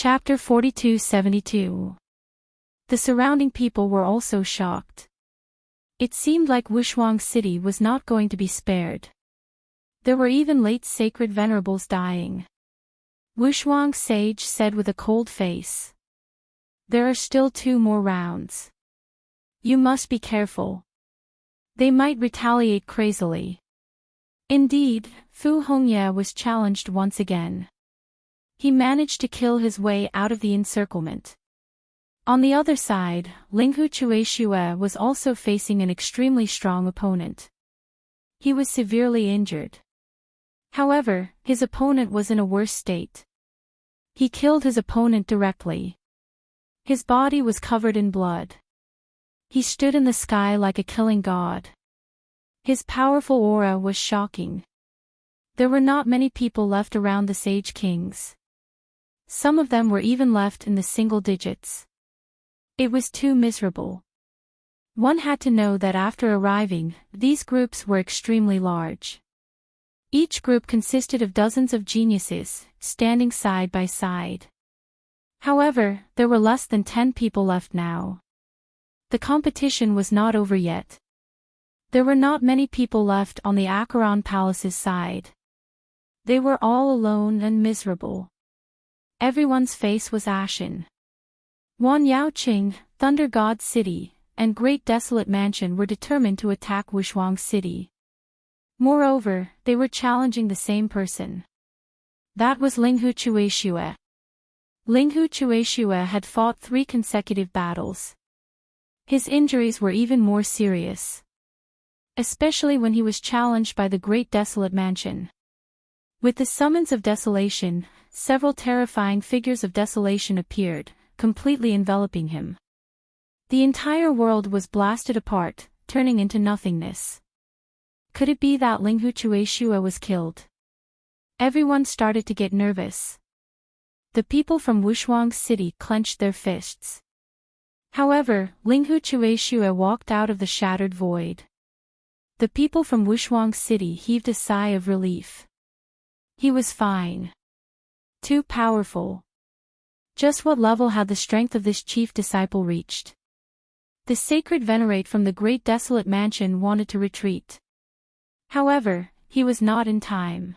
Chapter 4272. The surrounding people were also shocked. It seemed like Wushuang City was not going to be spared. There were even late sacred venerables dying. Wushuang Sage said with a cold face. There are still 2 more rounds. You must be careful. They might retaliate crazily. Indeed, Fu Hongye was challenged once again. He managed to kill his way out of the encirclement. On the other side, Linghu Chueshue was also facing an extremely strong opponent. He was severely injured. However, his opponent was in a worse state. He killed his opponent directly. His body was covered in blood. He stood in the sky like a killing god. His powerful aura was shocking. There were not many people left around the Sage Kings. Some of them were even left in the single digits. It was too miserable. One had to know that after arriving, these groups were extremely large. Each group consisted of dozens of geniuses, standing side by side. However, there were less than 10 people left now. The competition was not over yet. There were not many people left on the Acheron Palace's side. They were all alone and miserable. Everyone's face was ashen. Wan Yaoqing, Thunder God City, and Great Desolate Mansion were determined to attack Wushuang City. Moreover, they were challenging the same person. That was Linghu Chueshue. Linghu Chueshue had fought 3 consecutive battles. His injuries were even more serious. Especially when he was challenged by the Great Desolate Mansion. With the summons of desolation, several terrifying figures of desolation appeared, completely enveloping him. The entire world was blasted apart, turning into nothingness. Could it be that Linghu Chueshue was killed? Everyone started to get nervous. The people from Wushuang City clenched their fists. However, Linghu Chueshue walked out of the shattered void. The people from Wushuang City heaved a sigh of relief. He was fine. Too powerful. Just what level had the strength of this chief disciple reached? The sacred venerate from the Great Desolate Mansion wanted to retreat. However, he was not in time.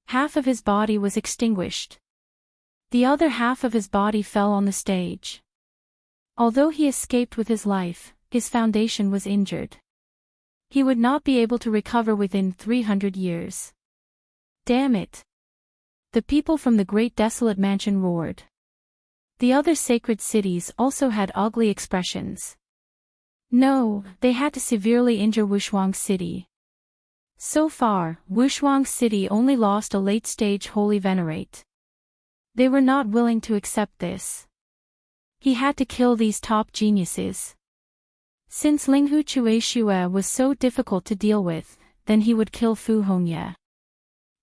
Half of his body was extinguished. The other half of his body fell on the stage. Although he escaped with his life, his foundation was injured. He would not be able to recover within 300 years. Damn it! The people from the Great Desolate Mansion roared. The other sacred cities also had ugly expressions. No, they had to severely injure Wushuang City. So far, Wushuang City only lost a late-stage holy venerate. They were not willing to accept this. He had to kill these top geniuses. Since Linghu Chueshue was so difficult to deal with, then he would kill Fu Hongye.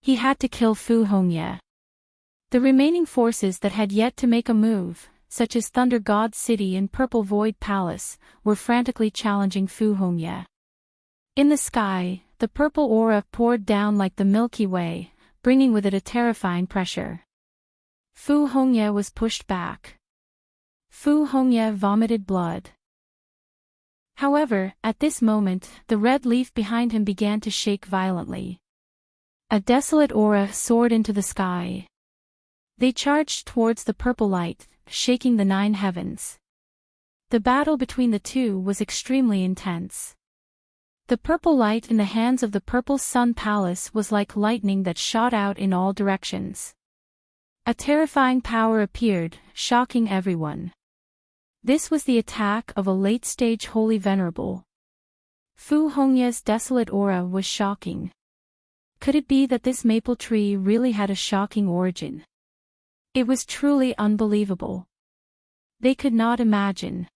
He had to kill Fu Hongye. The remaining forces that had yet to make a move, such as Thunder God City and Purple Void Palace, were frantically challenging Fu Hongye. In the sky, the purple aura poured down like the Milky Way, bringing with it a terrifying pressure. Fu Hongye was pushed back. Fu Hongye vomited blood. However, at this moment, the red leaf behind him began to shake violently. A desolate aura soared into the sky. They charged towards the purple light, shaking the 9 heavens. The battle between the two was extremely intense. The purple light in the hands of the Purple Sun Palace was like lightning that shot out in all directions. A terrifying power appeared, shocking everyone. This was the attack of a late-stage holy venerable. Fu Hongye's desolate aura was shocking. Could it be that this maple tree really had a shocking origin? It was truly unbelievable. They could not imagine.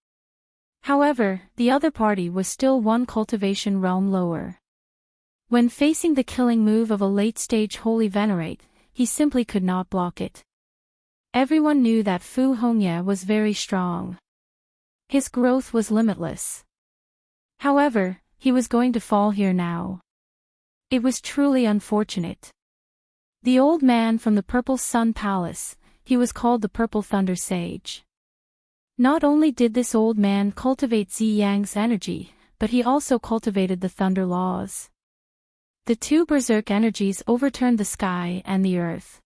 However, the other party was still 1 cultivation realm lower. When facing the killing move of a late-stage holy venerate, he simply could not block it. Everyone knew that Fu Hongye was very strong. His growth was limitless. However, he was going to fall here now. It was truly unfortunate. The old man from the Purple Sun Palace, he was called the Purple Thunder Sage. Not only did this old man cultivate Zi Yang's energy, but he also cultivated the thunder laws. The two berserk energies overturned the sky and the earth.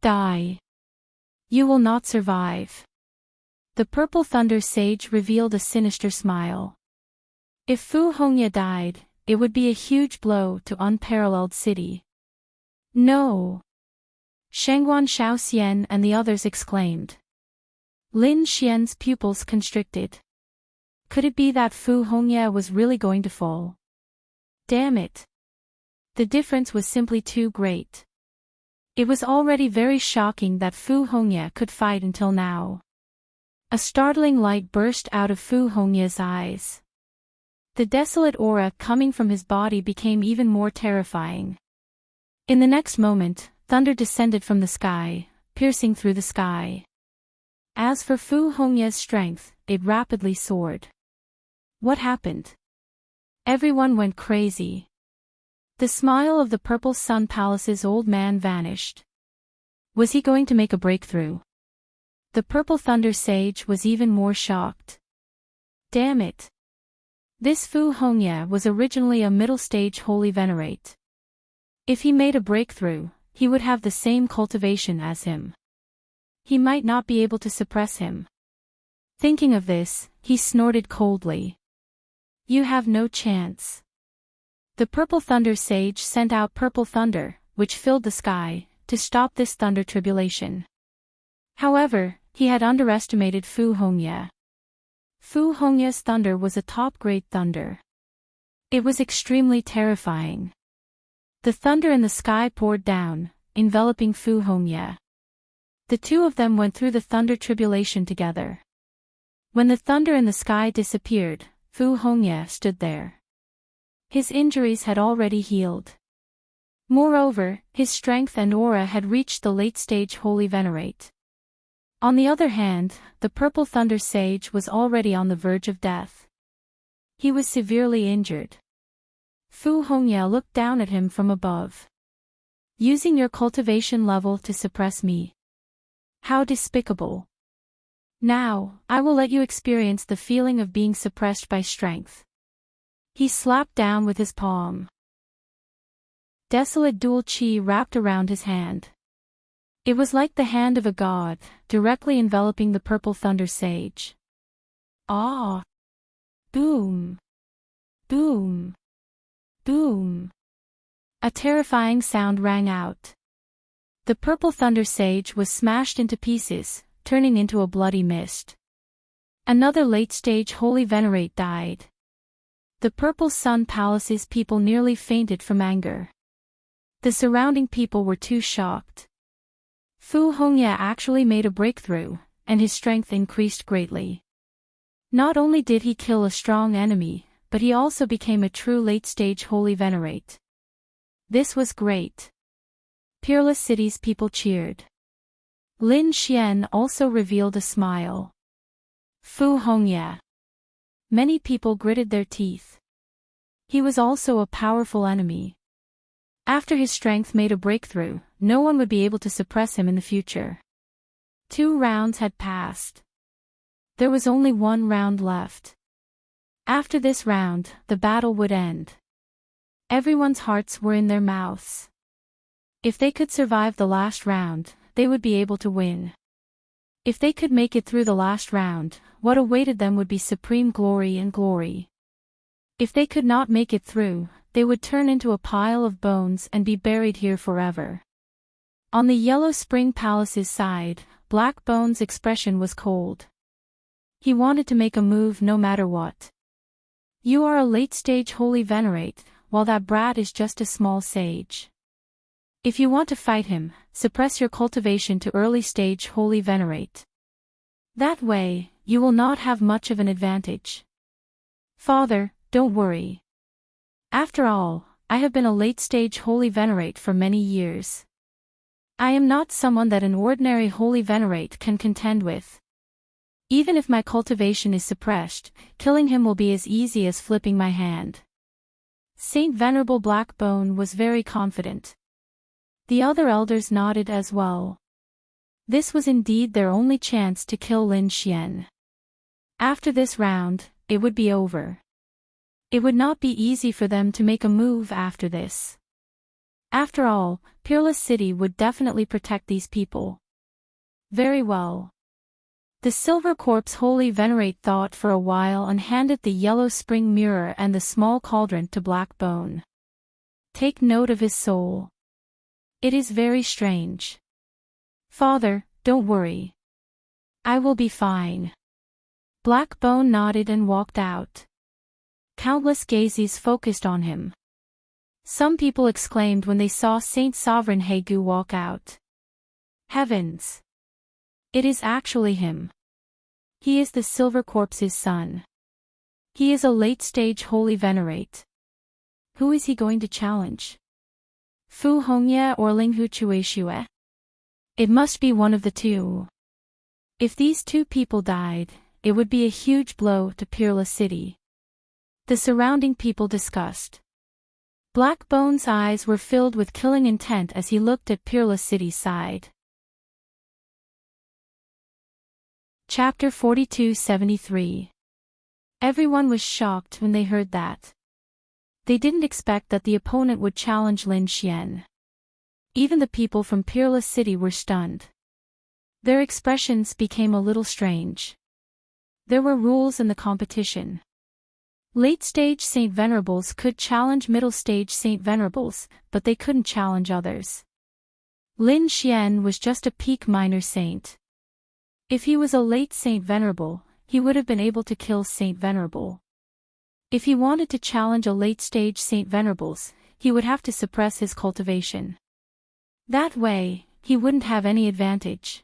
Die. You will not survive. The Purple Thunder Sage revealed a sinister smile. If Fu Hongye died, it would be a huge blow to unparalleled city. No! Shangguan Shaoxian and the others exclaimed. Lin Xian's pupils constricted. Could it be that Fu Hongye was really going to fall? Damn it! The difference was simply too great. It was already very shocking that Fu Hongye could fight until now. A startling light burst out of Fu Hongye's eyes. The desolate aura coming from his body became even more terrifying. In the next moment, thunder descended from the sky, piercing through the sky. As for Fu Hongye's strength, it rapidly soared. What happened? Everyone went crazy. The smile of the Purple Sun Palace's old man vanished. Was he going to make a breakthrough? The Purple Thunder Sage was even more shocked. Damn it! This Fu Hongye was originally a middle-stage holy venerate. If he made a breakthrough, he would have the same cultivation as him. He might not be able to suppress him. Thinking of this, he snorted coldly. You have no chance. The Purple Thunder Sage sent out purple thunder, which filled the sky, to stop this thunder tribulation. However, he had underestimated Fu Hongye. Fu Hongye's thunder was a top-grade thunder. It was extremely terrifying. The thunder in the sky poured down, enveloping Fu Hongye. The two of them went through the thunder tribulation together. When the thunder in the sky disappeared, Fu Hongye stood there. His injuries had already healed. Moreover, his strength and aura had reached the late-stage holy venerate. On the other hand, the Purple Thunder Sage was already on the verge of death. He was severely injured. Fu Hongye looked down at him from above. Using your cultivation level to suppress me. How despicable. Now, I will let you experience the feeling of being suppressed by strength. He slapped down with his palm. Desolate dual qi wrapped around his hand. It was like the hand of a god, directly enveloping the Purple Thunder Sage. Ah! Boom! Boom! Boom! A terrifying sound rang out. The Purple Thunder Sage was smashed into pieces, turning into a bloody mist. Another late-stage holy venerate died. The Purple Sun Palace's people nearly fainted from anger. The surrounding people were too shocked. Fu Hongye actually made a breakthrough, and his strength increased greatly. Not only did he kill a strong enemy, but he also became a true late-stage holy venerate. This was great. Peerless City's people cheered. Lin Xian also revealed a smile. Fu Hongye. Many people gritted their teeth. He was also a powerful enemy. After his strength made a breakthrough, no one would be able to suppress him in the future. 2 rounds had passed. There was only 1 round left. After this round, the battle would end. Everyone's hearts were in their mouths. If they could survive the last round, they would be able to win. If they could make it through the last round, what awaited them would be supreme glory and glory. If they could not make it through, they would turn into a pile of bones and be buried here forever. On the Yellow Spring Palace's side, Black Bone's expression was cold. He wanted to make a move no matter what. You are a late-stage holy venerate, while that brat is just a small sage. If you want to fight him, suppress your cultivation to early-stage holy venerate. That way, you will not have much of an advantage. Father, don't worry. After all, I have been a late-stage holy venerate for many years. I am not someone that an ordinary holy venerate can contend with. Even if my cultivation is suppressed, killing him will be as easy as flipping my hand. Saint Venerable Blackbone was very confident. The other elders nodded as well. This was indeed their only chance to kill Lin Xian. After this round, it would be over. It would not be easy for them to make a move after this. After all, Peerless City would definitely protect these people. Very well. The Silver Corpse Holy Venerate thought for a while and handed the yellow spring mirror and the small cauldron to Black Bone. Take note of his soul. It is very strange. Father, don't worry. I will be fine. Black Bone nodded and walked out. Countless gazes focused on him. Some people exclaimed when they saw Saint Sovereign Hegu walk out. Heavens! It is actually him. He is the Silver Corpse's son. He is a late-stage Holy Venerate. Who is he going to challenge? Fu Hongye or Linghu Chueshue? It must be one of the two. If these two people died, it would be a huge blow to Peerless City. The surrounding people discussed. Black Bone's eyes were filled with killing intent as he looked at Peerless City's side. Chapter 4273. Everyone was shocked when they heard that. They didn't expect that the opponent would challenge Lin Xian. Even the people from Peerless City were stunned. Their expressions became a little strange. There were rules in the competition. Late-stage Saint Venerables could challenge middle-stage Saint Venerables, but they couldn't challenge others. Lin Xian was just a peak minor saint. If he was a late Saint Venerable, he would have been able to kill Saint Venerable. If he wanted to challenge a late-stage Saint Venerables, he would have to suppress his cultivation. That way, he wouldn't have any advantage.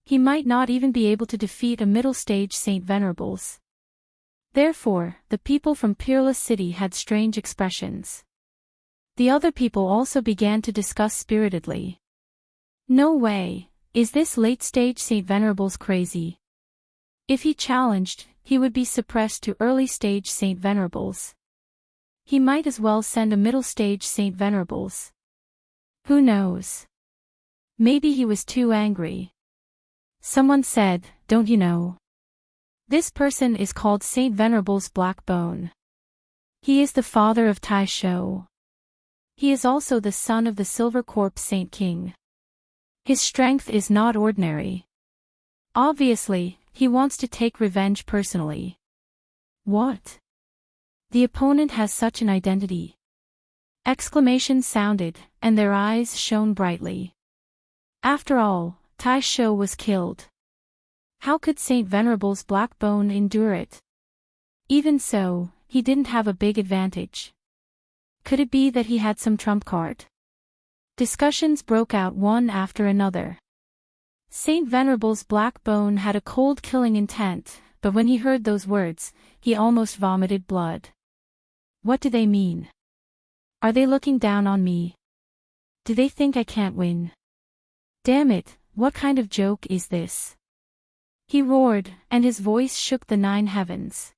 He might not even be able to defeat a middle-stage Saint Venerables. Therefore, the people from Peerless City had strange expressions. The other people also began to discuss spiritedly. No way, is this late-stage Saint Venerables crazy? If he challenged, he would be suppressed to early-stage Saint Venerables. He might as well send a middle-stage Saint Venerables. Who knows? Maybe he was too angry. Someone said, don't you know? This person is called Saint Venerables Black Bone. He is the father of Tai Shou. He is also the son of the Silver Corpse Saint King. His strength is not ordinary. Obviously, he wants to take revenge personally. What? The opponent has such an identity. Exclamations sounded, and their eyes shone brightly. After all, Tai Shou was killed. How could Saint Venerables Black Bone endure it? Even so, he didn't have a big advantage. Could it be that he had some trump card? Discussions broke out one after another. Saint Venerables Black Bone had a cold killing intent, but when he heard those words, he almost vomited blood. What do they mean? Are they looking down on me? Do they think I can't win? Damn it, what kind of joke is this? He roared, and his voice shook the 9 heavens.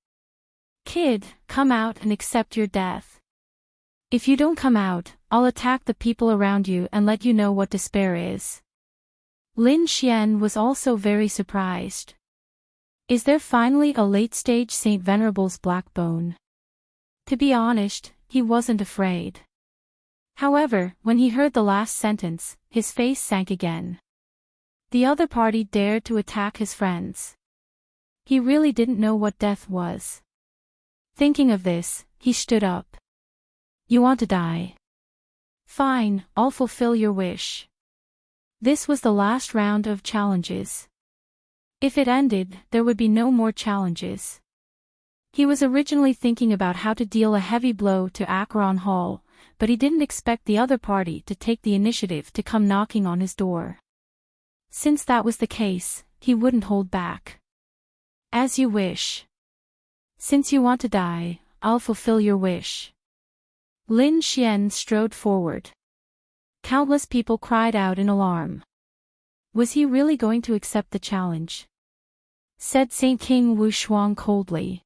Kid, come out and accept your death. If you don't come out, I'll attack the people around you and let you know what despair is. Lin Xian was also very surprised. Is there finally a late-stage Saint Venerables Black Bone? To be honest, he wasn't afraid. However, when he heard the last sentence, his face sank again. The other party dared to attack his friends. He really didn't know what death was. Thinking of this, he stood up. You want to die? Fine, I'll fulfill your wish. This was the last round of challenges. If it ended, there would be no more challenges. He was originally thinking about how to deal a heavy blow to Acheron Hall, but he didn't expect the other party to take the initiative to come knocking on his door. Since that was the case, he wouldn't hold back. As you wish. Since you want to die, I'll fulfill your wish. Lin Xian strode forward. Countless people cried out in alarm. Was he really going to accept the challenge? Said Saint King Wu Shuang coldly.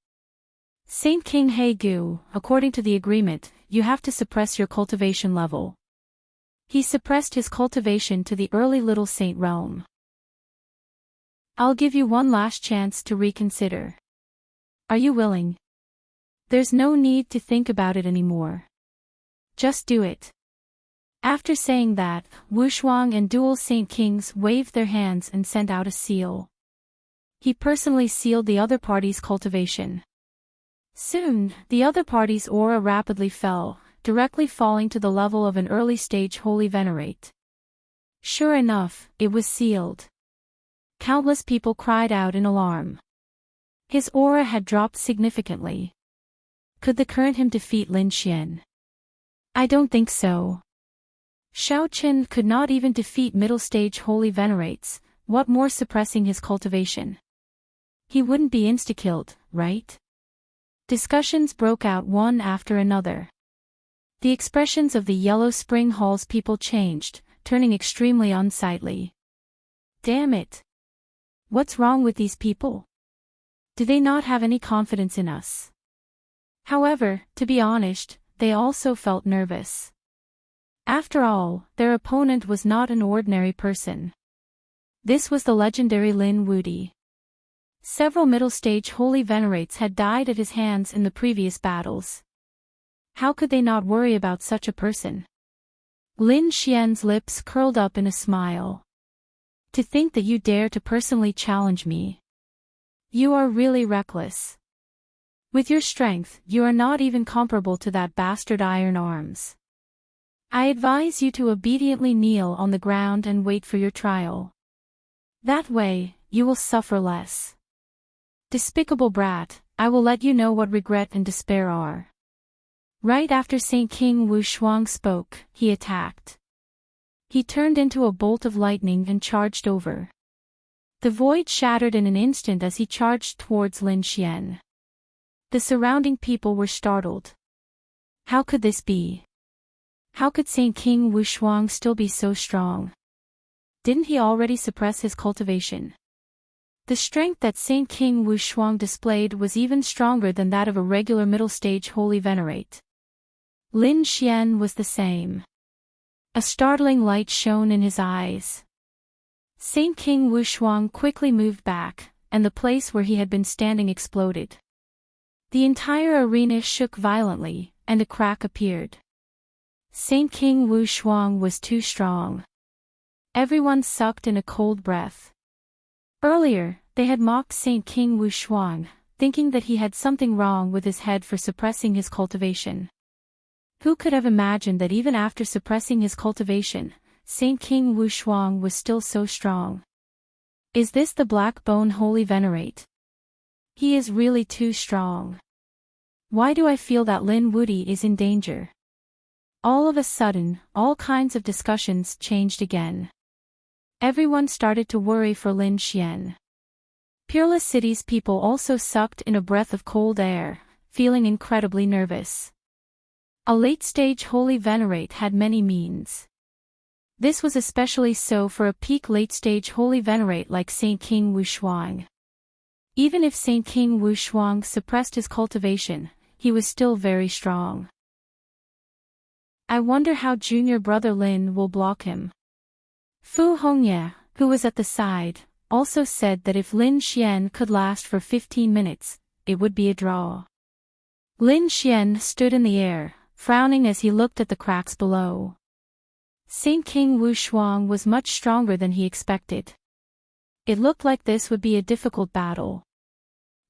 Saint King He Gu, according to the agreement, you have to suppress your cultivation level. He suppressed his cultivation to the early Little Saint realm. I'll give you one last chance to reconsider. Are you willing? There's no need to think about it anymore. Just do it. After saying that, Wushuang and Dual Saint Kings waved their hands and sent out a seal. He personally sealed the other party's cultivation. Soon, the other party's aura rapidly fell, directly falling to the level of an early-stage Holy Venerate. Sure enough, it was sealed. Countless people cried out in alarm. His aura had dropped significantly. Could the current him defeat Lin Xian? I don't think so. Xiao Qin could not even defeat middle-stage Holy Venerates, what more suppressing his cultivation? He wouldn't be insta-killed, right? Discussions broke out one after another. The expressions of the Yellow Spring Hall's people changed, turning extremely unsightly. Damn it! What's wrong with these people? Do they not have any confidence in us? However, to be honest, they also felt nervous. After all, their opponent was not an ordinary person. This was the legendary Lin Wudi. Several middle-stage Holy Venerates had died at his hands in the previous battles. How could they not worry about such a person? Lin Xian's lips curled up in a smile. To think that you dare to personally challenge me. You are really reckless. With your strength, you are not even comparable to that bastard Iron Arms. I advise you to obediently kneel on the ground and wait for your trial. That way, you will suffer less. Despicable brat, I will let you know what regret and despair are. Right after Saint King Wushuang spoke, he attacked. He turned into a bolt of lightning and charged over. The void shattered in an instant as he charged towards Lin Xian. The surrounding people were startled. How could this be? How could Saint King Wushuang still be so strong? Didn't he already suppress his cultivation? The strength that Saint King Wushuang displayed was even stronger than that of a regular middle-stage Holy Venerate. Lin Xian was the same. A startling light shone in his eyes. Saint King Wushuang quickly moved back, and the place where he had been standing exploded. The entire arena shook violently, and a crack appeared. Saint King Wushuang was too strong. Everyone sucked in a cold breath. Earlier, they had mocked Saint King Wushuang, thinking that he had something wrong with his head for suppressing his cultivation. Who could have imagined that even after suppressing his cultivation, Saint King Wushuang was still so strong? Is this the Black Bone Holy Venerate? He is really too strong. Why do I feel that Lin Wudi is in danger? All of a sudden, all kinds of discussions changed again. Everyone started to worry for Lin Xian. Peerless City's people also sucked in a breath of cold air, feeling incredibly nervous. A late-stage Holy Venerate had many means. This was especially so for a peak late-stage Holy Venerate like Saint King Wushuang. Even if Saint King Wushuang suppressed his cultivation, he was still very strong. I wonder how junior brother Lin will block him. Fu Hongye, who was at the side, also said that if Lin Xian could last for 15 minutes, it would be a draw. Lin Xian stood in the air, frowning as he looked at the cracks below. Saint King Wushuang was much stronger than he expected. It looked like this would be a difficult battle.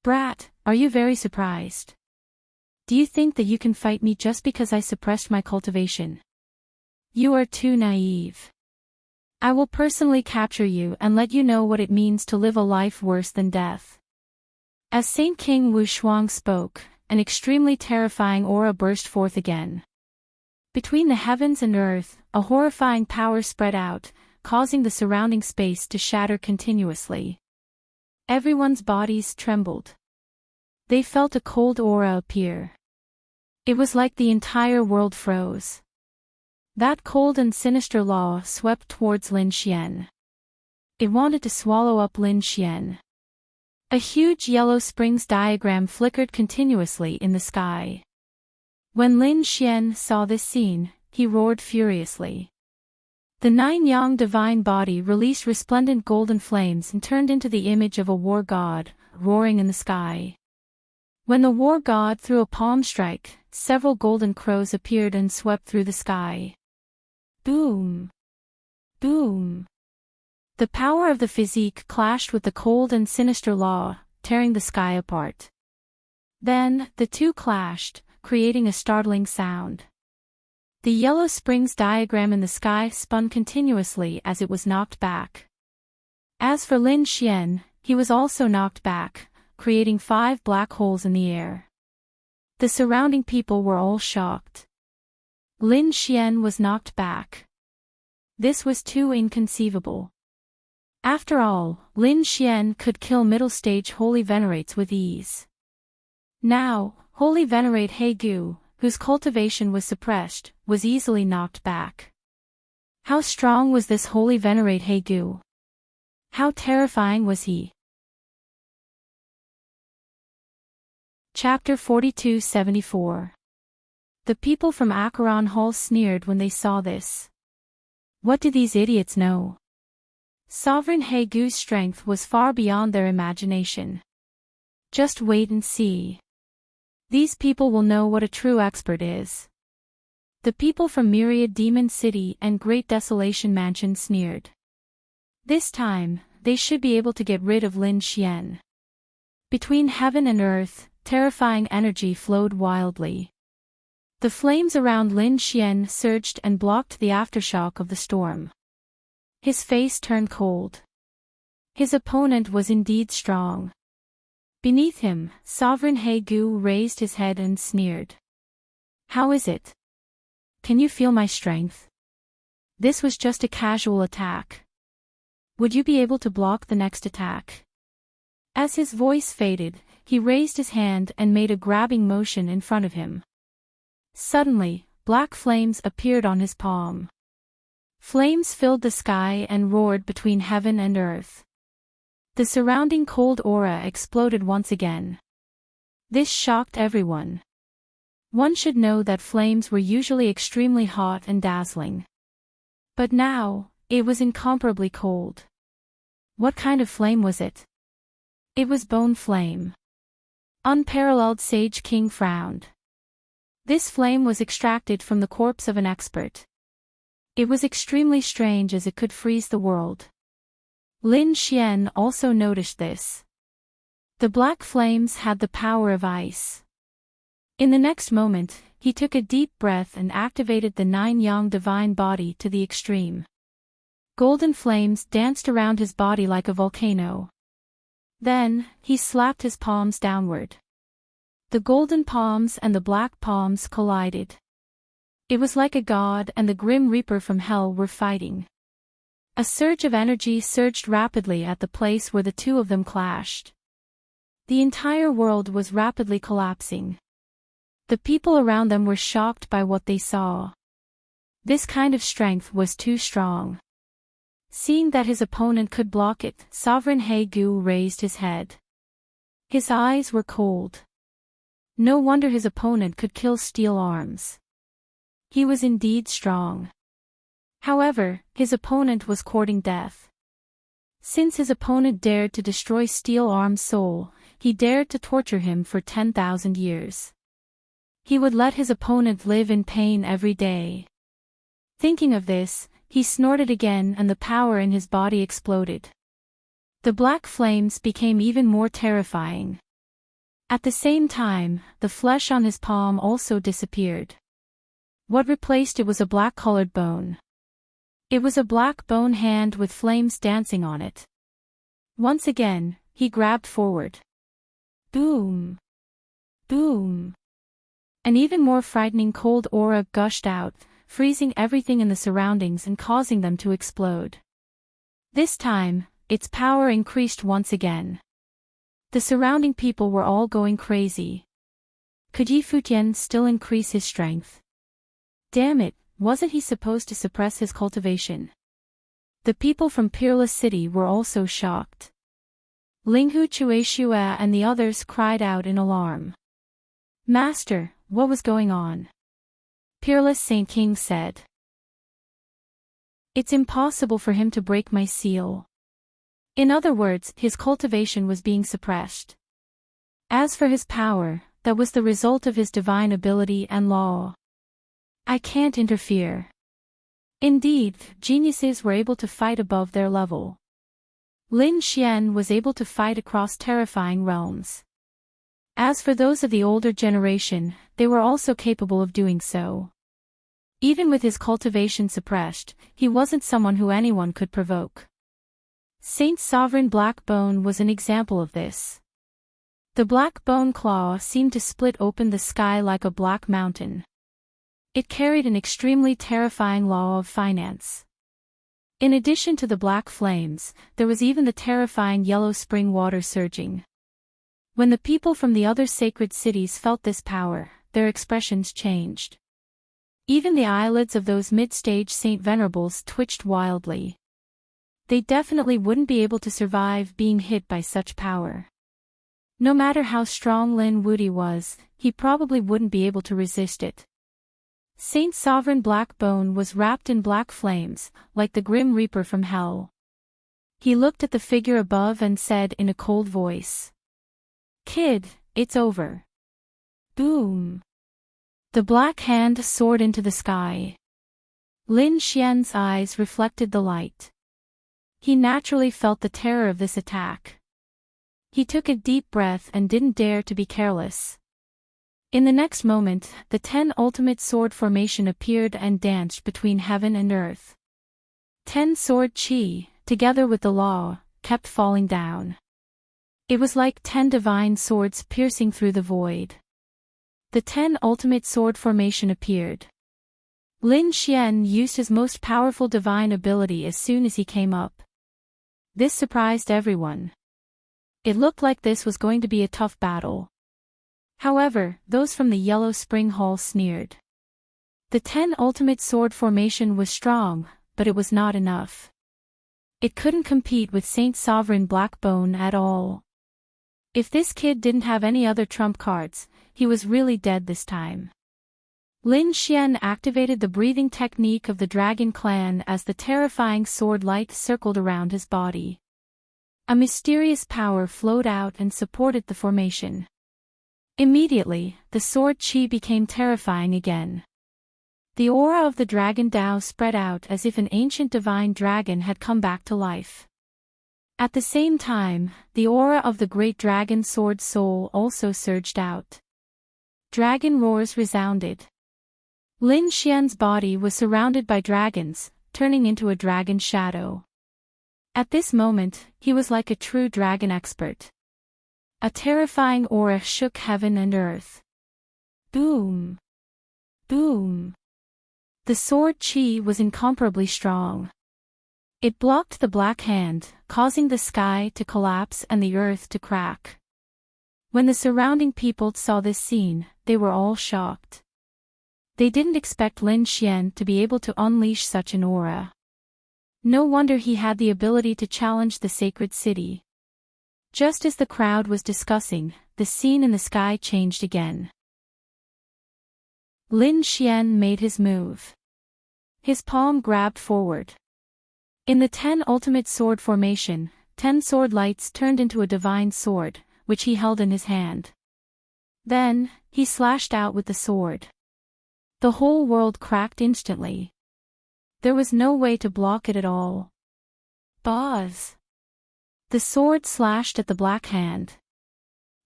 Brat, are you very surprised? Do you think that you can fight me just because I suppressed my cultivation? You are too naive. I will personally capture you and let you know what it means to live a life worse than death. As Saint King Wushuang spoke, an extremely terrifying aura burst forth again. Between the heavens and earth, a horrifying power spread out, causing the surrounding space to shatter continuously. Everyone's bodies trembled. They felt a cold aura appear. It was like the entire world froze. That cold and sinister law swept towards Lin Xian. It wanted to swallow up Lin Xian. A huge yellow springs diagram flickered continuously in the sky. When Lin Xian saw this scene, he roared furiously. The 9-yang divine body released resplendent golden flames and turned into the image of a war god, roaring in the sky. When the war god threw a palm strike, several golden crows appeared and swept through the sky. Boom! Boom! The power of the physique clashed with the cold and sinister law, tearing the sky apart. Then, the two clashed, creating a startling sound. The Yellow Springs diagram in the sky spun continuously as it was knocked back. As for Lin Xian, he was also knocked back, creating 5 black holes in the air. The surrounding people were all shocked. Lin Xian was knocked back. This was too inconceivable. After all, Lin Xian could kill middle-stage Holy Venerates with ease. Now, Holy Venerate He Gu, whose cultivation was suppressed, was easily knocked back. How strong was this Holy Venerate He Gu? How terrifying was he? Chapter 42-74. The people from Acheron Hall sneered when they saw this. What do these idiots know? Sovereign He Gu's strength was far beyond their imagination. Just wait and see. These people will know what a true expert is. The people from Myriad Demon City and Great Desolation Mansion sneered. This time, they should be able to get rid of Lin Xian. Between heaven and earth, terrifying energy flowed wildly. The flames around Lin Xian surged and blocked the aftershock of the storm. His face turned cold. His opponent was indeed strong. Beneath him, Sovereign He Gu raised his head and sneered. How is it? Can you feel my strength? This was just a casual attack. Would you be able to block the next attack? As his voice faded, he raised his hand and made a grabbing motion in front of him. Suddenly, black flames appeared on his palm. Flames filled the sky and roared between heaven and earth. The surrounding cold aura exploded once again. This shocked everyone. One should know that flames were usually extremely hot and dazzling. But now, it was incomparably cold. What kind of flame was it? It was bone flame. Unparalleled Sage King frowned. This flame was extracted from the corpse of an expert. It was extremely strange as it could freeze the world. Lin Xian also noticed this. The black flames had the power of ice. In the next moment, he took a deep breath and activated the 9-yang divine body to the extreme. Golden flames danced around his body like a volcano. Then, he slapped his palms downward. The golden palms and the black palms collided. It was like a god and the Grim Reaper from hell were fighting. A surge of energy surged rapidly at the place where the two of them clashed. The entire world was rapidly collapsing. The people around them were shocked by what they saw. This kind of strength was too strong. Seeing that his opponent could block it, Sovereign He Gu raised his head. His eyes were cold. No wonder his opponent could kill steel arms. He was indeed strong. However, his opponent was courting death. Since his opponent dared to destroy Steel Arm's soul, he dared to torture him for 10,000 years. He would let his opponent live in pain every day. Thinking of this, he snorted again and the power in his body exploded. The black flames became even more terrifying. At the same time, the flesh on his palm also disappeared. What replaced it was a black-colored bone. It was a black bone hand with flames dancing on it. Once again, he grabbed forward. Boom! Boom! An even more frightening cold aura gushed out, freezing everything in the surroundings and causing them to explode. This time, its power increased once again. The surrounding people were all going crazy. Could Yi Futian still increase his strength? Damn it, wasn't he supposed to suppress his cultivation? The people from Peerless City were also shocked. Linghu Chueshua and the others cried out in alarm. Master, what was going on? Peerless Saint King said. It's impossible for him to break my seal. In other words, his cultivation was being suppressed. As for his power, that was the result of his divine ability and law. I can't interfere. Indeed, geniuses were able to fight above their level. Lin Xian was able to fight across terrifying realms. As for those of the older generation, they were also capable of doing so. Even with his cultivation suppressed, he wasn't someone who anyone could provoke. Saint Sovereign Black Bone was an example of this. The black bone claw seemed to split open the sky like a black mountain. It carried an extremely terrifying law of finance. In addition to the black flames, there was even the terrifying yellow spring water surging. When the people from the other sacred cities felt this power, their expressions changed. Even the eyelids of those mid-stage Saint Venerables twitched wildly. They definitely wouldn't be able to survive being hit by such power. No matter how strong Lin Wuti was, he probably wouldn't be able to resist it. Saint Sovereign Black Bone was wrapped in black flames, like the Grim Reaper from hell. He looked at the figure above and said in a cold voice, "Kid, it's over." Boom! The black hand soared into the sky. Lin Xian's eyes reflected the light. He naturally felt the terror of this attack. He took a deep breath and didn't dare to be careless. In the next moment, the 10 ultimate sword formation appeared and danced between heaven and earth. 10 sword chi, together with the law, kept falling down. It was like 10 divine swords piercing through the void. The 10 ultimate sword formation appeared. Lin Xian used his most powerful divine ability as soon as he came up. This surprised everyone. It looked like this was going to be a tough battle. However, those from the Yellow Spring Hall sneered. The 10 ultimate sword formation was strong, but it was not enough. It couldn't compete with Saint Sovereign Black Bone at all. If this kid didn't have any other trump cards, he was really dead this time. Lin Xian activated the breathing technique of the Dragon Clan as the terrifying sword light circled around his body. A mysterious power flowed out and supported the formation. Immediately, the sword chi became terrifying again. The aura of the Dragon Dao spread out as if an ancient divine dragon had come back to life. At the same time, the aura of the great dragon sword soul also surged out. Dragon roars resounded. Lin Xian's body was surrounded by dragons, turning into a dragon shadow. At this moment, he was like a true dragon expert. A terrifying aura shook heaven and earth. Boom! Boom! The sword chi was incomparably strong. It blocked the black hand, causing the sky to collapse and the earth to crack. When the surrounding people saw this scene, they were all shocked. They didn't expect Lin Xian to be able to unleash such an aura. No wonder he had the ability to challenge the sacred city. Just as the crowd was discussing, the scene in the sky changed again. Lin Xian made his move. His palm grabbed forward. In the 10 ultimate sword formation, 10 sword lights turned into a divine sword, which he held in his hand. Then, he slashed out with the sword. The whole world cracked instantly. There was no way to block it at all. Buzz! The sword slashed at the black hand.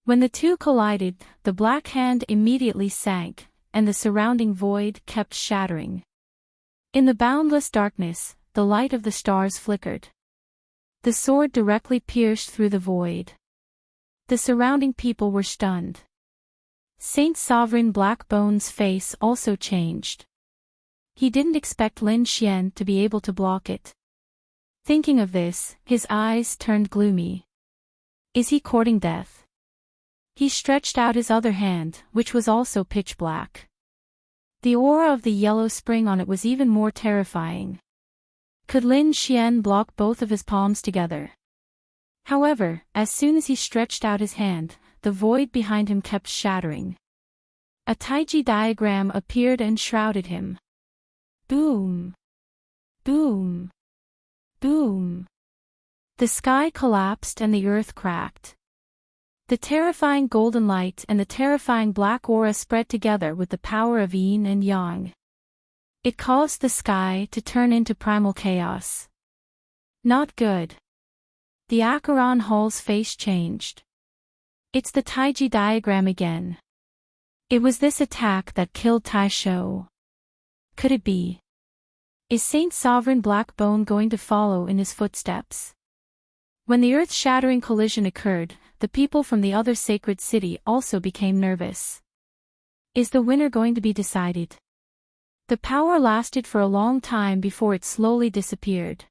When the two collided, the black hand immediately sank, and the surrounding void kept shattering. In the boundless darkness, the light of the stars flickered. The sword directly pierced through the void. The surrounding people were stunned. Saint Sovereign Black Bone's face also changed. He didn't expect Lin Xian to be able to block it. Thinking of this, his eyes turned gloomy. Is he courting death? He stretched out his other hand, which was also pitch black. The aura of the yellow spring on it was even more terrifying. Could Lin Xian block both of his palms together? However, as soon as he stretched out his hand, the void behind him kept shattering. A Taiji diagram appeared and shrouded him. Boom! Boom! Boom! The sky collapsed and the earth cracked. The terrifying golden light and the terrifying black aura spread together with the power of yin and yang. It caused the sky to turn into primal chaos. Not good. The Acheron Hall's face changed. It's the Taiji diagram again. It was this attack that killed Tai Shou. Could it be? Is Saint Sovereign Blackbone going to follow in his footsteps? When the earth-shattering collision occurred, the people from the other sacred city also became nervous. Is the winner going to be decided? The power lasted for a long time before it slowly disappeared.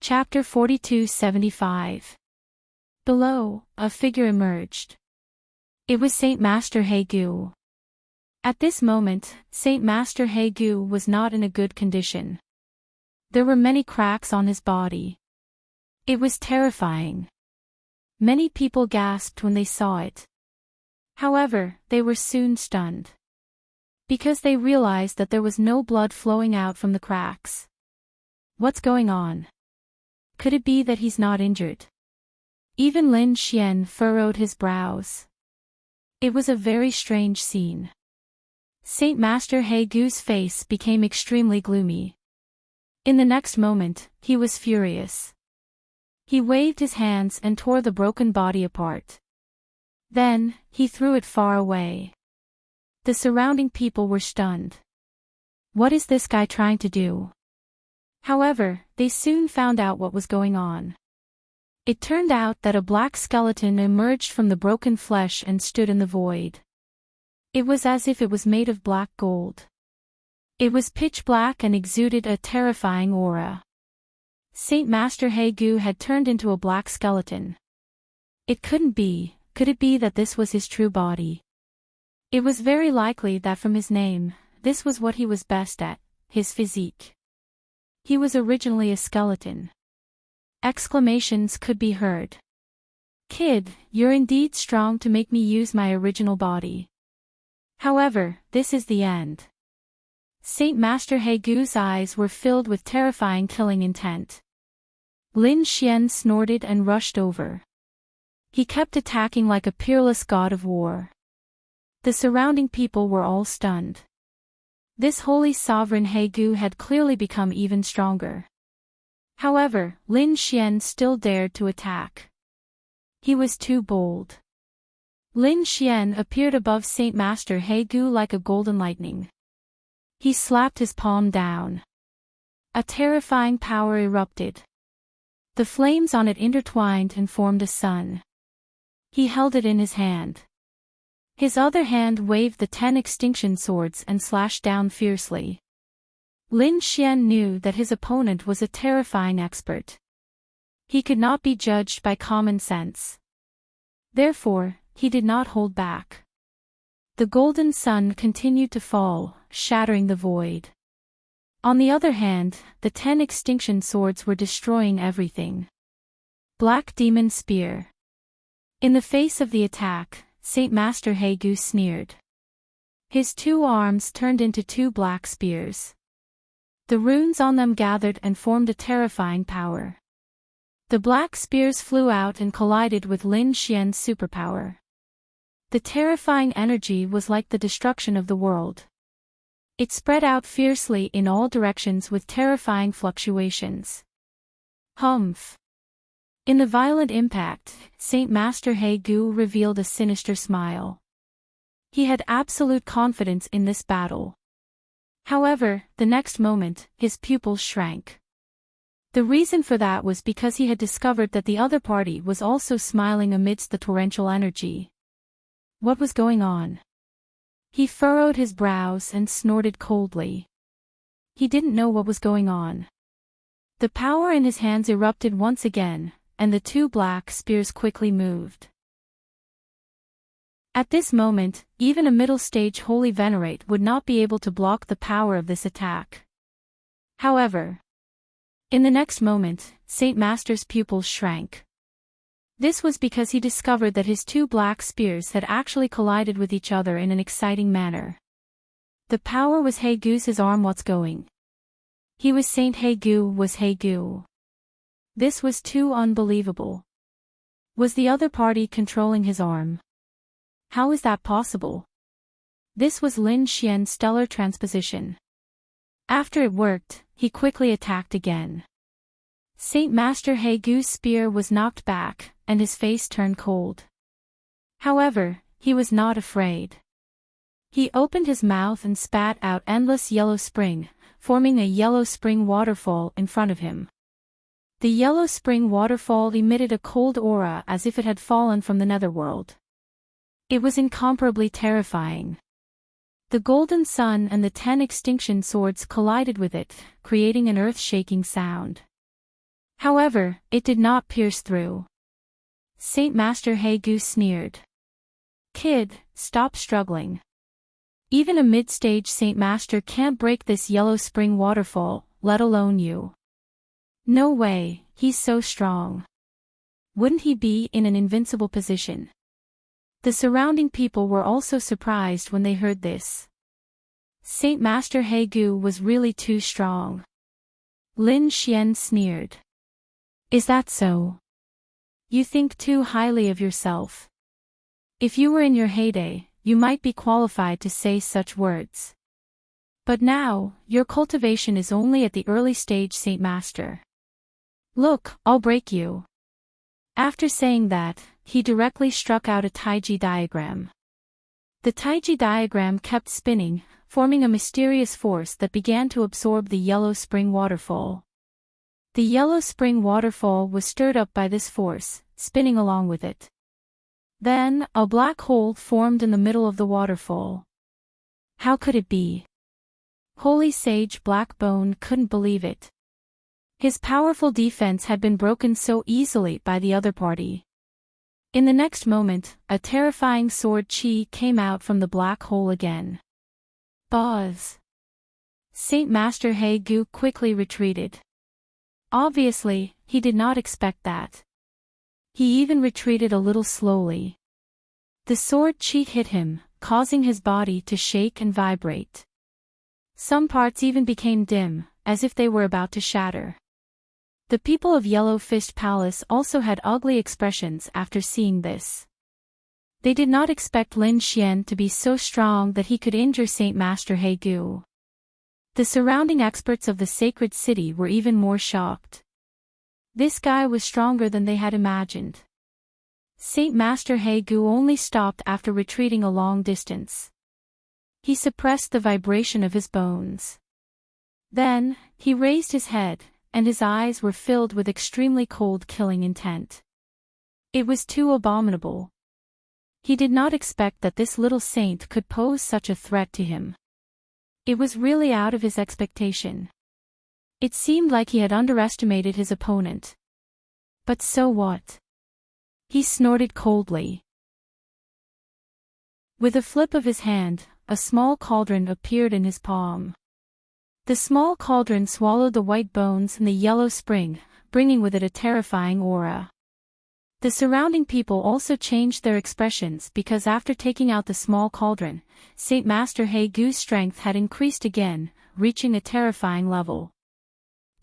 Chapter 4275. Below, a figure emerged. It was Saint Master Hegu. At this moment, Saint Master Hegu was not in a good condition. There were many cracks on his body. It was terrifying. Many people gasped when they saw it. However, they were soon stunned. Because they realized that there was no blood flowing out from the cracks. What's going on? Could it be that he's not injured? Even Lin Xian furrowed his brows. It was a very strange scene. Saint Master Hegu's face became extremely gloomy. In the next moment, he was furious. He waved his hands and tore the broken body apart. Then, he threw it far away. The surrounding people were stunned. What is this guy trying to do? However, they soon found out what was going on. It turned out that a black skeleton emerged from the broken flesh and stood in the void. It was as if it was made of black gold. It was pitch black and exuded a terrifying aura. Saint Master Hegu had turned into a black skeleton. It couldn't be. Could it be that this was his true body? It was very likely that from his name, this was what he was best at, his physique. He was originally a skeleton. Exclamations could be heard. Kid, you're indeed strong to make me use my original body. However, this is the end. Saint Master Hegu's eyes were filled with terrifying killing intent. Lin Xian snorted and rushed over. He kept attacking like a peerless god of war. The surrounding people were all stunned. This holy sovereign Hegu had clearly become even stronger. However, Lin Xian still dared to attack. He was too bold. Lin Xian appeared above Saint Master Hegu like a golden lightning. He slapped his palm down. A terrifying power erupted. The flames on it intertwined and formed a sun. He held it in his hand. His other hand waved the 10 extinction swords and slashed down fiercely. Lin Xian knew that his opponent was a terrifying expert. He could not be judged by common sense. Therefore, he did not hold back. The golden sun continued to fall, shattering the void. On the other hand, the 10 extinction swords were destroying everything. Black Demon Spear. In the face of the attack, Saint Master Hegu sneered. His 2 arms turned into 2 black spears. The runes on them gathered and formed a terrifying power. The black spears flew out and collided with Lin Xian's superpower. The terrifying energy was like the destruction of the world. It spread out fiercely in all directions with terrifying fluctuations. Humph! In the violent impact, Saint Master Hegu revealed a sinister smile. He had absolute confidence in this battle. However, the next moment, his pupils shrank. The reason for that was because he had discovered that the other party was also smiling amidst the torrential energy. What was going on? He furrowed his brows and snorted coldly. He didn't know what was going on. The power in his hands erupted once again, and the 2 black spears quickly moved. At this moment, even a middle-stage holy venerate would not be able to block the power of this attack. However, in the next moment, Saint Master's pupils shrank. This was because he discovered that his 2 black spears had actually collided with each other in an exciting manner. The power was Hagu's arm. What's going? He was Saint Hagu was Hagu. This was too unbelievable. Was the other party controlling his arm? How is that possible? This was Lin Xian's stellar transposition. After it worked, he quickly attacked again. Saint Master Hagu's spear was knocked back, and his face turned cold. However, he was not afraid. He opened his mouth and spat out endless yellow spring, forming a yellow spring waterfall in front of him. The yellow spring waterfall emitted a cold aura as if it had fallen from the netherworld. It was incomparably terrifying. The golden sun and the 10 extinction swords collided with it, creating an earth-shaking sound. However, it did not pierce through. Saint Master Hagu sneered. "Kid, stop struggling. Even a mid-stage Saint Master can't break this yellow spring waterfall, let alone you. No way, he's so strong. Wouldn't he be in an invincible position?" The surrounding people were also surprised when they heard this. Saint Master Hagu was really too strong. Lin Xian sneered. "Is that so? You think too highly of yourself. If you were in your heyday, you might be qualified to say such words. But now, your cultivation is only at the early stage, Saint Master. Look, I'll break you." After saying that, he directly struck out a Taiji diagram. The Taiji diagram kept spinning, forming a mysterious force that began to absorb the yellow spring waterfall. The yellow spring waterfall was stirred up by this force, spinning along with it. Then, a black hole formed in the middle of the waterfall. How could it be? Holy Sage Blackbone couldn't believe it. His powerful defense had been broken so easily by the other party. In the next moment, a terrifying sword chi came out from the black hole again. Buzz! Saint Master Hagu quickly retreated. Obviously, he did not expect that. He even retreated a little slowly. The sword chi hit him, causing his body to shake and vibrate. Some parts even became dim, as if they were about to shatter. The people of Yellow Fist Palace also had ugly expressions after seeing this. They did not expect Lin Xian to be so strong that he could injure Saint Master Hagu. The surrounding experts of the sacred city were even more shocked. This guy was stronger than they had imagined. Saint Master Hagu only stopped after retreating a long distance. He suppressed the vibration of his bones. Then, he raised his head, and his eyes were filled with extremely cold killing intent. It was too abominable. He did not expect that this little saint could pose such a threat to him. It was really out of his expectation. It seemed like he had underestimated his opponent. But so what? He snorted coldly. With a flip of his hand, a small cauldron appeared in his palm. The small cauldron swallowed the white bones and the yellow spring, bringing with it a terrifying aura. The surrounding people also changed their expressions because after taking out the small cauldron, Saint Master Hagu's strength had increased again, reaching a terrifying level.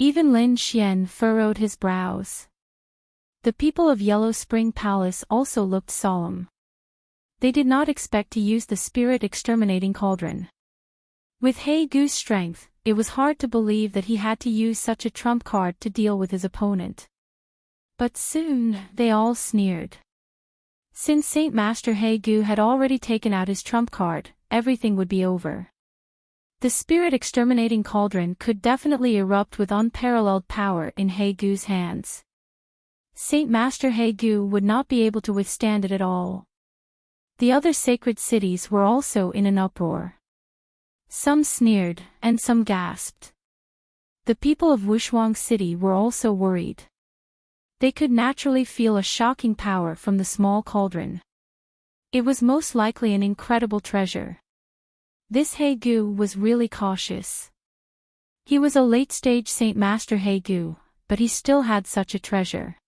Even Lin Xian furrowed his brows. The people of Yellow Spring Palace also looked solemn. They did not expect to use the spirit exterminating cauldron. With Hagu's strength, it was hard to believe that he had to use such a trump card to deal with his opponent. But soon, they all sneered. Since Saint Master Hagu had already taken out his trump card, everything would be over. The spirit exterminating cauldron could definitely erupt with unparalleled power in Hagu's hands. Saint Master Hagu would not be able to withstand it at all. The other sacred cities were also in an uproar. Some sneered, and some gasped. The people of Wushuang City were also worried. They could naturally feel a shocking power from the small cauldron. It was most likely an incredible treasure. This Hagu was really cautious. He was a late-stage Saint Master Hagu, but he still had such a treasure.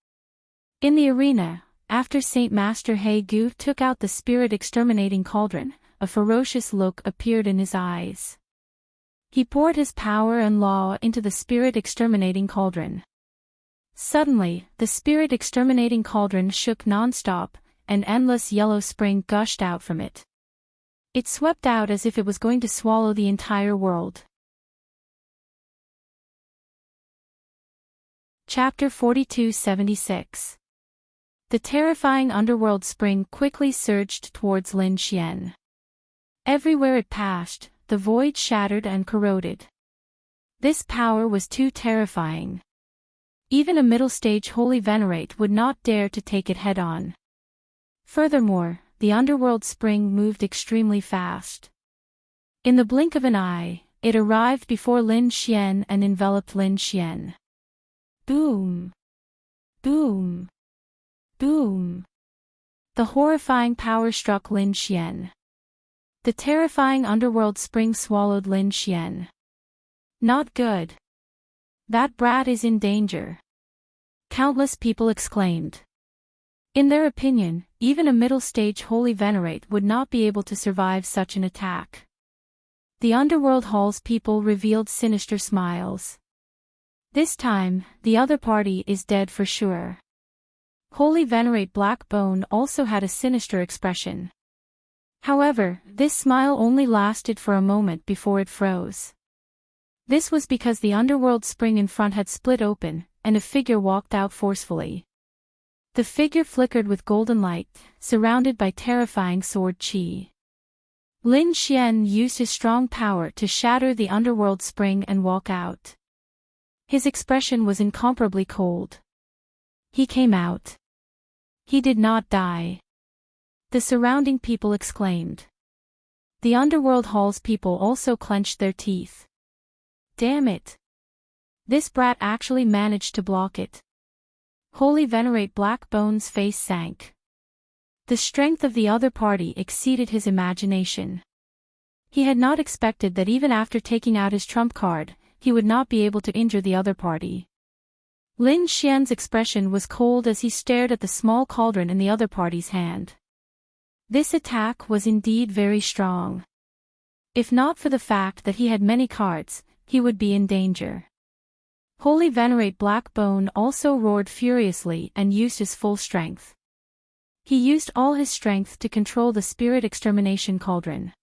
In the arena, after Saint Master Hagu took out the spirit exterminating cauldron, a ferocious look appeared in his eyes. He poured his power and law into the spirit-exterminating cauldron. Suddenly, the spirit-exterminating cauldron shook non-stop, and endless yellow spring gushed out from it. It swept out as if it was going to swallow the entire world. Chapter 4276. The terrifying underworld spring quickly surged towards Lin Xian. Everywhere it passed, the void shattered and corroded. This power was too terrifying. Even a middle-stage holy venerate would not dare to take it head-on. Furthermore, the underworld spring moved extremely fast. In the blink of an eye, it arrived before Lin Xian and enveloped Lin Xian. Boom! Boom! Boom! The horrifying power struck Lin Xian. The terrifying underworld spring swallowed Lin Xian. Not good. That brat is in danger. Countless people exclaimed. In their opinion, even a middle-stage holy venerate would not be able to survive such an attack. The underworld hall's people revealed sinister smiles. This time, the other party is dead for sure. Holy venerate Blackbone also had a sinister expression. However, this smile only lasted for a moment before it froze. This was because the underworld spring in front had split open, and a figure walked out forcefully. The figure flickered with golden light, surrounded by terrifying sword chi. Lin Xian used his strong power to shatter the underworld spring and walk out. His expression was incomparably cold. He came out. He did not die. The surrounding people exclaimed. The underworld hall's people also clenched their teeth. Damn it! This brat actually managed to block it. Holy venerate Blackbone's face sank. The strength of the other party exceeded his imagination. He had not expected that even after taking out his trump card, he would not be able to injure the other party. Lin Xian's expression was cold as he stared at the small cauldron in the other party's hand. This attack was indeed very strong. If not for the fact that he had many cards, he would be in danger. Holy venerate Blackbone also roared furiously and used his full strength. He used all his strength to control the spirit extermination cauldron.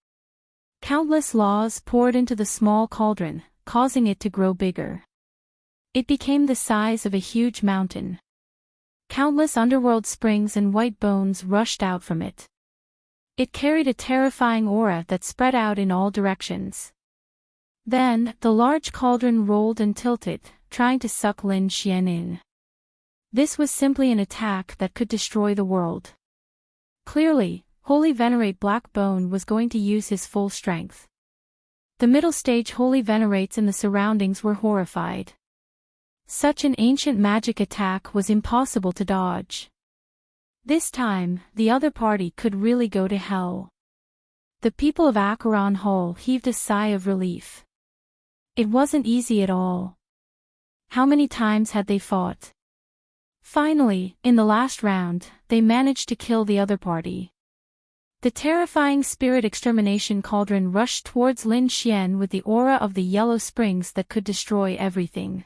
Countless laws poured into the small cauldron, causing it to grow bigger. It became the size of a huge mountain. Countless underworld springs and white bones rushed out from it. It carried a terrifying aura that spread out in all directions. Then, the large cauldron rolled and tilted, trying to suck Lin Xian in. This was simply an attack that could destroy the world. Clearly, Holy Venerate Blackbone was going to use his full strength. The middle-stage Holy Venerates in the surroundings were horrified. Such an ancient magic attack was impossible to dodge. This time, the other party could really go to hell. The people of Acheron Hall heaved a sigh of relief. It wasn't easy at all. How many times had they fought? Finally, in the last round, they managed to kill the other party. The terrifying spirit extermination cauldron rushed towards Lin Xian with the aura of the yellow springs that could destroy everything.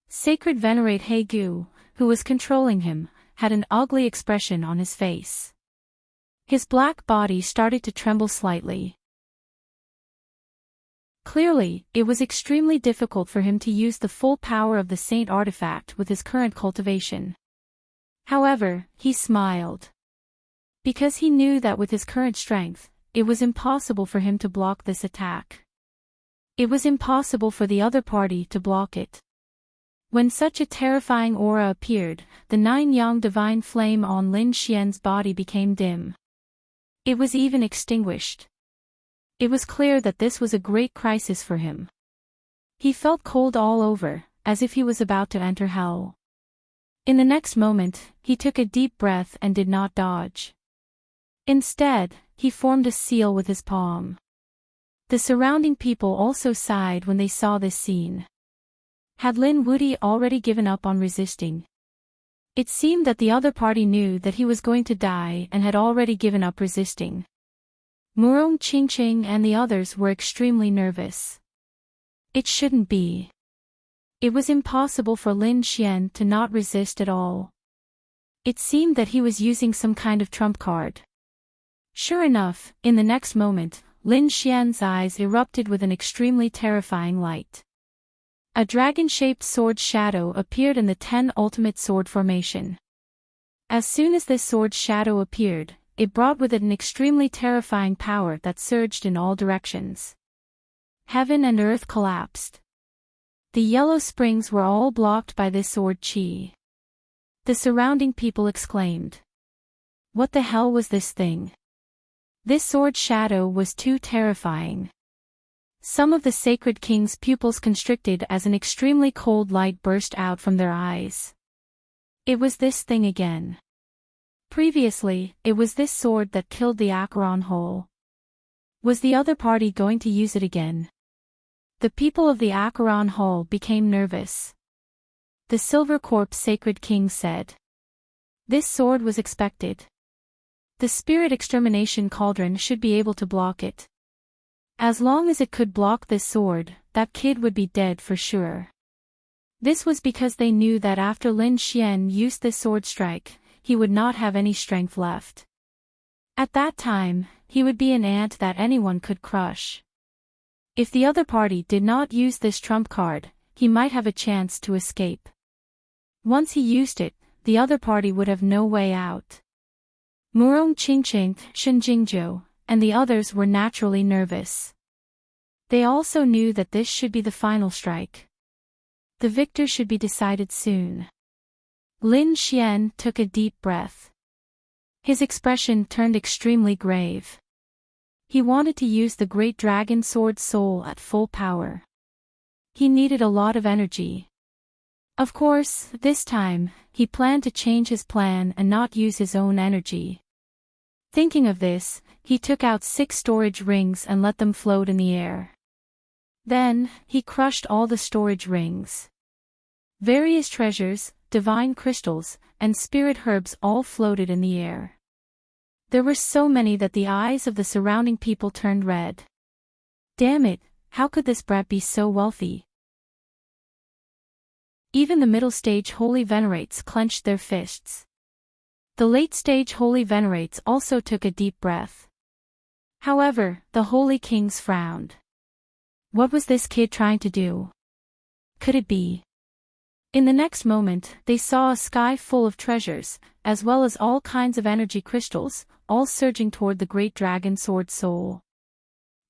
Sacred Venerate He Gu, who was controlling him, had an ugly expression on his face. His black body started to tremble slightly. Clearly, it was extremely difficult for him to use the full power of the Saint artifact with his current cultivation. However, he smiled. Because he knew that with his current strength, it was impossible for him to block this attack. It was impossible for the other party to block it. When such a terrifying aura appeared, the 9-yang divine flame on Lin Xian's body became dim. It was even extinguished. It was clear that this was a great crisis for him. He felt cold all over, as if he was about to enter hell. In the next moment, he took a deep breath and did not dodge. Instead, he formed a seal with his palm. The surrounding people also sighed when they saw this scene. Had Lin Wuti already given up on resisting? It seemed that the other party knew that he was going to die and had already given up resisting. Murong Qingqing and the others were extremely nervous. It shouldn't be. It was impossible for Lin Xian to not resist at all. It seemed that he was using some kind of trump card. Sure enough, in the next moment, Lin Xian's eyes erupted with an extremely terrifying light. A dragon-shaped sword shadow appeared in the 10 ultimate sword formation. As soon as this sword shadow appeared, it brought with it an extremely terrifying power that surged in all directions. Heaven and earth collapsed. The yellow springs were all blocked by this sword chi. The surrounding people exclaimed. What the hell was this thing? This sword shadow was too terrifying. Some of the Sacred King's pupils constricted as an extremely cold light burst out from their eyes. It was this thing again. Previously, it was this sword that killed the Acheron Hole. Was the other party going to use it again? The people of the Acheron Hall became nervous. The Silver Corpse Sacred King said. This sword was expected. The Spirit Extermination Cauldron should be able to block it. As long as it could block this sword, that kid would be dead for sure. This was because they knew that after Lin Xian used this sword strike, he would not have any strength left. At that time, he would be an ant that anyone could crush. If the other party did not use this trump card, he might have a chance to escape. Once he used it, the other party would have no way out. Murong Qingqing, Shen Jingzhou, and the others were naturally nervous. They also knew that this should be the final strike. The victor should be decided soon. Lin Xian took a deep breath. His expression turned extremely grave. He wanted to use the Great Dragon Sword Soul at full power. He needed a lot of energy. Of course, this time, he planned to change his plan and not use his own energy. Thinking of this, he took out 6 storage rings and let them float in the air. Then, he crushed all the storage rings. Various treasures, divine crystals, and spirit herbs all floated in the air. There were so many that the eyes of the surrounding people turned red. Damn it, how could this brat be so wealthy? Even the middle stage holy venerates clenched their fists. The late stage holy venerates also took a deep breath. However, the holy kings frowned. What was this kid trying to do? Could it be? In the next moment, they saw a sky full of treasures, as well as all kinds of energy crystals, all surging toward the Great Dragon Sword Soul.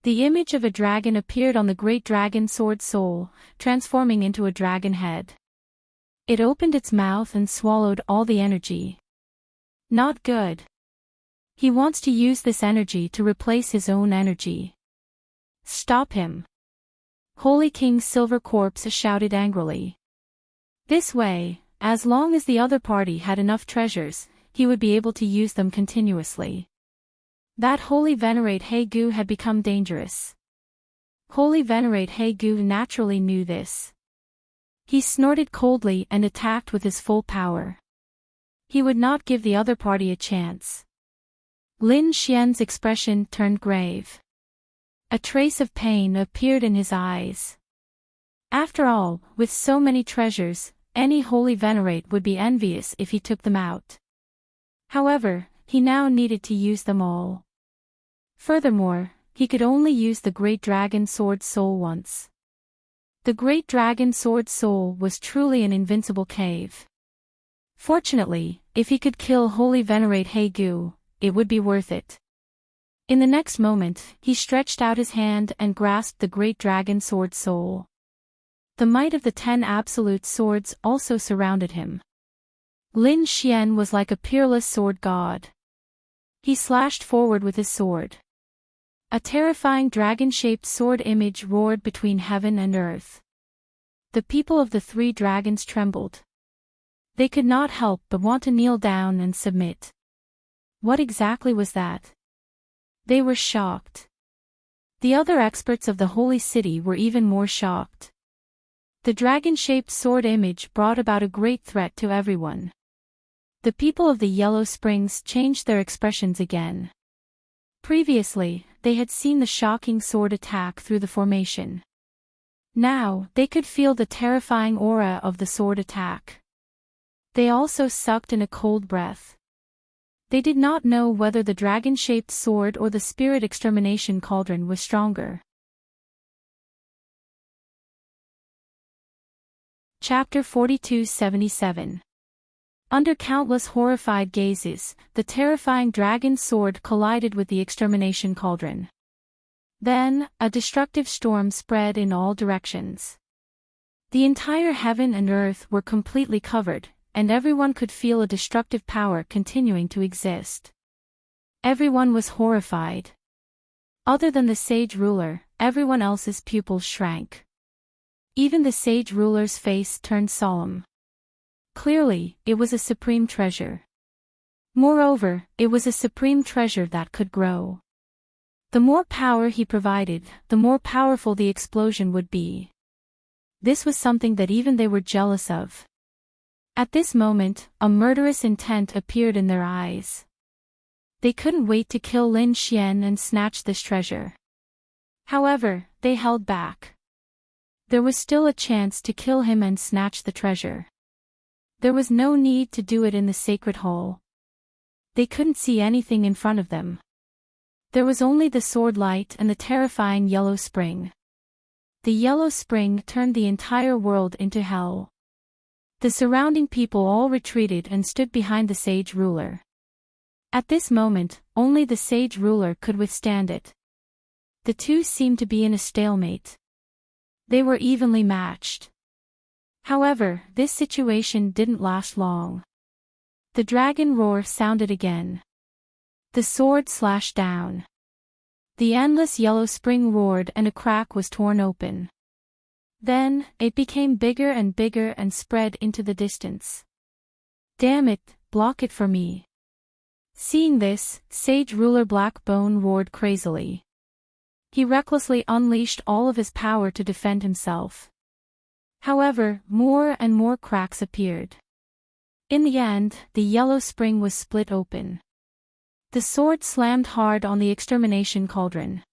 The image of a dragon appeared on the Great Dragon Sword Soul, transforming into a dragon head. It opened its mouth and swallowed all the energy. Not good. He wants to use this energy to replace his own energy. Stop him. Holy King Silver Corpse shouted angrily. This way, as long as the other party had enough treasures, he would be able to use them continuously. That Holy Venerate Hegu had become dangerous. Holy Venerate Hegu naturally knew this. He snorted coldly and attacked with his full power. He would not give the other party a chance. Lin Xian's expression turned grave. A trace of pain appeared in his eyes. After all, with so many treasures, any holy venerate would be envious if he took them out. However, he now needed to use them all. Furthermore, he could only use the Great Dragon Sword Soul once. The Great Dragon Sword Soul was truly an invincible cave. Fortunately, if he could kill Holy Venerate Hegu, it would be worth it. In the next moment, he stretched out his hand and grasped the Great Dragon Sword Soul. The might of the 10 absolute swords also surrounded him. Lin Xian was like a peerless sword god. He slashed forward with his sword. A terrifying dragon-shaped sword image roared between heaven and earth. The people of the 3 dragons trembled. They could not help but want to kneel down and submit. What exactly was that? They were shocked. The other experts of the holy city were even more shocked. The dragon-shaped sword image brought about a great threat to everyone. The people of the Yellow Springs changed their expressions again. Previously, they had seen the shocking sword attack through the formation. Now, they could feel the terrifying aura of the sword attack. They also sucked in a cold breath. They did not know whether the dragon-shaped sword or the spirit extermination cauldron was stronger. Chapter 42-77. Under countless horrified gazes, the terrifying dragon sword collided with the extermination cauldron. Then, a destructive storm spread in all directions. The entire heaven and earth were completely covered, and everyone could feel a destructive power continuing to exist. Everyone was horrified. Other than the sage ruler, everyone else's pupils shrank. Even the sage ruler's face turned solemn. Clearly, it was a supreme treasure. Moreover, it was a supreme treasure that could grow. The more power he provided, the more powerful the explosion would be. This was something that even they were jealous of. At this moment, a murderous intent appeared in their eyes. They couldn't wait to kill Lin Xian and snatch this treasure. However, they held back. There was still a chance to kill him and snatch the treasure. There was no need to do it in the sacred hall. They couldn't see anything in front of them. There was only the sword light and the terrifying yellow spring. The yellow spring turned the entire world into hell. The surrounding people all retreated and stood behind the sage ruler. At this moment, only the sage ruler could withstand it. The two seemed to be in a stalemate. They were evenly matched. However, this situation didn't last long. The dragon roar sounded again. The sword slashed down. The endless yellow spring roared and a crack was torn open. Then, it became bigger and spread into the distance. Damn it, block it for me. Seeing this, Sage Ruler Blackbone roared crazily. He recklessly unleashed all of his power to defend himself. However, more and more cracks appeared. In the end, the yellow spring was split open. The sword slammed hard on the extermination cauldron.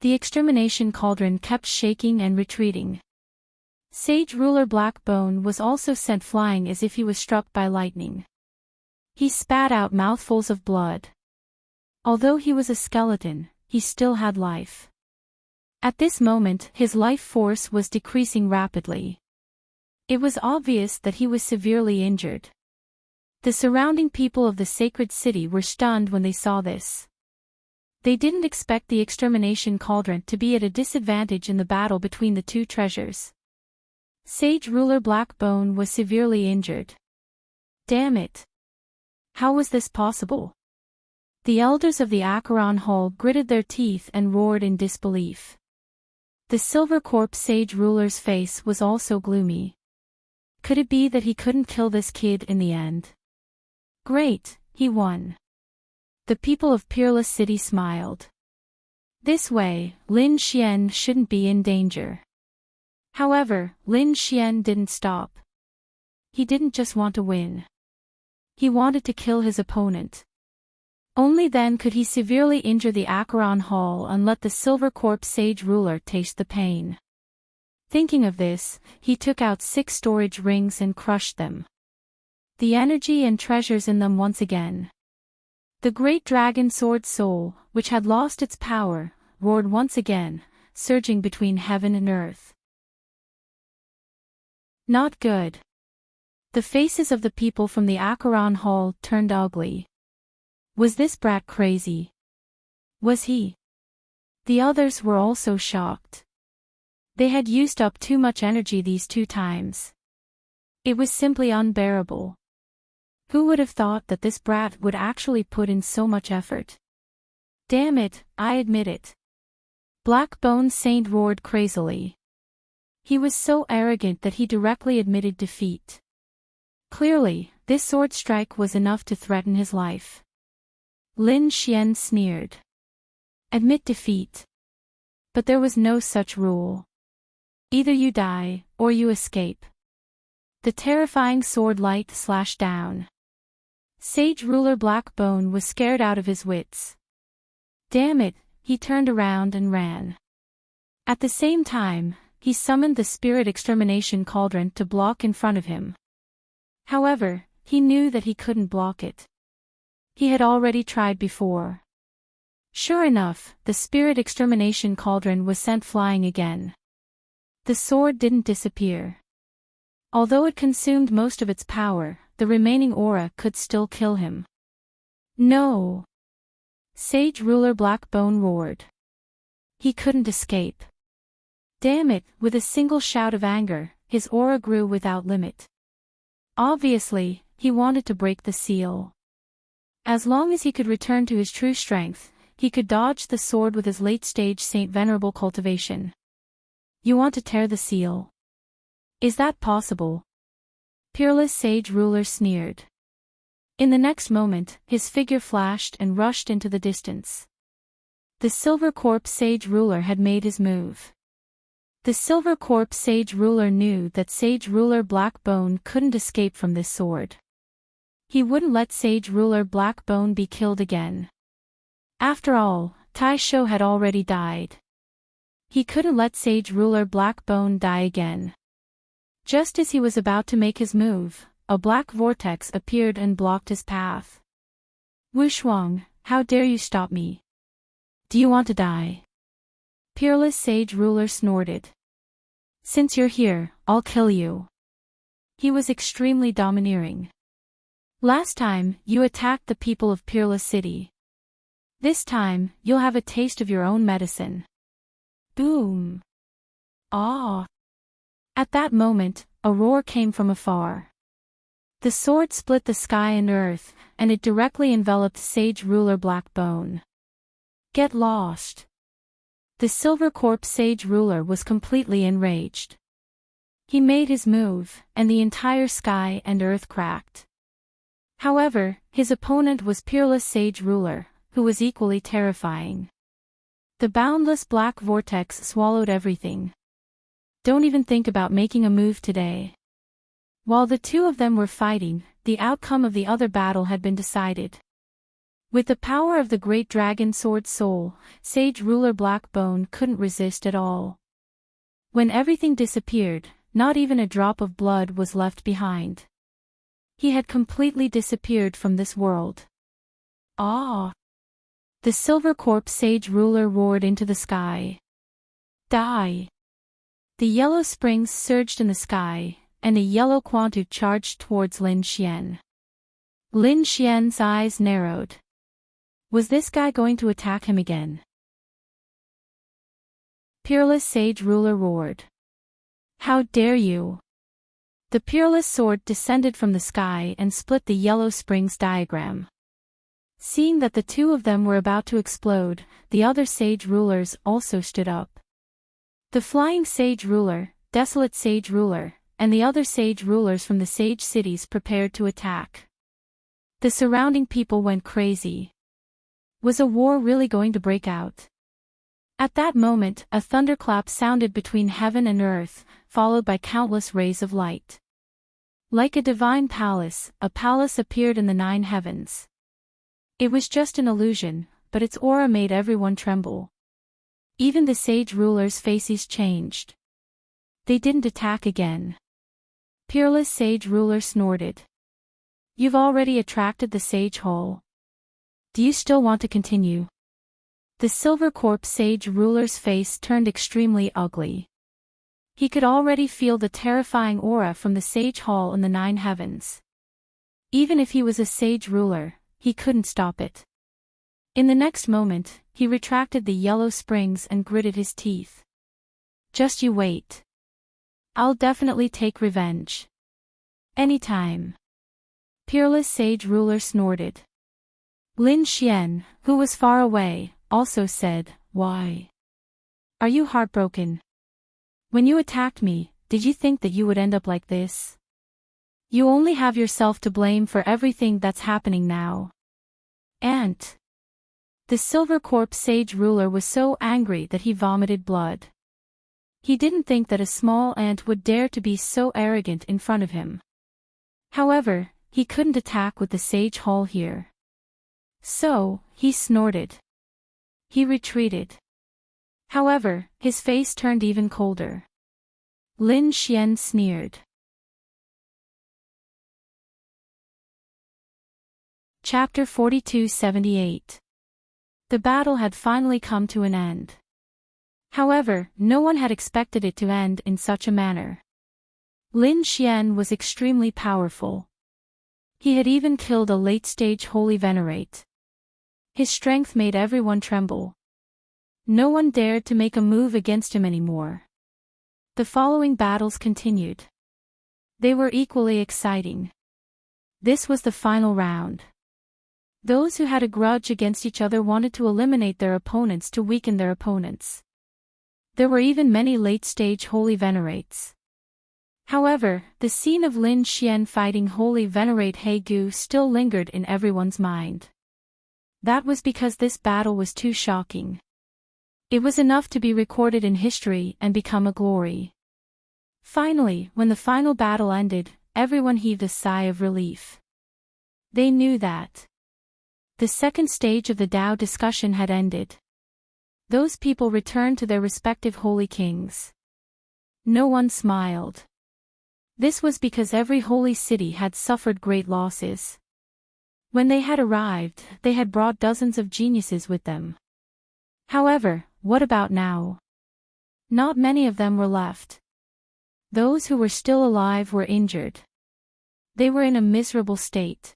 The extermination cauldron kept shaking and retreating. Sage Ruler Blackbone was also sent flying as if he was struck by lightning. He spat out mouthfuls of blood. Although he was a skeleton, he still had life. At this moment, his life force was decreasing rapidly. It was obvious that he was severely injured. The surrounding people of the sacred city were stunned when they saw this. They didn't expect the extermination cauldron to be at a disadvantage in the battle between the two treasures. Sage Ruler Blackbone was severely injured. Damn it! How was this possible? The elders of the Acheron Hall gritted their teeth and roared in disbelief. The Silver Corpse Sage Ruler's face was also gloomy. Could it be that he couldn't kill this kid in the end? Great, he won. The people of Peerless City smiled. This way, Lin Xian shouldn't be in danger. However, Lin Xian didn't stop. He didn't just want to win. He wanted to kill his opponent. Only then could he severely injure the Acheron Hall and let the Silver Corpse Sage Ruler taste the pain. Thinking of this, he took out 6 storage rings and crushed them. The energy and treasures in them once again. The great dragon sword soul, which had lost its power, roared once again, surging between heaven and earth. Not good. The faces of the people from the Acheron Hall turned ugly. Was this brat crazy? Was he? The others were also shocked. They had used up too much energy these 2 times. It was simply unbearable. Who would have thought that this brat would actually put in so much effort? Damn it, I admit it. Blackbone Saint roared crazily. He was so arrogant that he directly admitted defeat. Clearly, this sword strike was enough to threaten his life. Lin Xian sneered. Admit defeat. But there was no such rule. Either you die, or you escape. The terrifying sword light slashed down. Sage Ruler Blackbone was scared out of his wits. Damn it, he turned around and ran. At the same time, he summoned the spirit extermination cauldron to block in front of him. However, he knew that he couldn't block it. He had already tried before. Sure enough, the spirit extermination cauldron was sent flying again. The sword didn't disappear. Although it consumed most of its power, the remaining aura could still kill him. No! Sage Ruler Blackbone roared. He couldn't escape. Damn it, with a single shout of anger, his aura grew without limit. Obviously, he wanted to break the seal. As long as he could return to his true strength, he could dodge the sword with his late-stage Saint Venerable cultivation. You want to tear the seal? Is that possible? Peerless Sage Ruler sneered. In the next moment, his figure flashed and rushed into the distance. The Silver Corpse Sage Ruler had made his move. The Silver Corpse Sage Ruler knew that Sage Ruler Blackbone couldn't escape from this sword. He wouldn't let Sage Ruler Blackbone be killed again. After all, Taisho had already died. He couldn't let Sage Ruler Blackbone die again. Just as he was about to make his move, a black vortex appeared and blocked his path. Wushwang, how dare you stop me? Do you want to die? Peerless Sage Ruler snorted. Since you're here, I'll kill you. He was extremely domineering. Last time, you attacked the people of Peerless City. This time, you'll have a taste of your own medicine. Boom! Ah! At that moment, a roar came from afar. The sword split the sky and earth, and it directly enveloped Sage Ruler Blackbone. Get lost! The Silver Corpse Sage Ruler was completely enraged. He made his move, and the entire sky and earth cracked. However, his opponent was Peerless Sage Ruler, who was equally terrifying. The boundless black vortex swallowed everything. Don't even think about making a move today. While the two of them were fighting, the outcome of the other battle had been decided. With the power of the Great Dragon Sword Soul, Sage Ruler Blackbone couldn't resist at all. When everything disappeared, not even a drop of blood was left behind. He had completely disappeared from this world. Ah! The Silver Corpse Sage Ruler roared into the sky. Die! The yellow springs surged in the sky, and a yellow quantu charged towards Lin Xian. Lin Xian's eyes narrowed. Was this guy going to attack him again? Peerless Sage Ruler roared. How dare you! The peerless sword descended from the sky and split the yellow springs diagram. Seeing that the two of them were about to explode, the other Sage Rulers also stood up. The Flying Sage Ruler, Desolate Sage Ruler, and the other Sage Rulers from the Sage Cities prepared to attack. The surrounding people went crazy. Was a war really going to break out? At that moment, a thunderclap sounded between heaven and earth, followed by countless rays of light. Like a divine palace, a palace appeared in the 9 heavens. It was just an illusion, but its aura made everyone tremble. Even the Sage Rulers' faces changed. They didn't attack again. Peerless Sage Ruler snorted. You've already attracted the Sage Hall. Do you still want to continue? The Silver Corpse Sage Ruler's face turned extremely ugly. He could already feel the terrifying aura from the Sage Hall in the 9 heavens. Even if he was a Sage Ruler, he couldn't stop it. In the next moment, he retracted the yellow springs and gritted his teeth. Just you wait. I'll definitely take revenge. Anytime. Peerless Sage Ruler snorted. Lin Xian, who was far away, also said, Why? Are you heartbroken? When you attacked me, did you think that you would end up like this? You only have yourself to blame for everything that's happening now. Ant. The Silver Corpse Sage Ruler was so angry that he vomited blood. He didn't think that a small ant would dare to be so arrogant in front of him. However, he couldn't attack with the Sage Hall here. So, he snorted. He retreated. However, his face turned even colder. Lin Xian sneered. Chapter 4278. The battle had finally come to an end. However, no one had expected it to end in such a manner. Lin Xian was extremely powerful. He had even killed a late-stage holy venerate. His strength made everyone tremble. No one dared to make a move against him anymore. The following battles continued. They were equally exciting. This was the final round. Those who had a grudge against each other wanted to eliminate their opponents to weaken their opponents. There were even many late-stage holy venerates. However, the scene of Lin Xian fighting holy venerate He Gu still lingered in everyone's mind. That was because this battle was too shocking. It was enough to be recorded in history and become a glory. Finally, when the final battle ended, everyone heaved a sigh of relief. They knew that the second stage of the Tao discussion had ended. Those people returned to their respective holy kings. No one smiled. This was because every holy city had suffered great losses. When they had arrived, they had brought dozens of geniuses with them. However, what about now? Not many of them were left. Those who were still alive were injured. They were in a miserable state.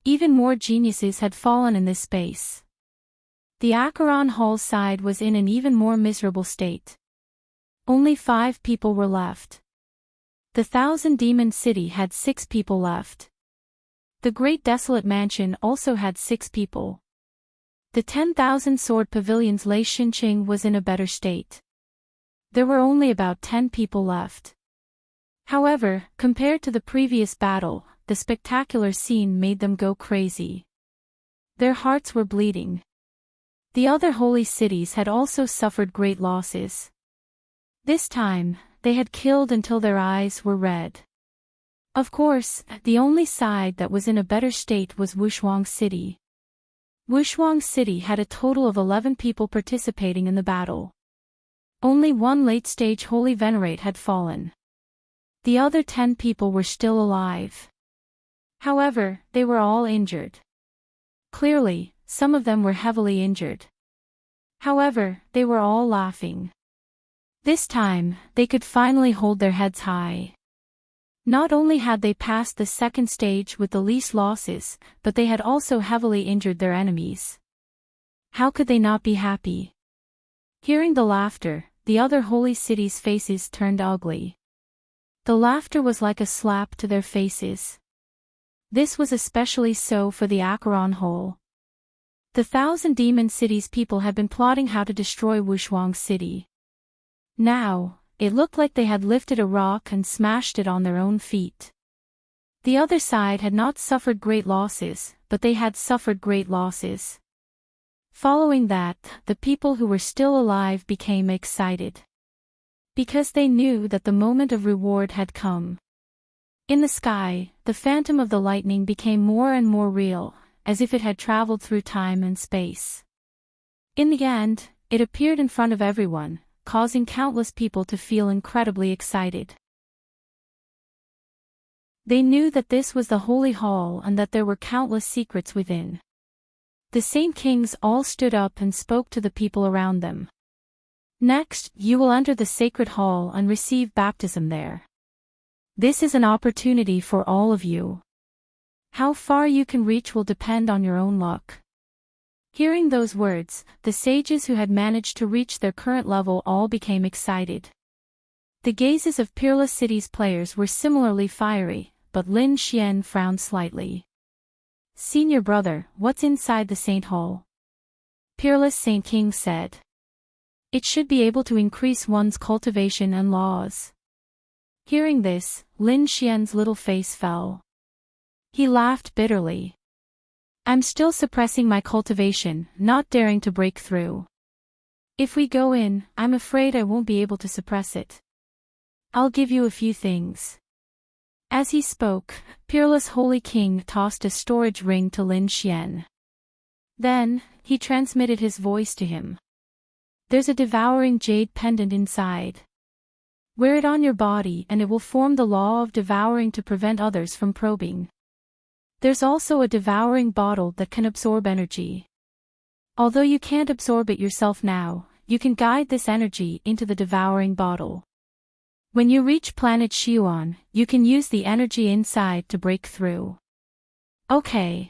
Even more geniuses had fallen in this space. The Acheron Hall's side was in an even more miserable state. Only 5 people were left. The Thousand Demon City had 6 people left. The Great Desolate Mansion also had 6 people. The 10,000 Sword Pavilion's Lei Xinqing was in a better state. There were only about 10 people left. However, compared to the previous battle, the spectacular scene made them go crazy. Their hearts were bleeding. The other holy cities had also suffered great losses. This time, they had killed until their eyes were red. Of course, the only side that was in a better state was Wushuang City. Wushuang City had a total of 11 people participating in the battle. Only one late-stage holy venerate had fallen. The other 10 people were still alive. However, they were all injured. Clearly, some of them were heavily injured. However, they were all laughing. This time, they could finally hold their heads high. Not only had they passed the second stage with the least losses, but they had also heavily injured their enemies. How could they not be happy? Hearing the laughter, the other holy cities' faces turned ugly. The laughter was like a slap to their faces. This was especially so for the Acheron Hall. The Thousand Demon Cities people had been plotting how to destroy Wushuang City. Now, it looked like they had lifted a rock and smashed it on their own feet. The other side had not suffered great losses, but they had suffered great losses. Following that, the people who were still alive became excited. Because they knew that the moment of reward had come. In the sky, the phantom of the lightning became more and more real, as if it had traveled through time and space. In the end, it appeared in front of everyone, causing countless people to feel incredibly excited. They knew that this was the Holy Hall and that there were countless secrets within. The Saint Kings all stood up and spoke to the people around them. Next, you will enter the Sacred Hall and receive baptism there. This is an opportunity for all of you. How far you can reach will depend on your own luck. Hearing those words, the sages who had managed to reach their current level all became excited. The gazes of Peerless City's players were similarly fiery, but Lin Xian frowned slightly. Senior brother, what's inside the Saint Hall? Peerless Saint King said. It should be able to increase one's cultivation and laws. Hearing this, Lin Xian's little face fell. He laughed bitterly. I'm still suppressing my cultivation, not daring to break through. If we go in, I'm afraid I won't be able to suppress it. I'll give you a few things. As he spoke, Peerless Holy King tossed a storage ring to Lin Xian. Then, he transmitted his voice to him. There's a devouring jade pendant inside. Wear it on your body and it will form the law of devouring to prevent others from probing. There's also a devouring bottle that can absorb energy. Although you can't absorb it yourself now, you can guide this energy into the devouring bottle. When you reach planet Xiuan, you can use the energy inside to break through. Okay.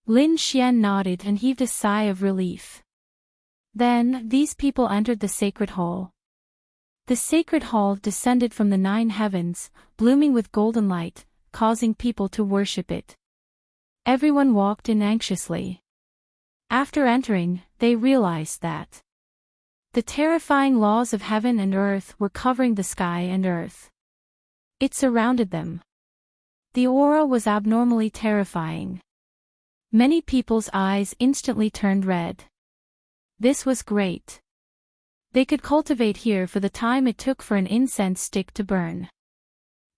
Lin Xian nodded and heaved a sigh of relief. Then, these people entered the sacred hall. The sacred hall descended from the 9 heavens, blooming with golden light, causing people to worship it. Everyone walked in anxiously. After entering, they realized that the terrifying laws of heaven and earth were covering the sky and earth. It surrounded them. The aura was abnormally terrifying. Many people's eyes instantly turned red. This was great. They could cultivate here for the time it took for an incense stick to burn.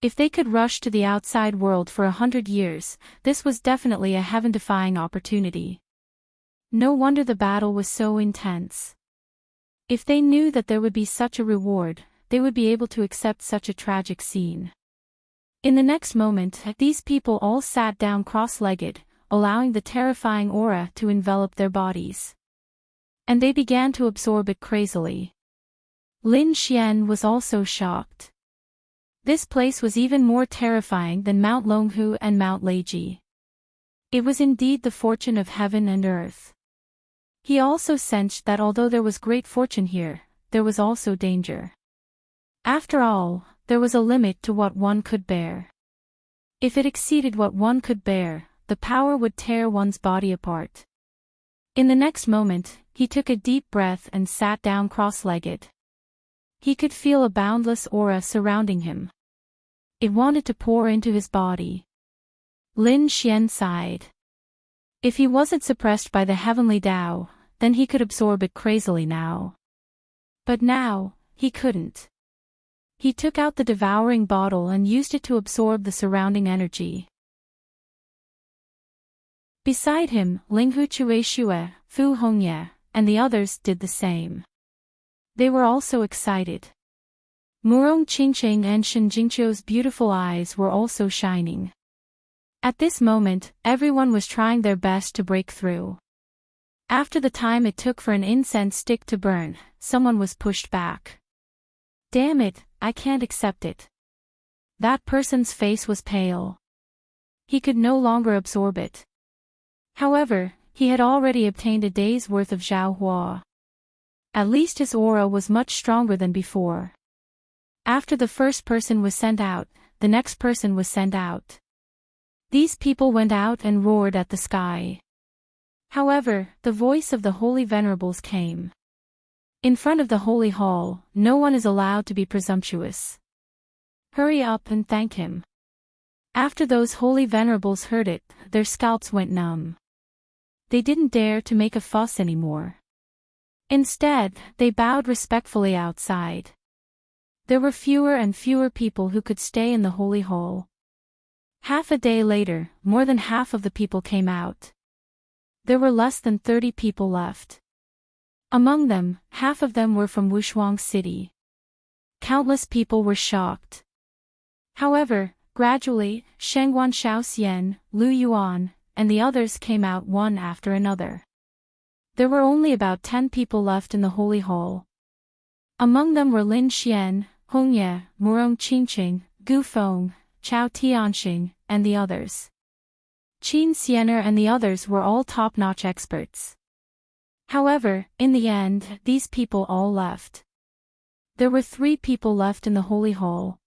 If they could rush to the outside world for 100 years, this was definitely a heaven-defying opportunity. No wonder the battle was so intense. If they knew that there would be such a reward, they would be able to accept such a tragic scene. In the next moment, these people all sat down cross-legged, allowing the terrifying aura to envelop their bodies. And they began to absorb it crazily. Lin Xian was also shocked. This place was even more terrifying than Mount Longhu and Mount Leiji. It was indeed the fortune of heaven and earth. He also sensed that although there was great fortune here, there was also danger. After all, there was a limit to what one could bear. If it exceeded what one could bear, the power would tear one's body apart. In the next moment, he took a deep breath and sat down cross-legged. He could feel a boundless aura surrounding him. It wanted to pour into his body. Lin Xian sighed. If he wasn't suppressed by the heavenly Tao, then he could absorb it crazily now. But now, he couldn't. He took out the devouring bottle and used it to absorb the surrounding energy. Beside him, Linghu Chueshue, Fu Hongye, and the others did the same. They were also excited. Murong Qingqing and Shen Jingqiu's beautiful eyes were also shining. At this moment, everyone was trying their best to break through. After the time it took for an incense stick to burn, someone was pushed back. Damn it, I can't accept it. That person's face was pale. He could no longer absorb it. However, he had already obtained a day's worth of Zhao Hua. At least his aura was much stronger than before. After the first person was sent out, the next person was sent out. These people went out and roared at the sky. However, the voice of the holy venerables came. In front of the holy hall, no one is allowed to be presumptuous. Hurry up and thank him. After those holy venerables heard it, their scalps went numb. They didn't dare to make a fuss anymore. Instead, they bowed respectfully outside. There were fewer and fewer people who could stay in the holy hall. Half a day later, more than half of the people came out. There were less than 30 people left. Among them, half of them were from Wushuang City. Countless people were shocked. However, gradually, Shengguan Shaoxian, Lu Yuan, and the others came out one after another. There were only about 10 people left in the holy hall. Among them were Lin Xian, Hongye, Murong Qingqing, Gu Feng, Chao Tianxing, and the others. Qin Xiener and the others were all top-notch experts. However, in the end, these people all left. There were 3 people left in the holy hall.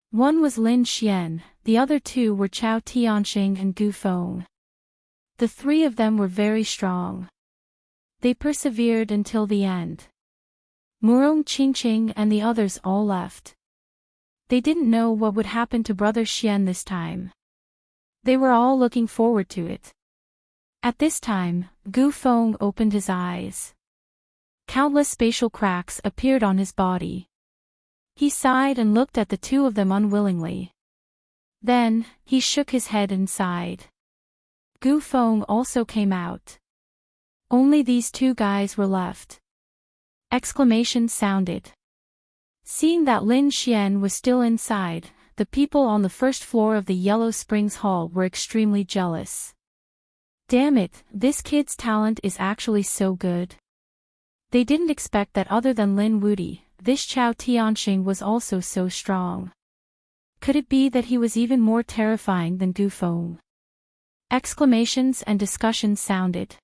One was Lin Xian, the other 2 were Chao Tianxing and Gu Feng. The 3 of them were very strong. They persevered until the end. Murong Qingqing and the others all left. They didn't know what would happen to Brother Xian this time. They were all looking forward to it. At this time, Gu Feng opened his eyes. Countless spatial cracks appeared on his body. He sighed and looked at the 2 of them unwillingly. Then, he shook his head and sighed. Gu Feng also came out. Only these two guys were left. Exclamations sounded. Seeing that Lin Xian was still inside, the people on the first floor of the Yellow Springs Hall were extremely jealous. Damn it, this kid's talent is actually so good. They didn't expect that other than Lin Wudi, this Chao Tianxing was also so strong. Could it be that he was even more terrifying than Gu Feng? Exclamations and discussions sounded.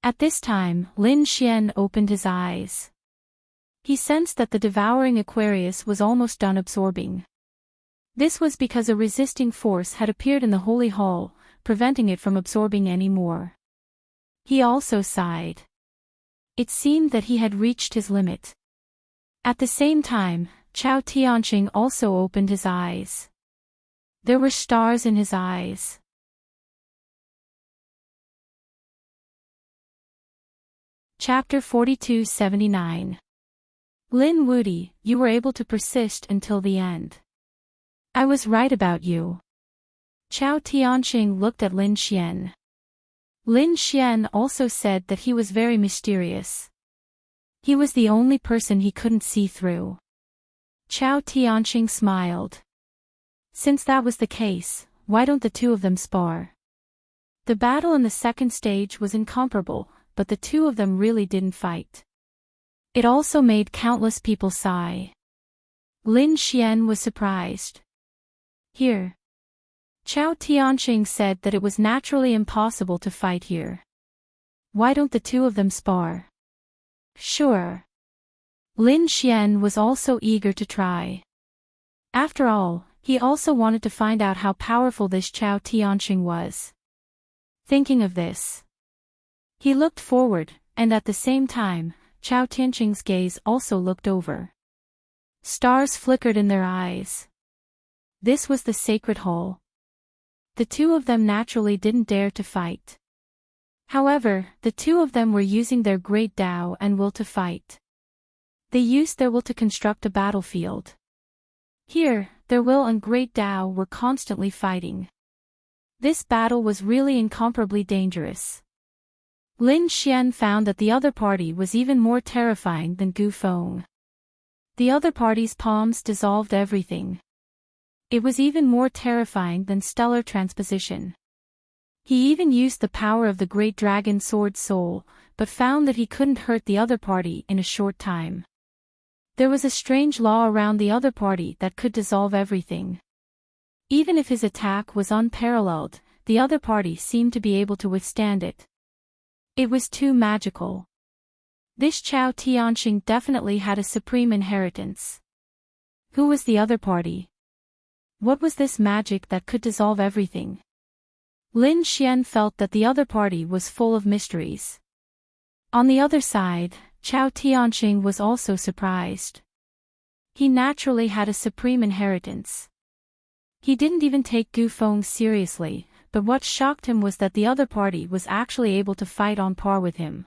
At this time, Lin Xian opened his eyes. He sensed that the devouring Aquarius was almost done absorbing. This was because a resisting force had appeared in the Holy Hall, preventing it from absorbing any more. He also sighed. It seemed that he had reached his limit. At the same time, Chao Tianxing also opened his eyes. There were stars in his eyes. Chapter 42-79. Lin Wudi, you were able to persist until the end. I was right about you. Chao Tianxing looked at Lin Xian. Lin Xian also said that he was very mysterious. He was the only person he couldn't see through. Chao Tianxing smiled. Since that was the case, why don't the two of them spar? The battle in the second stage was incomparable, but the two of them really didn't fight. It also made countless people sigh. Lin Xian was surprised. Here. Chao Tianxing said that it was naturally impossible to fight here. Why don't the two of them spar? Sure. Lin Xian was also eager to try. After all, he also wanted to find out how powerful this Chao Tianxing was. Thinking of this, he looked forward, and at the same time, Chao Tianxing's gaze also looked over. Stars flickered in their eyes. This was the sacred hall. The two of them naturally didn't dare to fight. However, the two of them were using their great Tao and will to fight. They used their will to construct a battlefield. Here, their will and great Tao were constantly fighting. This battle was really incomparably dangerous. Lin Xian found that the other party was even more terrifying than Gu Feng. The other party's palms dissolved everything. It was even more terrifying than stellar transposition. He even used the power of the great dragon sword soul, but found that he couldn't hurt the other party in a short time. There was a strange law around the other party that could dissolve everything. Even if his attack was unparalleled, the other party seemed to be able to withstand it. It was too magical. This Chao Tianxing definitely had a supreme inheritance. Who was the other party? What was this magic that could dissolve everything? Lin Xian felt that the other party was full of mysteries. On the other side, Chao Tianxing was also surprised. He naturally had a supreme inheritance. He didn't even take Gu Feng seriously, but what shocked him was that the other party was actually able to fight on par with him.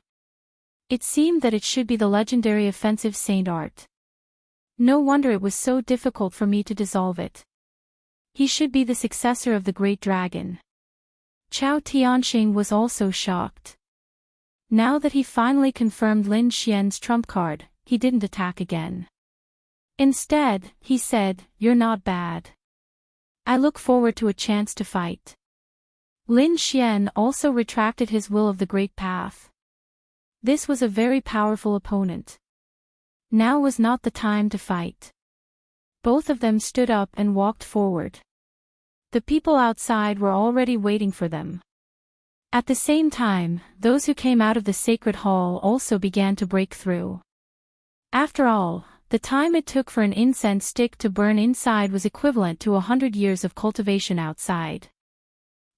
It seemed that it should be the legendary offensive Saint Art. No wonder it was so difficult for me to dissolve it. He should be the successor of the Great Dragon. Chao Tianxing was also shocked. Now that he finally confirmed Lin Xian's trump card, he didn't attack again. Instead, he said, "You're not bad. I look forward to a chance to fight." Lin Xian also retracted his will of the Great Path. This was a very powerful opponent. Now was not the time to fight. Both of them stood up and walked forward. The people outside were already waiting for them. At the same time, those who came out of the sacred hall also began to break through. After all, the time it took for an incense stick to burn inside was equivalent to 100 years of cultivation outside.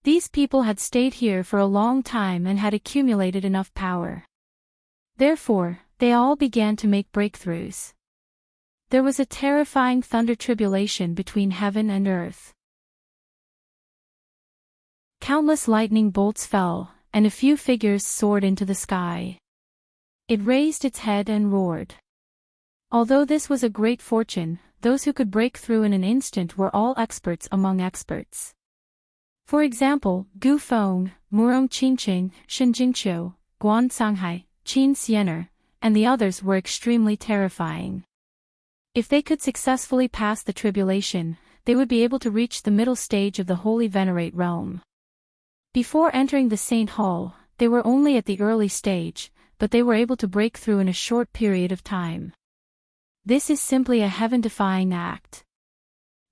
These people had stayed here for a long time and had accumulated enough power. Therefore, they all began to make breakthroughs. There was a terrifying thunder tribulation between heaven and earth. Countless lightning bolts fell, and a few figures soared into the sky. It raised its head and roared. Although this was a great fortune, those who could break through in an instant were all experts among experts. For example, Gu Feng, Murong Qingqing, Shen Jingqiu, Guan Sanghai, Qin Xianer, and the others were extremely terrifying. If they could successfully pass the tribulation, they would be able to reach the middle stage of the Holy Venerate realm. Before entering the Saint Hall, they were only at the early stage, but they were able to break through in a short period of time. This is simply a heaven-defying act.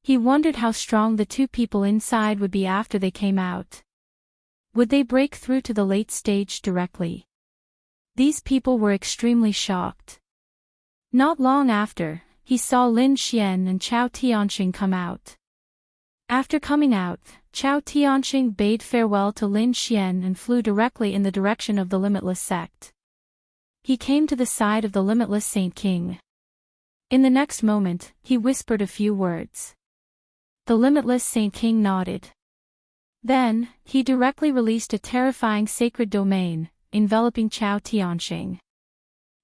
He wondered how strong the two people inside would be after they came out. Would they break through to the late stage directly? These people were extremely shocked. Not long after, he saw Lin Xian and Chao Tianxing come out. After coming out, Chao Tianxing bade farewell to Lin Xian and flew directly in the direction of the Limitless sect. He came to the side of the Limitless Saint King. In the next moment, he whispered a few words. The Limitless Saint King nodded. Then, he directly released a terrifying sacred domain, enveloping Chao Tianxing.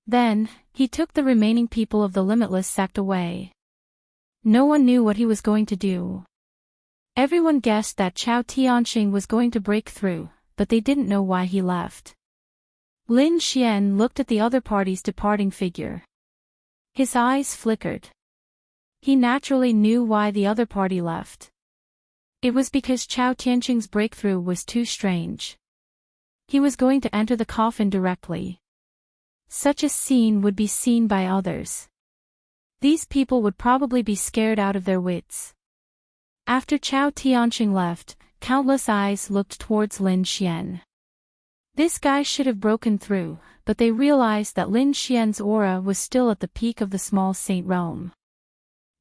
Then, he took the remaining people of the Limitless sect away. No one knew what he was going to do. Everyone guessed that Chao Tianxing was going to break through, but they didn't know why he left. Lin Xian looked at the other party's departing figure. His eyes flickered. He naturally knew why the other party left. It was because Chao Tianxing's breakthrough was too strange. He was going to enter the coffin directly. Such a scene would be seen by others. These people would probably be scared out of their wits. After Chao Tianxing left, countless eyes looked towards Lin Xian. This guy should have broken through, but they realized that Lin Xian's aura was still at the peak of the small saint realm.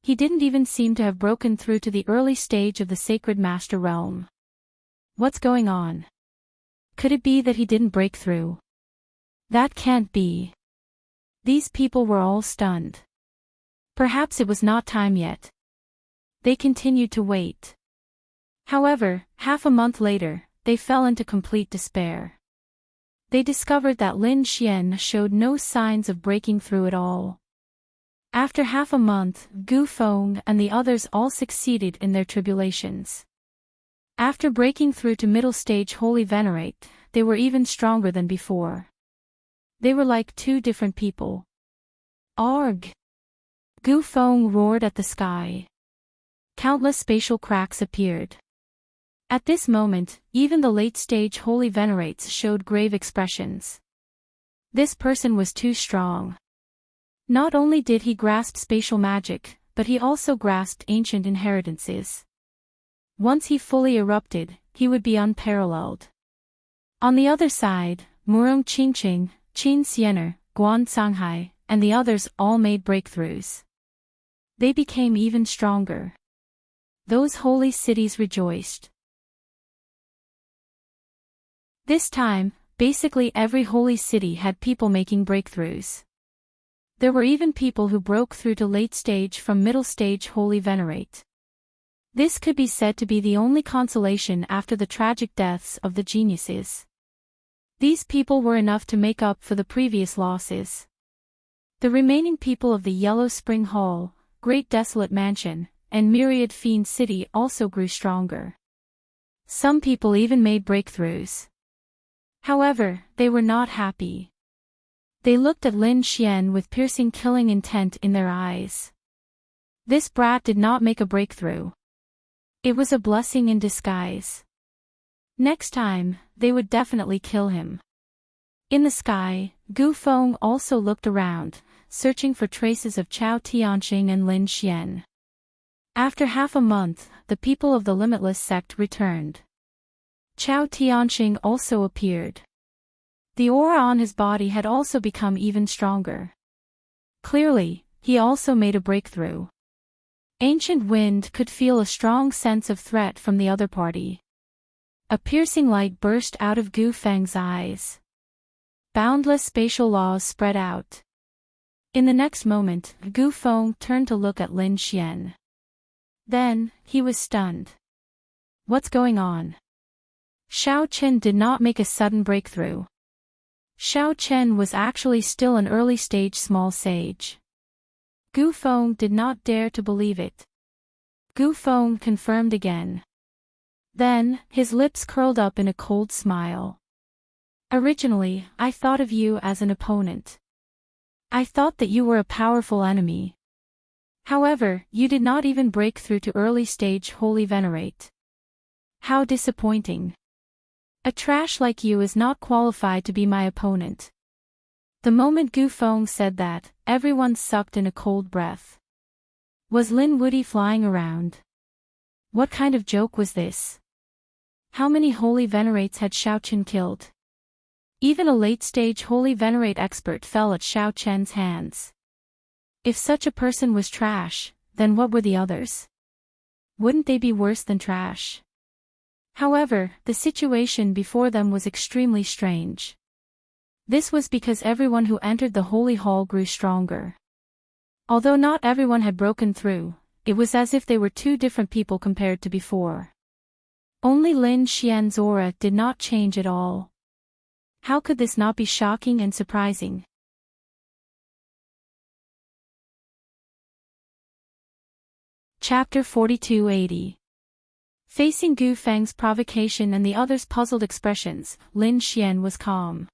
He didn't even seem to have broken through to the early stage of the Sacred Master realm. What's going on? Could it be that he didn't break through? That can't be. These people were all stunned. Perhaps it was not time yet. They continued to wait. However, half a month later, they fell into complete despair. They discovered that Lin Xian showed no signs of breaking through at all. After half a month, Gu Feng and the others all succeeded in their tribulations. After breaking through to middle stage Holy Venerate, they were even stronger than before. They were like two different people. Arg! Gu Feng roared at the sky. Countless spatial cracks appeared. At this moment, even the late-stage Holy Venerates showed grave expressions. This person was too strong. Not only did he grasp spatial magic, but he also grasped ancient inheritances. Once he fully erupted, he would be unparalleled. On the other side, Murong Qingqing, Qin Xianer, Guan Sanghai, and the others all made breakthroughs. They became even stronger. Those holy cities rejoiced. This time, basically every holy city had people making breakthroughs. There were even people who broke through to late stage from middle stage Holy Venerate. This could be said to be the only consolation after the tragic deaths of the geniuses. These people were enough to make up for the previous losses. The remaining people of the Yellow Spring Hall, Great Desolate Mansion, and Myriad Fiend City also grew stronger. Some people even made breakthroughs. However, they were not happy. They looked at Lin Xian with piercing killing intent in their eyes. This brat did not make a breakthrough. It was a blessing in disguise. Next time, they would definitely kill him. In the sky, Gu Feng also looked around, searching for traces of Chao Tianxing and Lin Xian. After half a month, the people of the Limitless sect returned. Chao Tianxing also appeared. The aura on his body had also become even stronger. Clearly, he also made a breakthrough. Ancient Wind could feel a strong sense of threat from the other party. A piercing light burst out of Gu Feng's eyes. Boundless spatial laws spread out. In the next moment, Gu Feng turned to look at Lin Xian. Then, he was stunned. What's going on? Shao Chen did not make a sudden breakthrough. Shao Chen was actually still an early-stage small sage. Gu Feng did not dare to believe it. Gu Feng confirmed again. Then, his lips curled up in a cold smile. Originally, I thought of you as an opponent. I thought that you were a powerful enemy. However, you did not even break through to early stage Holy Venerate. How disappointing. A trash like you is not qualified to be my opponent. The moment Gu Feng said that, everyone sucked in a cold breath. Was Lin Woody flying around? What kind of joke was this? How many Holy Venerates had Xiao Chen killed? Even a late-stage Holy Venerate expert fell at Xiao Chen's hands. If such a person was trash, then what were the others? Wouldn't they be worse than trash? However, the situation before them was extremely strange. This was because everyone who entered the Holy Hall grew stronger. Although not everyone had broken through, it was as if they were two different people compared to before. Only Lin Xian's aura did not change at all. How could this not be shocking and surprising? Chapter 4280. Facing Gu Feng's provocation and the others' puzzled expressions, Lin Xian was calm.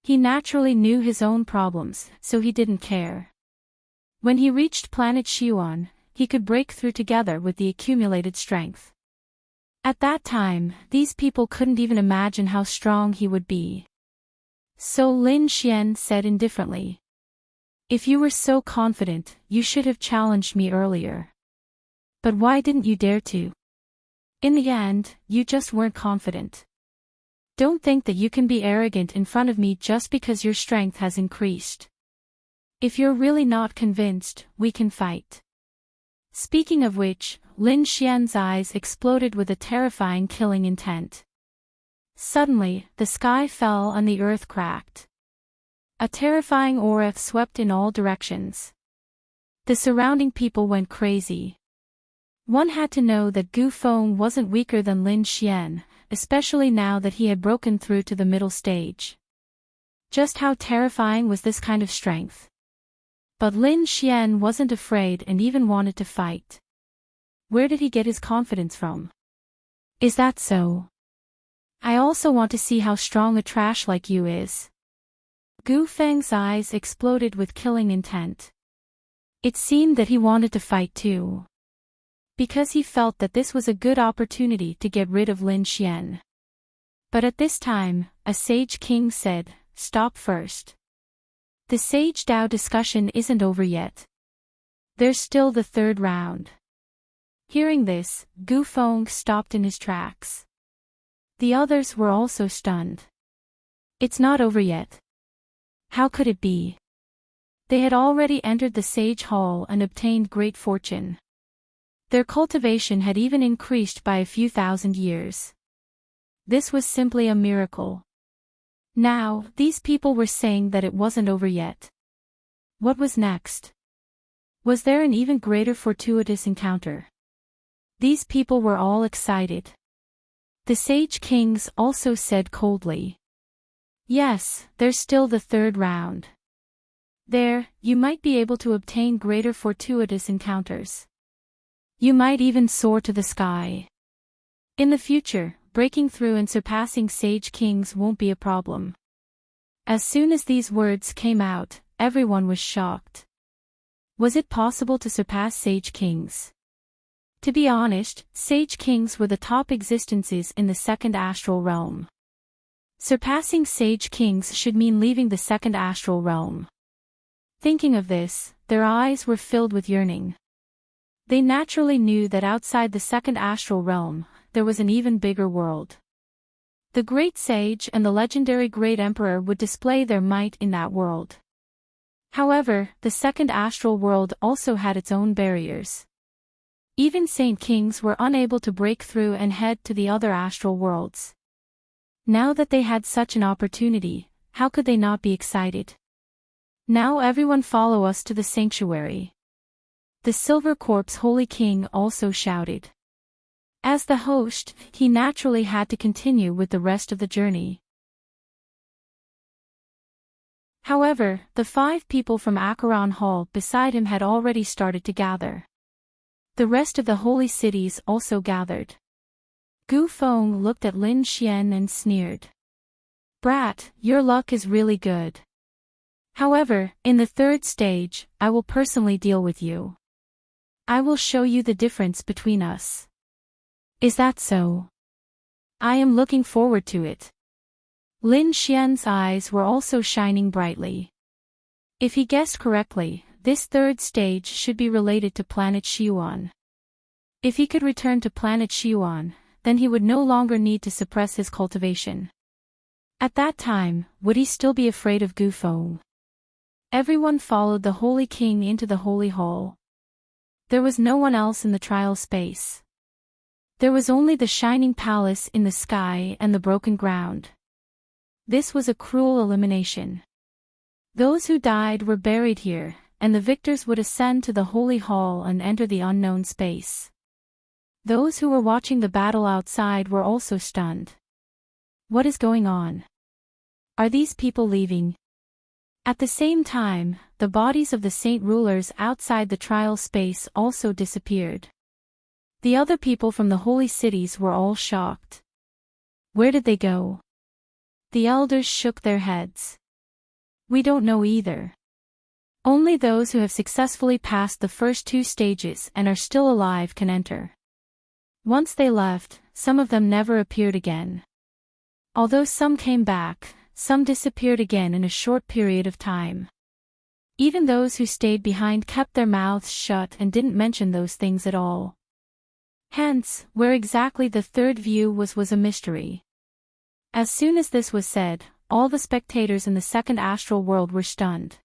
He naturally knew his own problems, so he didn't care. When he reached planet Xiuan, he could break through together with the accumulated strength. At that time, these people couldn't even imagine how strong he would be. So Lin Xian said indifferently. If you were so confident, you should have challenged me earlier. But why didn't you dare to? In the end, you just weren't confident. Don't think that you can be arrogant in front of me just because your strength has increased. If you're really not convinced, we can fight. Speaking of which, Lin Xian's eyes exploded with a terrifying killing intent. Suddenly, the sky fell and the earth cracked. A terrifying aura swept in all directions. The surrounding people went crazy. One had to know that Gu Feng wasn't weaker than Lin Xian, especially now that he had broken through to the middle stage. Just how terrifying was this kind of strength? But Lin Xian wasn't afraid and even wanted to fight. Where did he get his confidence from? Is that so? I also want to see how strong a trash like you is. Gu Feng's eyes exploded with killing intent. It seemed that he wanted to fight too. Because he felt that this was a good opportunity to get rid of Lin Xian. But at this time, a sage king said, "Stop first. The Sage Dao discussion isn't over yet. There's still the third round." Hearing this, Gu Feng stopped in his tracks. The others were also stunned. It's not over yet. How could it be? They had already entered the Sage Hall and obtained great fortune. Their cultivation had even increased by a few thousand years. This was simply a miracle. Now, these people were saying that it wasn't over yet. What was next? Was there an even greater fortuitous encounter? These people were all excited. The Sage Kings also said coldly. Yes, there's still the third round. There, you might be able to obtain greater fortuitous encounters. You might even soar to the sky. In the future, breaking through and surpassing Sage Kings won't be a problem. As soon as these words came out, everyone was shocked. Was it possible to surpass Sage Kings? To be honest, Sage Kings were the top existences in the second astral realm. Surpassing Sage Kings should mean leaving the second astral realm. Thinking of this, their eyes were filled with yearning. They naturally knew that outside the second astral realm, there was an even bigger world. The Great Sage and the legendary Great Emperor would display their might in that world. However, the second astral world also had its own barriers. Even Saint Kings were unable to break through and head to the other astral worlds. Now that they had such an opportunity, how could they not be excited? Now everyone follow us to the sanctuary. The Silver Corpse Holy King also shouted. As the host, he naturally had to continue with the rest of the journey. However, the 5 people from Acheron Hall beside him had already started to gather. The rest of the holy cities also gathered. Gu Feng looked at Lin Xian and sneered. Brat, your luck is really good. However, in the third stage, I will personally deal with you. I will show you the difference between us. Is that so? I am looking forward to it. Lin Xian's eyes were also shining brightly. If he guessed correctly, this third stage should be related to planet Xiuan. If he could return to planet Xiuan, then he would no longer need to suppress his cultivation. At that time, would he still be afraid of Gu Feng? Everyone followed the Holy King into the Holy Hall. There was no one else in the trial space. There was only the shining palace in the sky and the broken ground. This was a cruel elimination. Those who died were buried here, and the victors would ascend to the Holy Hall and enter the unknown space. Those who were watching the battle outside were also stunned. What is going on? Are these people leaving? At the same time, the bodies of the saint rulers outside the trial space also disappeared. The other people from the holy cities were all shocked. Where did they go? The elders shook their heads. We don't know either. Only those who have successfully passed the first two stages and are still alive can enter. Once they left, some of them never appeared again. Although some came back, some disappeared again in a short period of time. Even those who stayed behind kept their mouths shut and didn't mention those things at all. Hence, where exactly the third view was a mystery. As soon as this was said, all the spectators in the second astral world were stunned.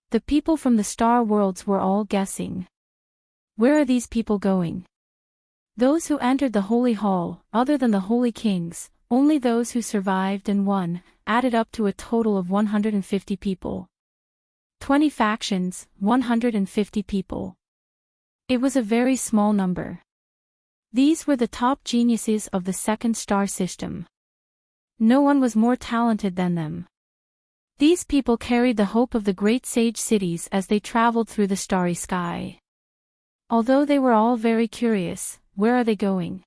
The people from the star worlds were all guessing. Where are these people going? Those who entered the Holy Hall, other than the Holy Kings, only those who survived and won, added up to a total of 150 people. 20 factions, 150 people. It was a very small number. These were the top geniuses of the second star system. No one was more talented than them. These people carried the hope of the great sage cities as they traveled through the starry sky. Although they were all very curious, where are they going?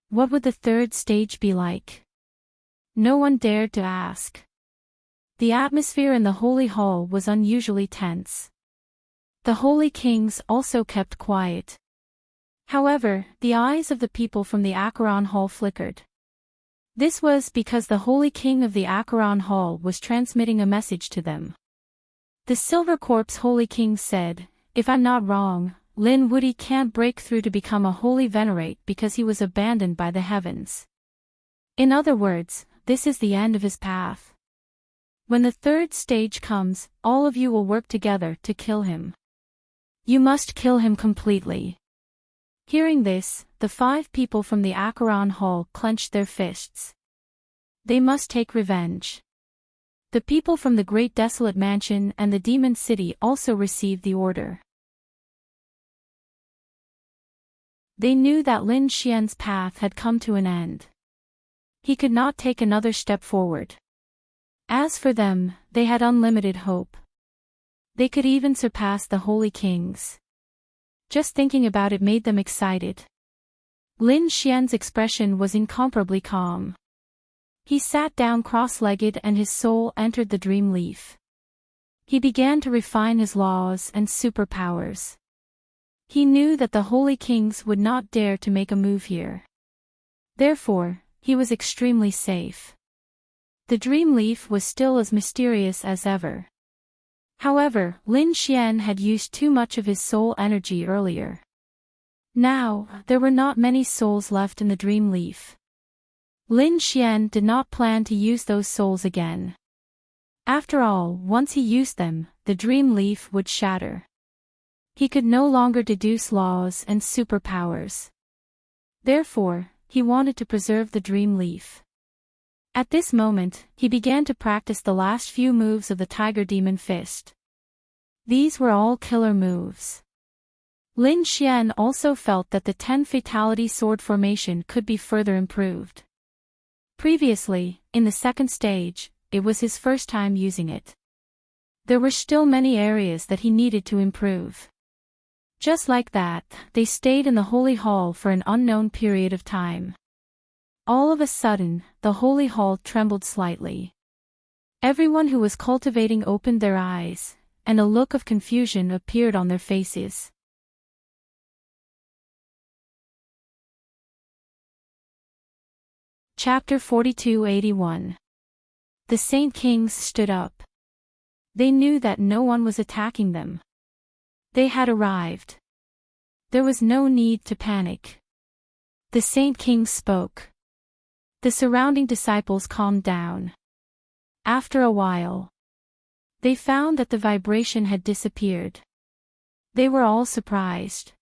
What would the third stage be like? No one dared to ask. The atmosphere in the Holy Hall was unusually tense. The Holy Kings also kept quiet. However, the eyes of the people from the Acheron Hall flickered. This was because the Holy King of the Acheron Hall was transmitting a message to them. The Silver Corpse Holy King said, "If I'm not wrong, Lin Woody can't break through to become a holy venerate because he was abandoned by the heavens. In other words, this is the end of his path. When the third stage comes, all of you will work together to kill him. You must kill him completely." Hearing this, the 5 people from the Acheron Hall clenched their fists. They must take revenge. The people from the Great Desolate Mansion and the Demon City also received the order. They knew that Lin Xian's path had come to an end. He could not take another step forward. As for them, they had unlimited hope. They could even surpass the Holy Kings. Just thinking about it made them excited. Lin Xian's expression was incomparably calm. He sat down cross-legged and his soul entered the dream leaf. He began to refine his laws and superpowers. He knew that the Holy Kings would not dare to make a move here. Therefore, he was extremely safe. The dream leaf was still as mysterious as ever. However, Lin Xian had used too much of his soul energy earlier. Now, there were not many souls left in the dream leaf. Lin Xian did not plan to use those souls again. After all, once he used them, the dream leaf would shatter. He could no longer deduce laws and superpowers. Therefore, he wanted to preserve the dream leaf. At this moment, he began to practice the last few moves of the Tiger Demon Fist. These were all killer moves. Lin Xian also felt that the 10 Fatality Sword formation could be further improved. Previously, in the second stage, it was his first time using it. There were still many areas that he needed to improve. Just like that, they stayed in the Holy Hall for an unknown period of time. All of a sudden, the holy hall trembled slightly. Everyone who was cultivating opened their eyes, and a look of confusion appeared on their faces. Chapter 4281. The Saint Kings stood up. They knew that no one was attacking them. They had arrived. There was no need to panic. The Saint Kings spoke. The surrounding disciples calmed down. After a while, they found that the vibration had disappeared. They were all surprised.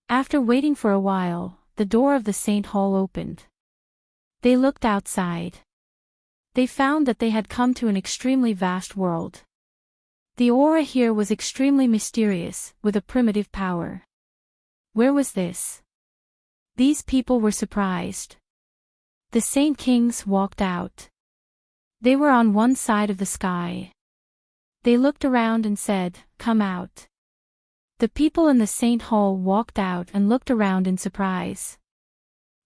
After waiting for a while, the door of the Saint Hall opened. They looked outside. They found that they had come to an extremely vast world. The aura here was extremely mysterious, with a primitive power. Where was this? These people were surprised. The Saint Kings walked out. They were on one side of the sky. They looked around and said, "Come out." The people in the Saint Hall walked out and looked around in surprise.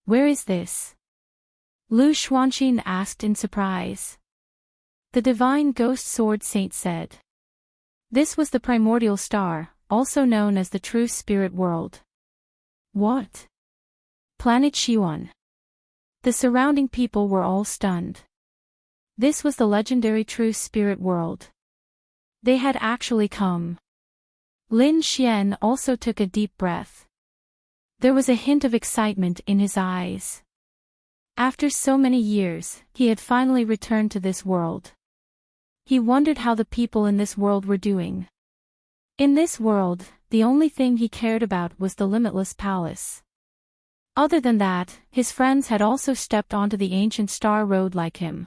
"Where is this?" Lu Xuanxin asked in surprise. The divine ghost sword saint said. This was the primordial star, also known as the true spirit world. What? Planet Xiwan. The surrounding people were all stunned. This was the legendary true spirit world. They had actually come. Lin Xian also took a deep breath. There was a hint of excitement in his eyes. After so many years, he had finally returned to this world. He wondered how the people in this world were doing. In this world, the only thing he cared about was the limitless palace. Other than that, his friends had also stepped onto the ancient star road like him.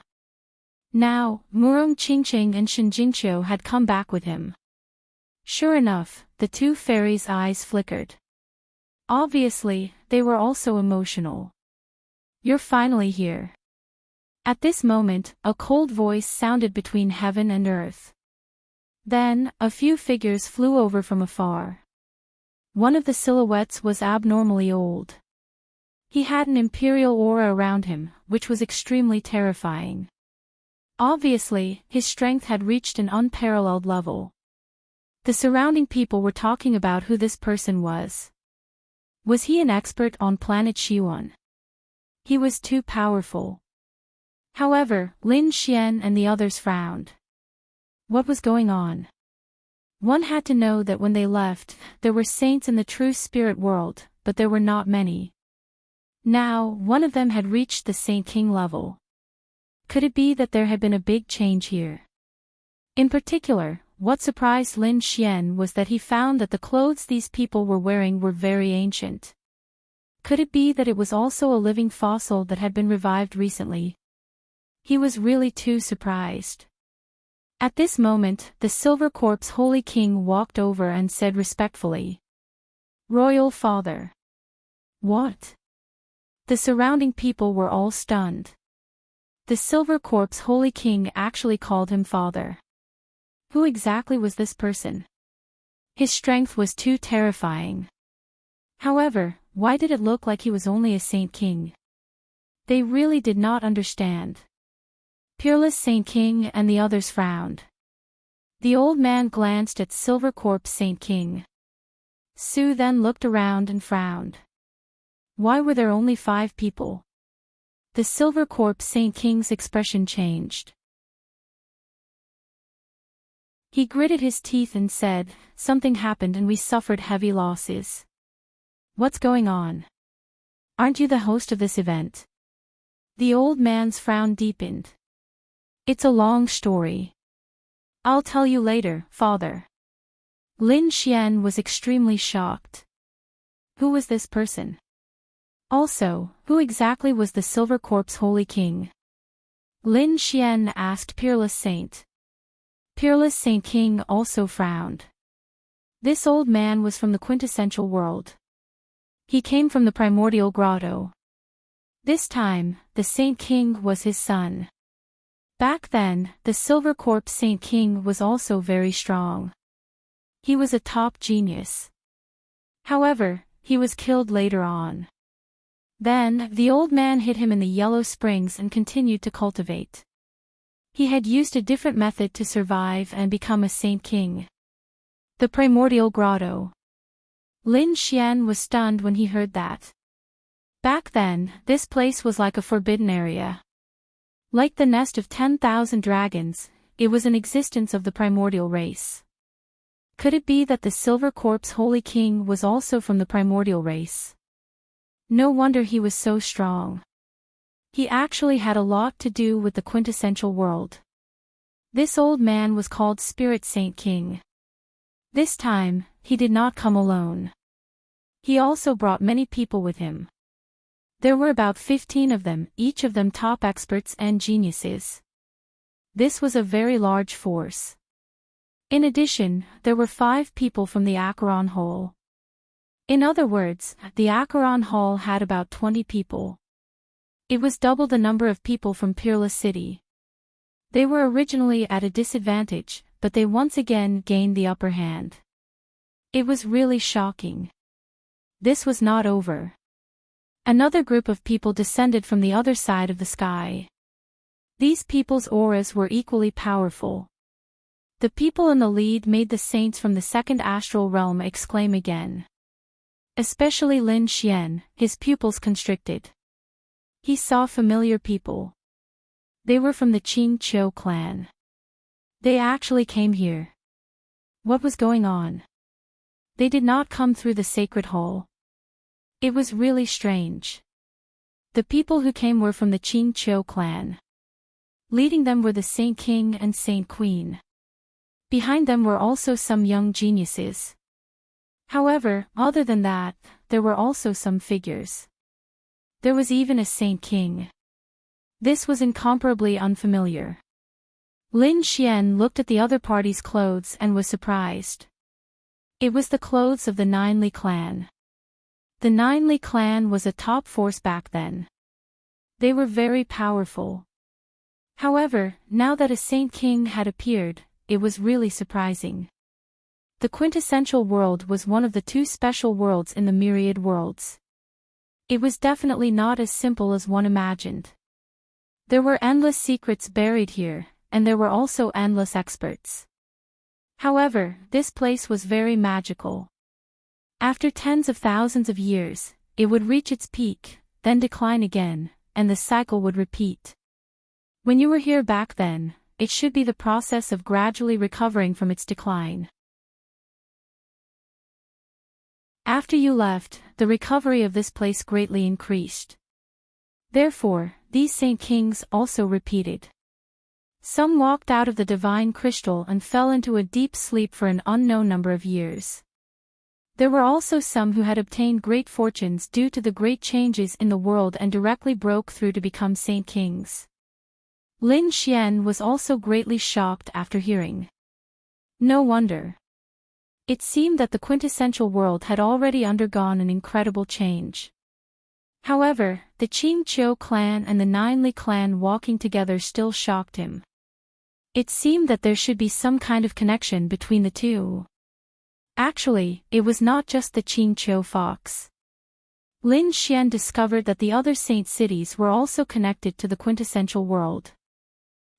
Now, Murong Qingqing and Shen Jingqiu had come back with him. Sure enough, the two fairies' eyes flickered. Obviously, they were also emotional. You're finally here. At this moment, a cold voice sounded between heaven and earth. Then, a few figures flew over from afar. One of the silhouettes was abnormally old. He had an imperial aura around him, which was extremely terrifying. Obviously, his strength had reached an unparalleled level. The surrounding people were talking about who this person was. Was he an expert on planet Xiwan? He was too powerful. However, Lin Xian and the others frowned. What was going on? One had to know that when they left, there were saints in the true spirit world, but there were not many. Now, one of them had reached the Saint King level. Could it be that there had been a big change here? In particular, what surprised Lin Xian was that he found that the clothes these people were wearing were very ancient. Could it be that it was also a living fossil that had been revived recently? He was really too surprised. At this moment, the Silver Corpse Holy King walked over and said respectfully, "Royal Father." What? The surrounding people were all stunned. The Silver Corpse Holy King actually called him father. Who exactly was this person? His strength was too terrifying. However, why did it look like he was only a Saint King? They really did not understand. Peerless Saint King and the others frowned. The old man glanced at Silver Corpse Saint King. Su then looked around and frowned. Why were there only 5 people? The Silver Corpse Saint King's expression changed. He gritted his teeth and said, "Something happened and we suffered heavy losses." What's going on? Aren't you the host of this event? The old man's frown deepened. It's a long story. I'll tell you later, father. Lin Xian was extremely shocked. Who was this person? Also, who exactly was the Silver Corpse Holy King? Lin Xian asked Peerless Saint. Peerless Saint King also frowned. This old man was from the quintessential world. He came from the primordial grotto. This time, the Saint King was his son. Back then, the Silver Corpse Saint King was also very strong. He was a top genius. However, he was killed later on. Then, the old man hid him in the yellow springs and continued to cultivate. He had used a different method to survive and become a saint king. The primordial grotto. Lin Xian was stunned when he heard that. Back then, this place was like a forbidden area. Like the nest of 10,000 dragons, it was an existence of the primordial race. Could it be that the Silver Corpse Holy King was also from the primordial race? No wonder he was so strong. He actually had a lot to do with the quintessential world. This old man was called Spirit Saint King. This time, he did not come alone. He also brought many people with him. There were about 15 of them, each of them top experts and geniuses. This was a very large force. In addition, there were 5 people from the Acheron Hall. In other words, the Acheron Hall had about 20 people. It was double the number of people from Peerless City. They were originally at a disadvantage, but they once again gained the upper hand. It was really shocking. This was not over. Another group of people descended from the other side of the sky. These people's auras were equally powerful. The people in the lead made the saints from the second astral realm exclaim again. Especially Lin Xian, his pupils constricted. He saw familiar people. They were from the Qing Qiu clan. They actually came here. What was going on? They did not come through the sacred hall. It was really strange. The people who came were from the Qing Qiu clan. Leading them were the Saint King and Saint Queen. Behind them were also some young geniuses. However, other than that, there were also some figures. There was even a Saint King. This was incomparably unfamiliar. Lin Xian looked at the other party's clothes and was surprised. It was the clothes of the Ninely clan. The Ninely clan was a top force back then. They were very powerful. However, now that a Saint King had appeared, it was really surprising. The quintessential world was one of the 2 special worlds in the myriad worlds. It was definitely not as simple as one imagined. There were endless secrets buried here, and there were also endless experts. However, this place was very magical. After tens of thousands of years, it would reach its peak, then decline again, and the cycle would repeat. When you were here back then, it should be the process of gradually recovering from its decline. After you left, the recovery of this place greatly increased. Therefore, these Saint Kings also repeated. Some walked out of the divine crystal and fell into a deep sleep for an unknown number of years. There were also some who had obtained great fortunes due to the great changes in the world and directly broke through to become Saint Kings. Lin Xian was also greatly shocked after hearing. No wonder. It seemed that the quintessential world had already undergone an incredible change. However, the Qing Qiu clan and the Ninely clan walking together still shocked him. It seemed that there should be some kind of connection between the 2. Actually, it was not just the Qing Qiu fox. Lin Xian discovered that the other saint cities were also connected to the quintessential world.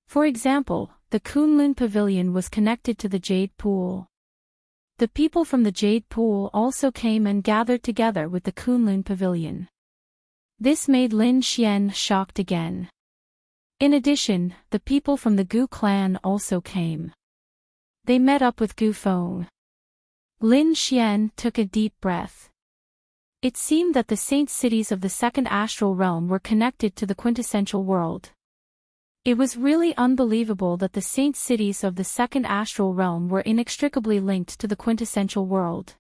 For example, the Kunlun Pavilion was connected to the Jade Pool. The people from the Jade Pool also came and gathered together with the Kunlun Pavilion. This made Lin Xian shocked again. In addition, the people from the Gu clan also came. They met up with Gu Feng. Lin Xian took a deep breath. It seemed that the saint cities of the second astral realm were connected to the quintessential world. It was really unbelievable that the saint cities of the second astral realm were inextricably linked to the quintessential world.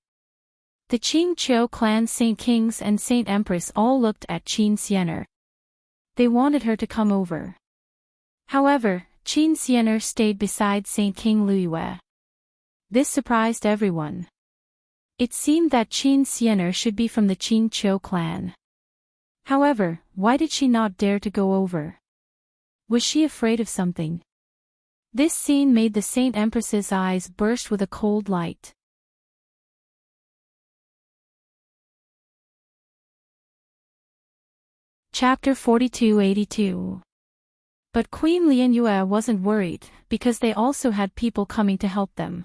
The Qing Qiu clan Saint Kings and Saint Empress all looked at Qin Xiener. They wanted her to come over. However, Qin Xiener stayed beside Saint King Luiyue. This surprised everyone. It seemed that Qin Xiener should be from the Qing Qiu clan. However, why did she not dare to go over? Was she afraid of something? This scene made the Saint Empress's eyes burst with a cold light. Chapter 4282. But Queen Lianyue wasn't worried, because they also had people coming to help them.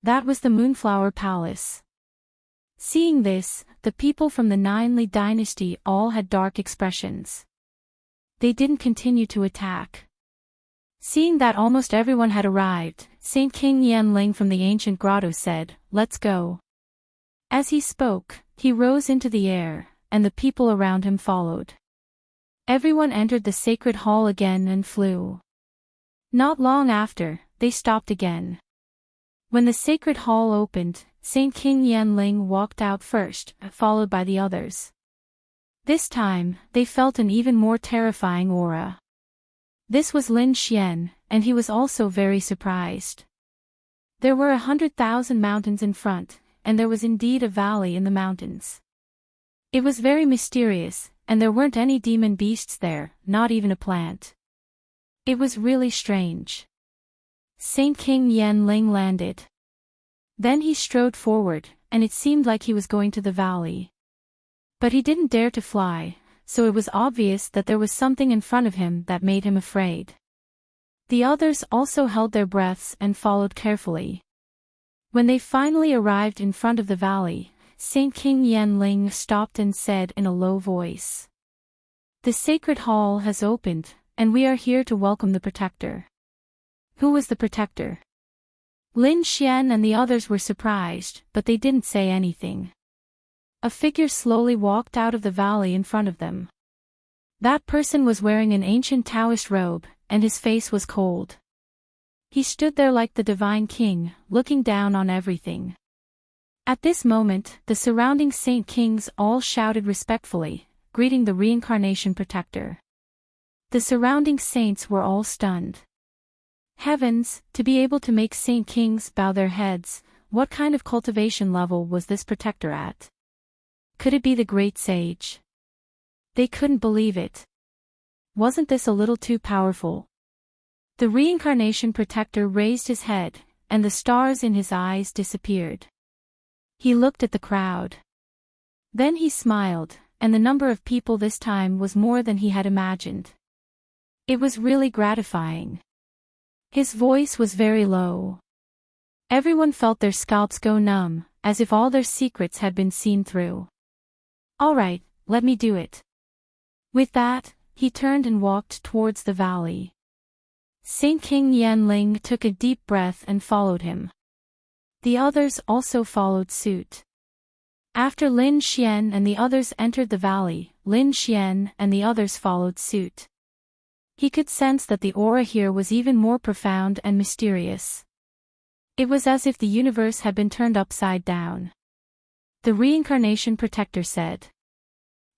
That was the Moonflower Palace. Seeing this, the people from the Nine Li dynasty all had dark expressions. They didn't continue to attack. Seeing that almost everyone had arrived, Saint King Yanling from the ancient grotto said, "Let's go." As he spoke, he rose into the air, and the people around him followed. Everyone entered the sacred hall again and flew. Not long after, they stopped again. When the sacred hall opened, Saint King Yanling walked out first, followed by the others. This time, they felt an even more terrifying aura. This was Lin Xian, and he was also very surprised. There were 100,000 mountains in front, and there was indeed a valley in the mountains. It was very mysterious, and there weren't any demon beasts there, not even a plant. It was really strange. Saint King Yanling landed. Then he strode forward, and it seemed like he was going to the valley. But he didn't dare to fly, so it was obvious that there was something in front of him that made him afraid. The others also held their breaths and followed carefully. When they finally arrived in front of the valley, Saint King Yanling stopped and said in a low voice, "The sacred hall has opened, and we are here to welcome the protector." Who was the protector? Lin Xian and the others were surprised, but they didn't say anything. A figure slowly walked out of the valley in front of them. That person was wearing an ancient Taoist robe, and his face was cold. He stood there like the divine king, looking down on everything. At this moment, the surrounding saint kings all shouted respectfully, greeting the reincarnation protector. The surrounding saints were all stunned. Heavens, to be able to make saint kings bow their heads, what kind of cultivation level was this protector at? Could it be the great sage? They couldn't believe it. Wasn't this a little too powerful? The reincarnation protector raised his head, and the stars in his eyes disappeared. He looked at the crowd. Then he smiled, and the number of people this time was more than he had imagined. It was really gratifying. His voice was very low. Everyone felt their scalps go numb, as if all their secrets had been seen through. "All right, let me do it." With that, he turned and walked towards the valley. Saint King Yanling took a deep breath and followed him. The others also followed suit. After Lin Xian and the others entered the valley, Lin Xian and the others followed suit. He could sense that the aura here was even more profound and mysterious. It was as if the universe had been turned upside down. The reincarnation protector said.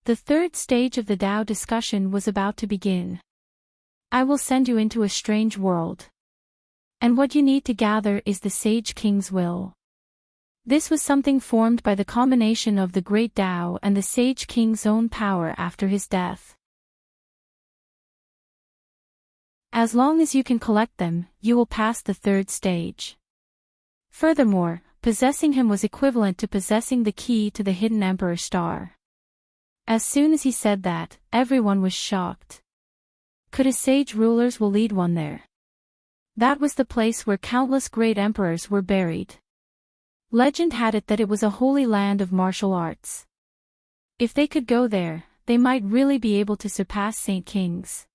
The third stage of the Tao discussion was about to begin. "I will send you into a strange world. And what you need to gather is the Sage King's will." This was something formed by the combination of the Great Tao and the Sage King's own power after his death. As long as you can collect them, you will pass the third stage. Furthermore, possessing him was equivalent to possessing the key to the hidden Emperor Star. As soon as he said that, everyone was shocked. Could a sage rulers will lead one there? That was the place where countless great emperors were buried. Legend had it that it was a holy land of martial arts. If they could go there, they might really be able to surpass Saint Kings.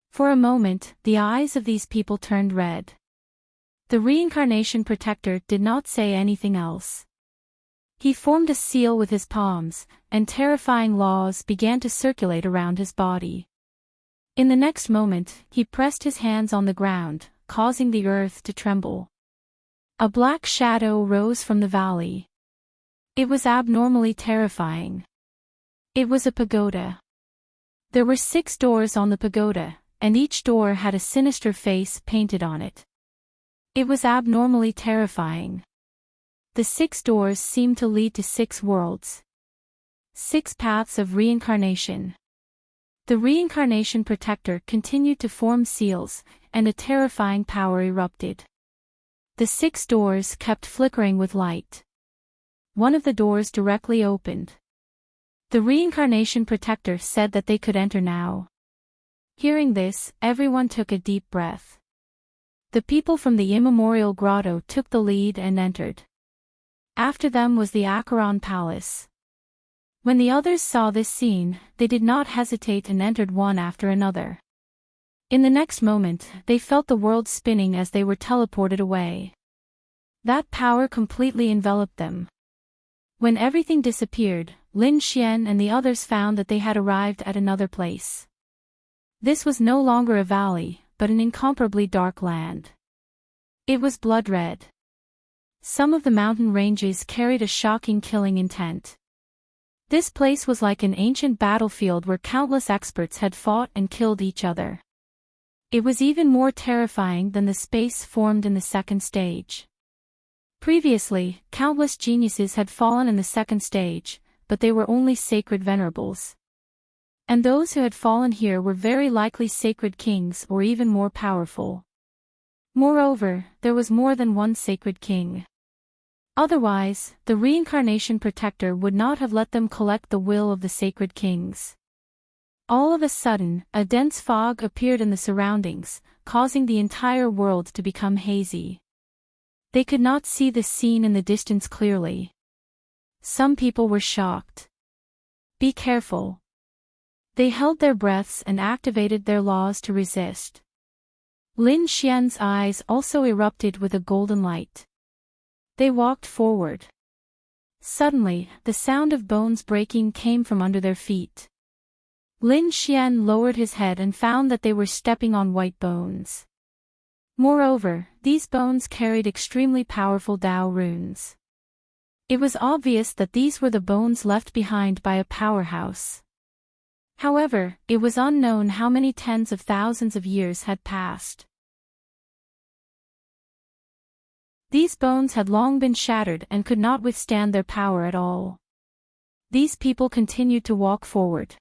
For a moment, the eyes of these people turned red. The reincarnation protector did not say anything else. He formed a seal with his palms, and terrifying laws began to circulate around his body. In the next moment, he pressed his hands on the ground, causing the earth to tremble. A black shadow rose from the valley. It was abnormally terrifying. It was a pagoda. There were 6 doors on the pagoda, and each door had a sinister face painted on it. It was abnormally terrifying. The 6 doors seemed to lead to 6 worlds. 6 paths of reincarnation. The reincarnation protector continued to form seals, and a terrifying power erupted. The 6 doors kept flickering with light. One of the doors directly opened. The reincarnation protector said that they could enter now. Hearing this, everyone took a deep breath. The people from the immemorial grotto took the lead and entered. After them was the Acheron Palace. When the others saw this scene, they did not hesitate and entered one after another. In the next moment, they felt the world spinning as they were teleported away. That power completely enveloped them. When everything disappeared, Lin Xian and the others found that they had arrived at another place. This was no longer a valley, but an incomparably dark land. It was blood red. Some of the mountain ranges carried a shocking killing intent. This place was like an ancient battlefield where countless experts had fought and killed each other. It was even more terrifying than the space formed in the second stage. Previously, countless geniuses had fallen in the second stage, but they were only sacred venerables. And those who had fallen here were very likely sacred kings or even more powerful. Moreover, there was more than one sacred king. Otherwise, the reincarnation protector would not have let them collect the will of the sacred kings. All of a sudden, a dense fog appeared in the surroundings, causing the entire world to become hazy. They could not see the scene in the distance clearly. Some people were shocked. Be careful. They held their breaths and activated their laws to resist. Lin Xian's eyes also erupted with a golden light. They walked forward. Suddenly, the sound of bones breaking came from under their feet. Lin Xian lowered his head and found that they were stepping on white bones. Moreover, these bones carried extremely powerful Dao runes. It was obvious that these were the bones left behind by a powerhouse. However, it was unknown how many tens of thousands of years had passed. These bones had long been shattered and could not withstand their power at all. These people continued to walk forward.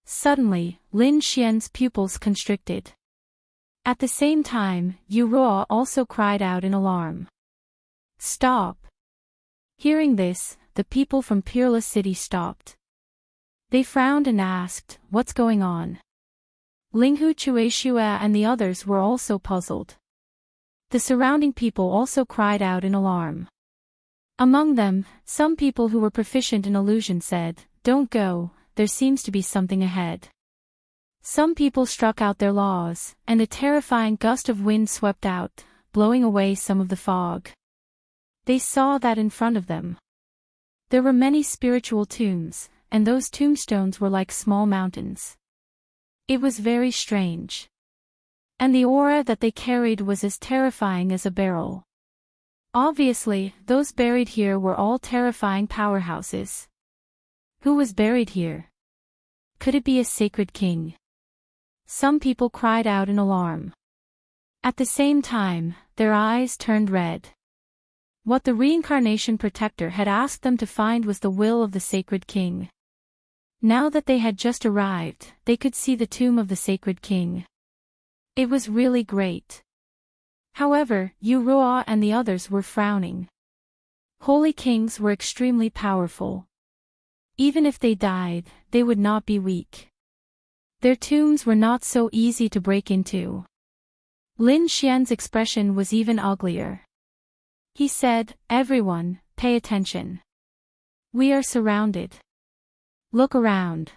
Suddenly, Lin Xian's pupils constricted. At the same time, Yu Ruo also cried out in alarm. Stop! Hearing this, the people from Peerless City stopped. They frowned and asked, what's going on? Linghu Chueshua and the others were also puzzled. The surrounding people also cried out in alarm. Among them, some people who were proficient in illusion said, don't go, there seems to be something ahead. Some people struck out their laws, and a terrifying gust of wind swept out, blowing away some of the fog. They saw that in front of them. There were many spiritual tombs, and those tombstones were like small mountains. It was very strange. And the aura that they carried was as terrifying as a barrel. Obviously, those buried here were all terrifying powerhouses. Who was buried here? Could it be a sacred king? Some people cried out in alarm. At the same time, their eyes turned red. What the reincarnation protector had asked them to find was the will of the sacred king. Now that they had just arrived, they could see the tomb of the sacred king. It was really great. However, Yu Ruo and the others were frowning. Holy kings were extremely powerful. Even if they died, they would not be weak. Their tombs were not so easy to break into. Lin Xian's expression was even uglier. He said, everyone, pay attention. We are surrounded. Look around.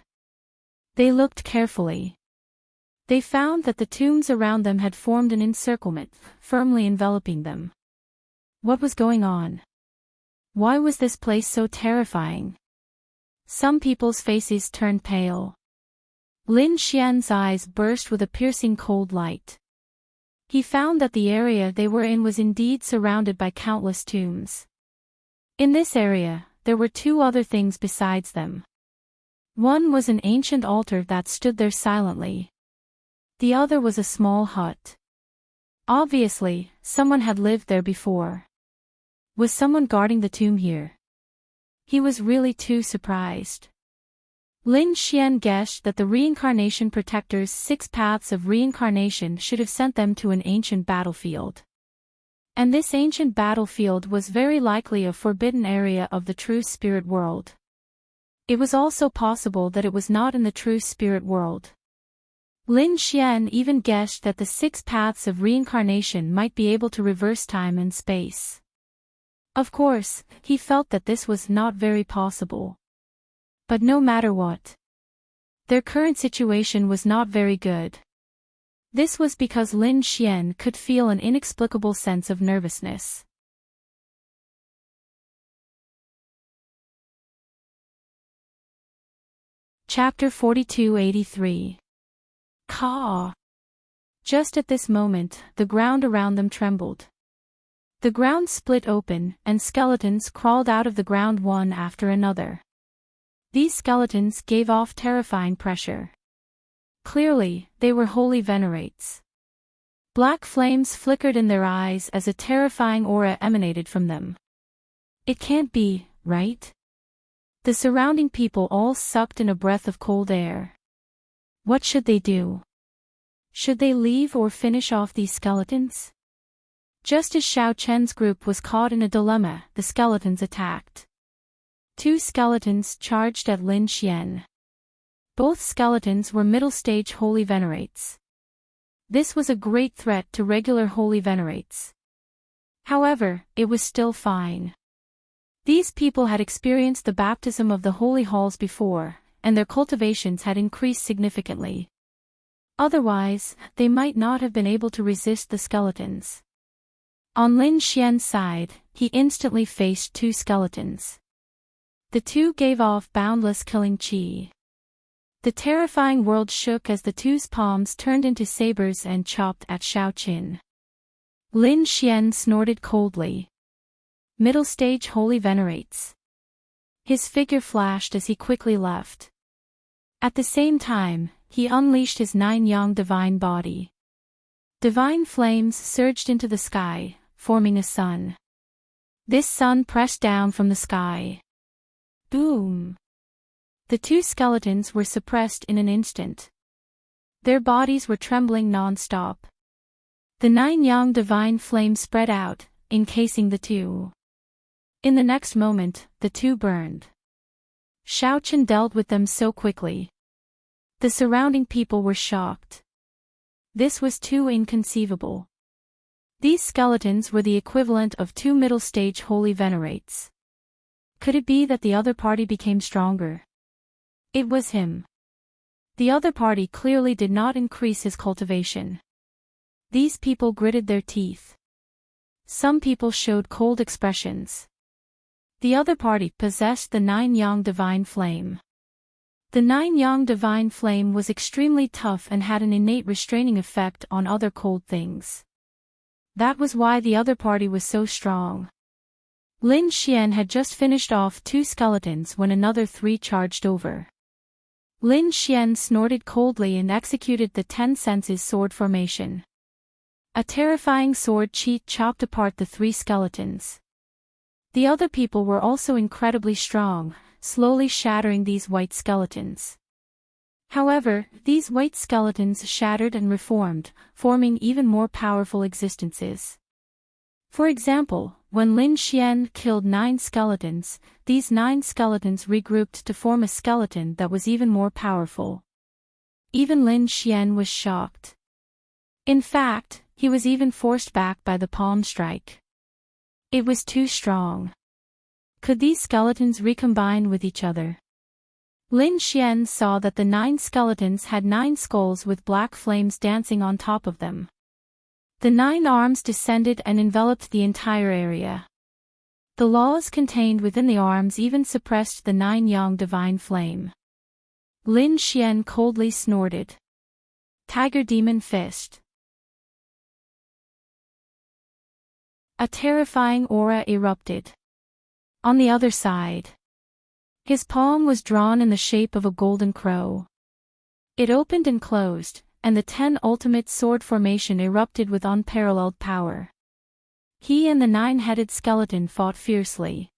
They looked carefully. They found that the tombs around them had formed an encirclement, firmly enveloping them. What was going on? Why was this place so terrifying? Some people's faces turned pale. Lin Xian's eyes burst with a piercing cold light. He found that the area they were in was indeed surrounded by countless tombs. In this area, there were two other things besides them. One was an ancient altar that stood there silently. The other was a small hut. Obviously, someone had lived there before. Was someone guarding the tomb here? He was really too surprised. Lin Xian guessed that the reincarnation protector's 6 paths of reincarnation should have sent them to an ancient battlefield. And this ancient battlefield was very likely a forbidden area of the true spirit world. It was also possible that it was not in the true spirit world. Lin Xian even guessed that the 6 paths of reincarnation might be able to reverse time and space. Of course, he felt that this was not very possible. But no matter what, their current situation was not very good. This was because Lin Xian could feel an inexplicable sense of nervousness. Chapter 4283. Caw. Just at this moment, the ground around them trembled. The ground split open, and skeletons crawled out of the ground one after another. These skeletons gave off terrifying pressure. Clearly, they were holy venerates. Black flames flickered in their eyes as a terrifying aura emanated from them. It can't be, right? The surrounding people all sucked in a breath of cold air. What should they do? Should they leave or finish off these skeletons? Just as Xiao Chen's group was caught in a dilemma, the skeletons attacked. 2 skeletons charged at Lin Xian. Both skeletons were middle-stage holy venerates. This was a great threat to regular holy venerates. However, it was still fine. These people had experienced the baptism of the holy halls before, and their cultivations had increased significantly. Otherwise, they might not have been able to resist the skeletons. On Lin Xian's side, he instantly faced 2 skeletons. The 2 gave off boundless killing qi. The terrifying world shook as the 2's palms turned into sabers and chopped at Xiao Qin. Lin Xian snorted coldly. Middle-stage holy venerates. His figure flashed as he quickly left. At the same time, he unleashed his 9-yang divine body. Divine flames surged into the sky, forming a sun. This sun pressed down from the sky. Boom! The 2 skeletons were suppressed in an instant. Their bodies were trembling non-stop. The 9-yang divine flame spread out, encasing the 2. In the next moment, the 2 burned. Xiao Chen dealt with them so quickly. The surrounding people were shocked. This was too inconceivable. These skeletons were the equivalent of 2 middle-stage holy venerates. Could it be that the other party became stronger? It was him. The other party clearly did not increase his cultivation. These people gritted their teeth. Some people showed cold expressions. The other party possessed the 9-yang divine flame. The 9-yang divine flame was extremely tough and had an innate restraining effect on other cold things. That was why the other party was so strong. Lin Xian had just finished off 2 skeletons when another 3 charged over. Lin Xian snorted coldly and executed the 10 senses sword formation. A terrifying sword qi chopped apart the 3 skeletons. The other people were also incredibly strong, slowly shattering these white skeletons. However, these white skeletons shattered and reformed, forming even more powerful existences. For example, when Lin Xian killed 9 skeletons, these 9 skeletons regrouped to form a skeleton that was even more powerful. Even Lin Xian was shocked. In fact, he was even forced back by the palm strike. It was too strong. Could these skeletons recombine with each other? Lin Xian saw that the 9 skeletons had 9 skulls with black flames dancing on top of them. The 9 arms descended and enveloped the entire area. The laws contained within the arms even suppressed the 9-yang divine flame. Lin Xian coldly snorted. Tiger Demon Fist. A terrifying aura erupted. On the other side, his palm was drawn in the shape of a golden crow. It opened and closed, and the 10 ultimate sword formation erupted with unparalleled power. He and the 9-headed skeleton fought fiercely.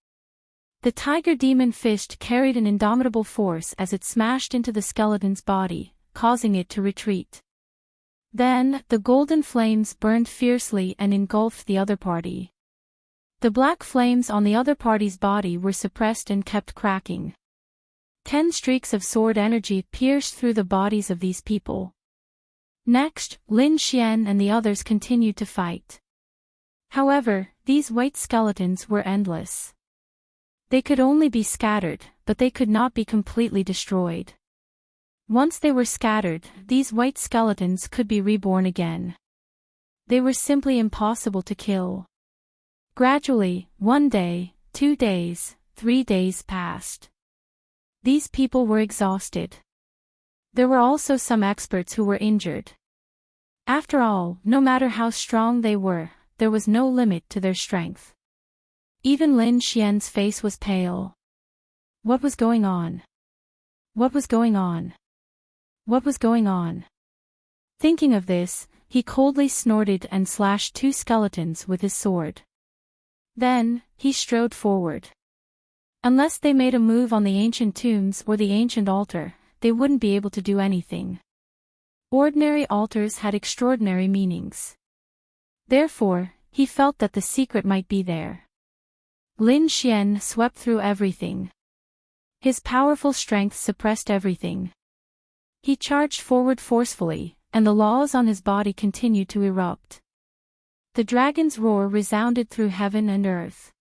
The tiger demon fist carried an indomitable force as it smashed into the skeleton's body, causing it to retreat. Then, the golden flames burned fiercely and engulfed the other party. The black flames on the other party's body were suppressed and kept cracking. 10 streaks of sword energy pierced through the bodies of these people. Next, Lin Xian and the others continued to fight. However, these white skeletons were endless. They could only be scattered, but they could not be completely destroyed. Once they were scattered, these white skeletons could be reborn again. They were simply impossible to kill. Gradually, 1 day, 2 days, 3 days passed. These people were exhausted. There were also some experts who were injured. After all, no matter how strong they were, there was no limit to their strength. Even Lin Xian's face was pale. What was going on? What was going on? What was going on? Thinking of this, he coldly snorted and slashed 2 skeletons with his sword. Then, he strode forward. Unless they made a move on the ancient tombs or the ancient altar, they wouldn't be able to do anything. Ordinary altars had extraordinary meanings. Therefore, he felt that the secret might be there. Lin Xian swept through everything. His powerful strength suppressed everything. He charged forward forcefully, and the laws on his body continued to erupt. The dragon's roar resounded through heaven and earth.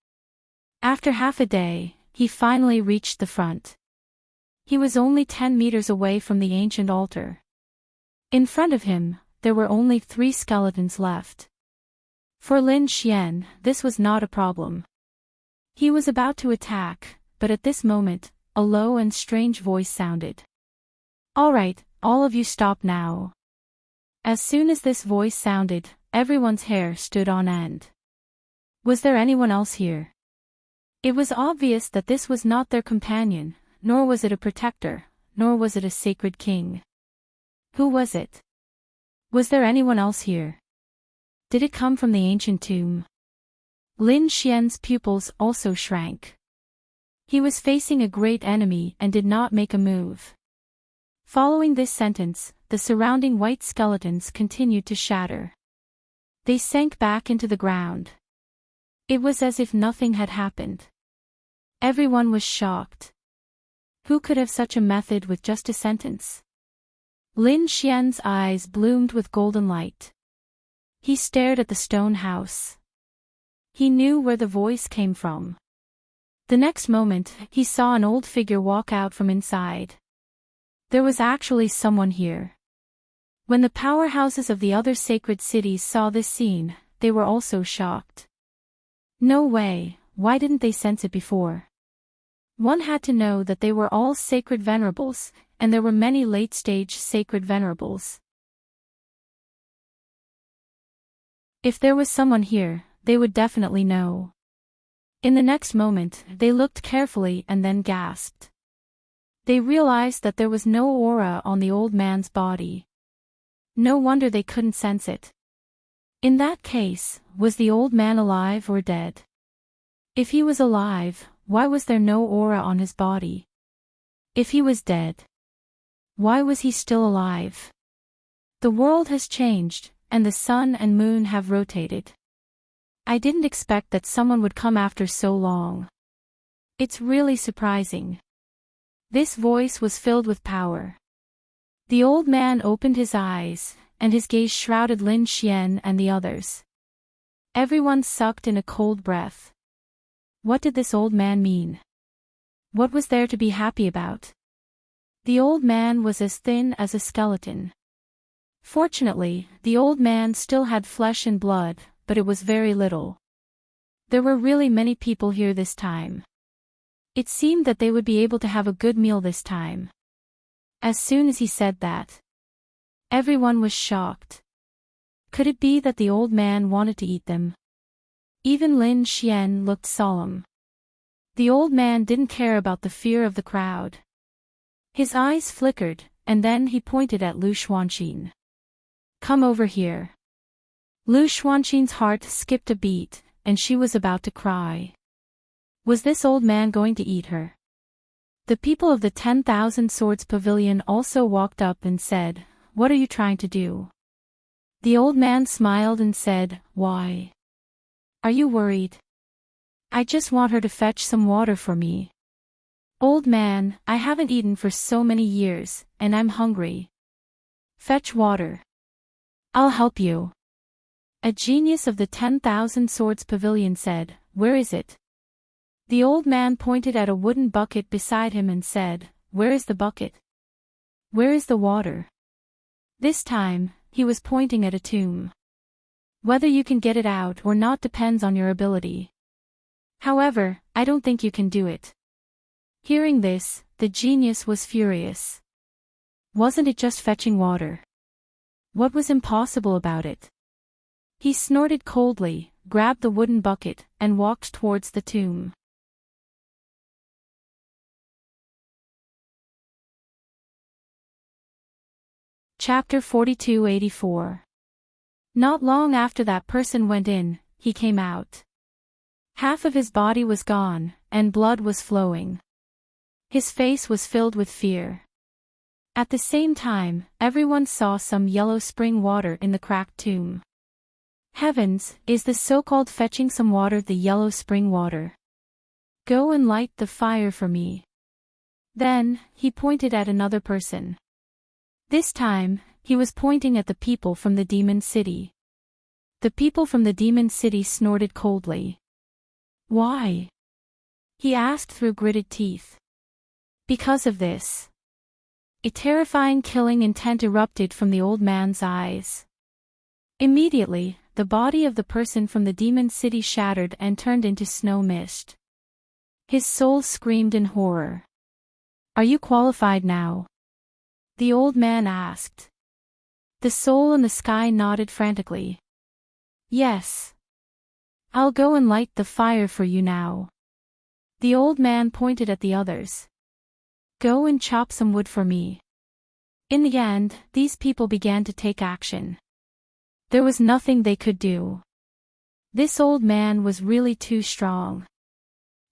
After half a day, he finally reached the front. He was only 10 meters away from the ancient altar. In front of him, there were only 3 skeletons left. For Lin Xian, this was not a problem. He was about to attack, but at this moment, a low and strange voice sounded. "All right, all of you stop now." As soon as this voice sounded, everyone's hair stood on end. Was there anyone else here? It was obvious that this was not their companion, nor was it a protector, nor was it a sacred king. Who was it? Was there anyone else here? Did it come from the ancient tomb? Lin Xian's pupils also shrank. He was facing a great enemy and did not make a move. Following this sentence, the surrounding white skeletons continued to shatter. They sank back into the ground. It was as if nothing had happened. Everyone was shocked. Who could have such a method with just a sentence? Lin Xian's eyes bloomed with golden light. He stared at the stone house. He knew where the voice came from. The next moment, he saw an old figure walk out from inside. There was actually someone here. When the powerhouses of the other sacred cities saw this scene, they were also shocked. No way, why didn't they sense it before? One had to know that they were all sacred venerables, and there were many late-stage sacred venerables. If there was someone here, they would definitely know. In the next moment, they looked carefully and then gasped. They realized that there was no aura on the old man's body. No wonder they couldn't sense it. In that case, was the old man alive or dead? If he was alive, why was there no aura on his body? If he was dead, why was he still alive? The world has changed, and the sun and moon have rotated. I didn't expect that someone would come after so long. It's really surprising. This voice was filled with power. The old man opened his eyes, and his gaze shrouded Lin Xian and the others. Everyone sucked in a cold breath. What did this old man mean? What was there to be happy about? The old man was as thin as a skeleton. Fortunately, the old man still had flesh and blood, but it was very little. There were really many people here this time. It seemed that they would be able to have a good meal this time. As soon as he said that, everyone was shocked. Could it be that the old man wanted to eat them? Even Lin Xian looked solemn. The old man didn't care about the fear of the crowd. His eyes flickered, and then he pointed at Lu Xuanqin. "Come over here." Lu Xuanqin's heart skipped a beat, and she was about to cry. Was this old man going to eat her? The people of the 10,000 Swords Pavilion also walked up and said, "What are you trying to do?" The old man smiled and said, "Why? Are you worried? I just want her to fetch some water for me." Old man, I haven't eaten for so many years, and I'm hungry. Fetch water. I'll help you. A genius of the 10,000 Swords Pavilion said, Where is it? The old man pointed at a wooden bucket beside him and said, Where is the bucket? Where is the water? This time, he was pointing at a tomb. Whether you can get it out or not depends on your ability. However, I don't think you can do it. Hearing this, the genius was furious. Wasn't it just fetching water? What was impossible about it? He snorted coldly, grabbed the wooden bucket, and walked towards the tomb. Chapter 4284. Not long after that person went in, he came out. Half of his body was gone, and blood was flowing. His face was filled with fear. At the same time, everyone saw some yellow spring water in the cracked tomb. Heavens, is this so-called fetching some water the yellow spring water? Go and light the fire for me. Then, he pointed at another person. This time, he was pointing at the people from the demon city. The people from the demon city snorted coldly. Why? He asked through gritted teeth. Because of this. A terrifying killing intent erupted from the old man's eyes. Immediately, the body of the person from the demon city shattered and turned into snow mist. His soul screamed in horror. Are you qualified now? The old man asked. The soul in the sky nodded frantically. Yes. I'll go and light the fire for you now. The old man pointed at the others. Go and chop some wood for me. In the end, these people began to take action. There was nothing they could do. This old man was really too strong.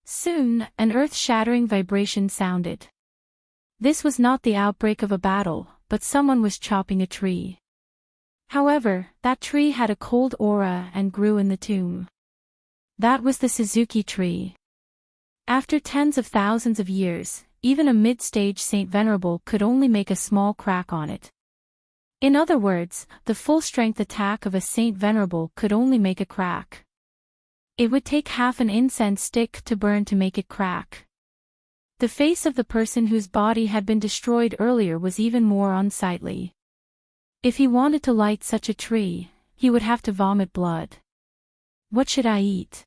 Soon, an earth-shattering vibration sounded. This was not the outbreak of a battle, but someone was chopping a tree. However, that tree had a cold aura and grew in the tomb. That was the Suzuki tree. After tens of thousands of years, even a mid-stage Saint Venerable could only make a small crack on it. In other words, the full-strength attack of a Saint Venerable could only make a crack. It would take half an incense stick to burn to make it crack. The face of the person whose body had been destroyed earlier was even more unsightly. If he wanted to light such a tree, he would have to vomit blood. What should I eat?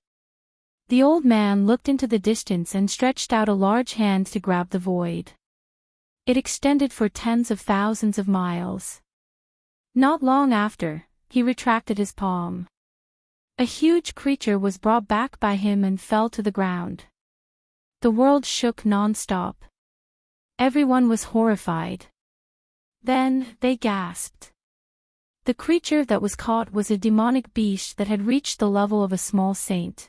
The old man looked into the distance and stretched out a large hand to grab the void. It extended for tens of thousands of miles. Not long after, he retracted his palm. A huge creature was brought back by him and fell to the ground. The world shook non-stop. Everyone was horrified. Then, they gasped. The creature that was caught was a demonic beast that had reached the level of a small saint.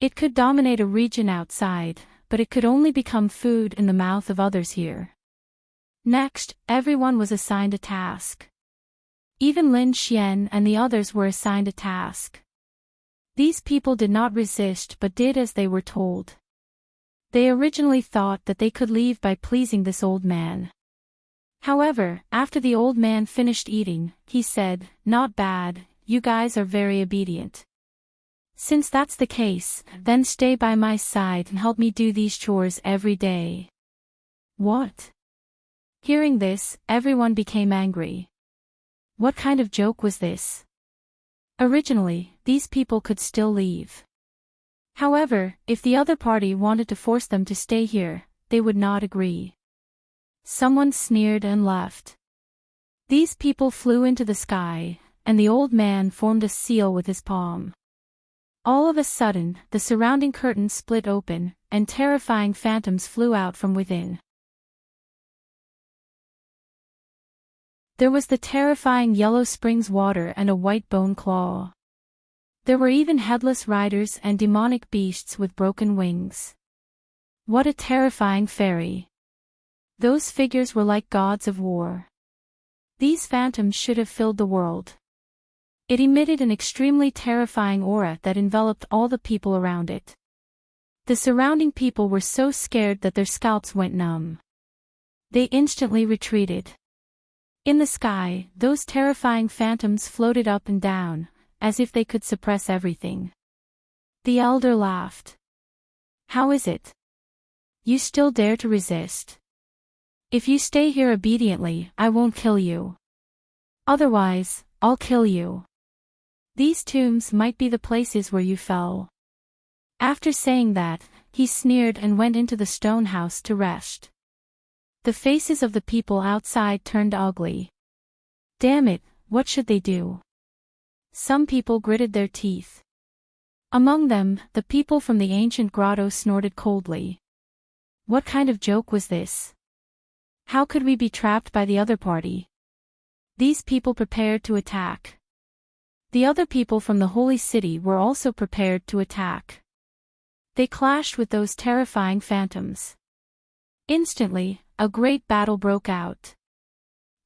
It could dominate a region outside, but it could only become food in the mouth of others here. Next, everyone was assigned a task. Even Lin Xian and the others were assigned a task. These people did not resist but did as they were told. They originally thought that they could leave by pleasing this old man. However, after the old man finished eating, he said, Not bad, you guys are very obedient. Since that's the case, then stay by my side and help me do these chores every day. What? Hearing this, everyone became angry. What kind of joke was this? Originally, these people could still leave. However, if the other party wanted to force them to stay here, they would not agree. Someone sneered and left. These people flew into the sky, and the old man formed a seal with his palm. All of a sudden, the surrounding curtains split open, and terrifying phantoms flew out from within. There was the terrifying yellow springs water and a white bone claw. There were even headless riders and demonic beasts with broken wings. What a terrifying fairy. Those figures were like gods of war. These phantoms should have filled the world. It emitted an extremely terrifying aura that enveloped all the people around it. The surrounding people were so scared that their scalps went numb. They instantly retreated. In the sky, those terrifying phantoms floated up and down, as if they could suppress everything. The elder laughed. How is it? You still dare to resist? If you stay here obediently, I won't kill you. Otherwise, I'll kill you. These tombs might be the places where you fell. After saying that, he sneered and went into the stone house to rest. The faces of the people outside turned ugly. Damn it, what should they do? Some people gritted their teeth. Among them, the people from the ancient grotto snorted coldly. What kind of joke was this? How could we be trapped by the other party? These people prepared to attack. The other people from the holy city were also prepared to attack. They clashed with those terrifying phantoms. Instantly, a great battle broke out.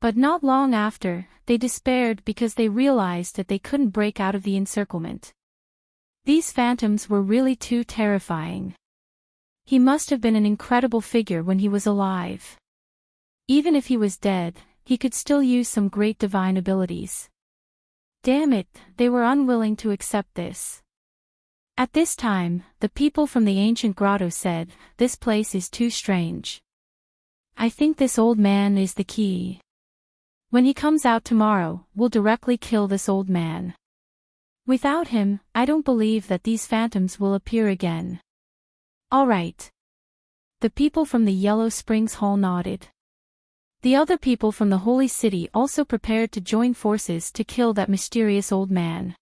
But not long after, they despaired because they realized that they couldn't break out of the encirclement. These phantoms were really too terrifying. He must have been an incredible figure when he was alive. Even if he was dead, he could still use some great divine abilities. Damn it, they were unwilling to accept this. At this time, the people from the ancient grotto said, "This place is too strange. I think this old man is the key. When he comes out tomorrow, we'll directly kill this old man. Without him, I don't believe that these phantoms will appear again." All right. The people from the Yellow Springs Hall nodded. The other people from the Holy City also prepared to join forces to kill that mysterious old man.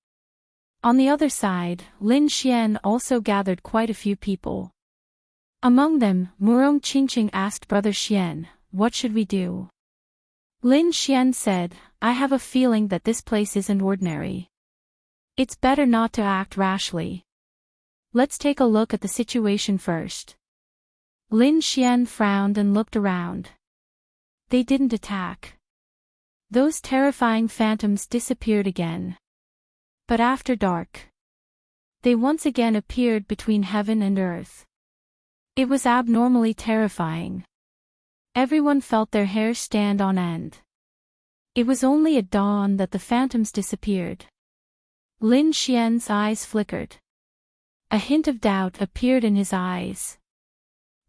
On the other side, Lin Xian also gathered quite a few people. Among them, Murong Qingqing asked Brother Xian, "What should we do?" Lin Xian said, "I have a feeling that this place isn't ordinary. It's better not to act rashly. Let's take a look at the situation first." Lin Xian frowned and looked around. They didn't attack. Those terrifying phantoms disappeared again. But after dark, they once again appeared between heaven and earth. It was abnormally terrifying. Everyone felt their hair stand on end. It was only at dawn that the phantoms disappeared. Lin Xian's eyes flickered. A hint of doubt appeared in his eyes.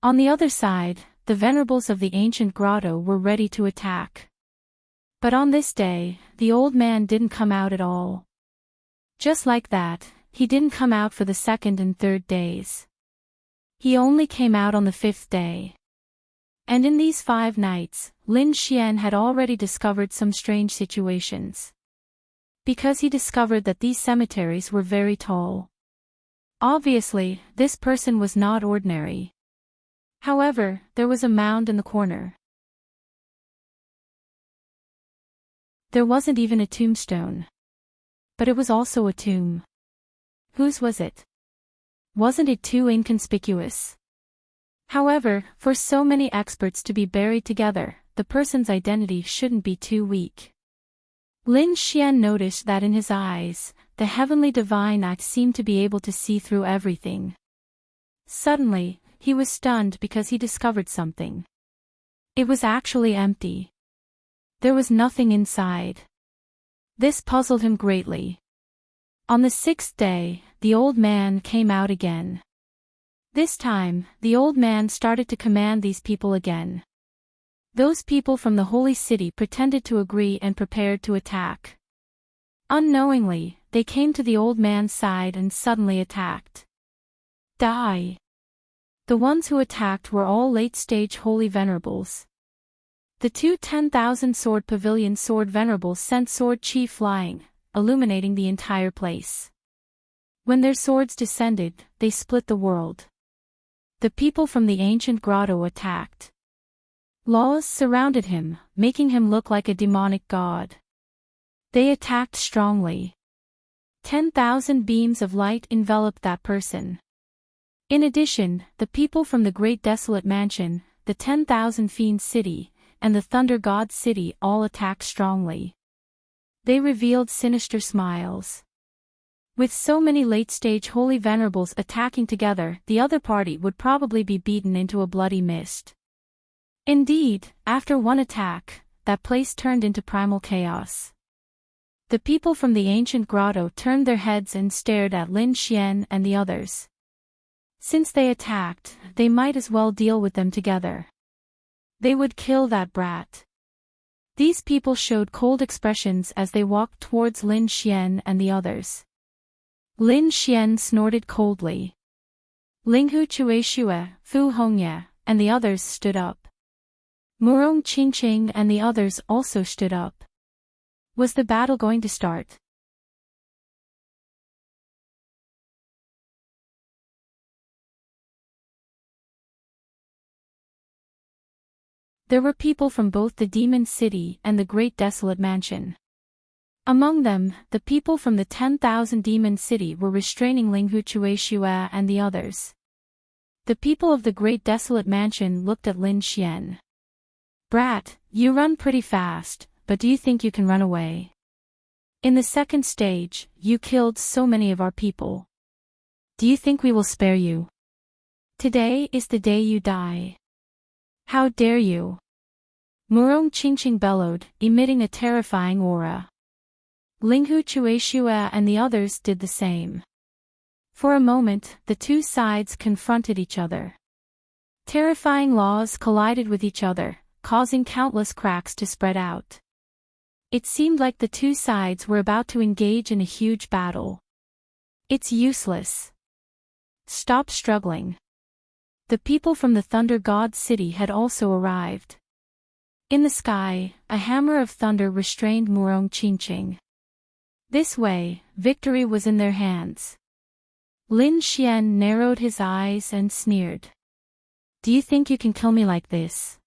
On the other side, the venerables of the ancient grotto were ready to attack. But on this day, the old man didn't come out at all. Just like that, he didn't come out for the second and third days. He only came out on the fifth day. And in these 5 nights, Lin Xian had already discovered some strange situations. Because he discovered that these cemeteries were very tall. Obviously, this person was not ordinary. However, there was a mound in the corner. There wasn't even a tombstone. But it was also a tomb. Whose was it? Wasn't it too inconspicuous? However, for so many experts to be buried together, the person's identity shouldn't be too weak. Lin Xian noticed that in his eyes, the heavenly divine act seemed to be able to see through everything. Suddenly, he was stunned because he discovered something. It was actually empty. There was nothing inside. This puzzled him greatly. On the 6th day, the old man came out again. This time, the old man started to command these people again. Those people from the holy city pretended to agree and prepared to attack. Unknowingly, they came to the old man's side and suddenly attacked. Die! The ones who attacked were all late-stage holy venerables. The 2 10,000 sword pavilion sword venerables sent sword chi flying, illuminating the entire place. When their swords descended, they split the world. The people from the ancient grotto attacked. Laws surrounded him, making him look like a demonic god. They attacked strongly. 10,000 beams of light enveloped that person. In addition, the people from the Great Desolate Mansion, the 10,000 Fiends City, and the Thunder God City all attacked strongly. They revealed sinister smiles. With so many late-stage holy venerables attacking together, the other party would probably be beaten into a bloody mist. Indeed, after one attack, that place turned into primal chaos. The people from the ancient grotto turned their heads and stared at Lin Xian and the others. Since they attacked, they might as well deal with them together. They would kill that brat. These people showed cold expressions as they walked towards Lin Xian and the others. Lin Xian snorted coldly. Linghu Chueshue, Fu Hongye, and the others stood up. Murong Qingqing and the others also stood up. Was the battle going to start? There were people from both the Demon City and the Great Desolate Mansion. Among them, the people from the 10,000 Demon City were restraining Linghu Chueshue and the others. The people of the Great Desolate Mansion looked at Lin Xian. Brat, you run pretty fast, but do you think you can run away? In the second stage, you killed so many of our people. Do you think we will spare you? Today is the day you die. How dare you? Murong Qingqing bellowed, emitting a terrifying aura. Linghu Chueshue and the others did the same. For a moment, the two sides confronted each other. Terrifying laws collided with each other, causing countless cracks to spread out. It seemed like the two sides were about to engage in a huge battle. It's useless. Stop struggling. The people from the Thunder God City had also arrived. In the sky, a hammer of thunder restrained Murong Qingqing. This way, victory was in their hands. Lin Xian narrowed his eyes and sneered. Do you think you can kill me like this?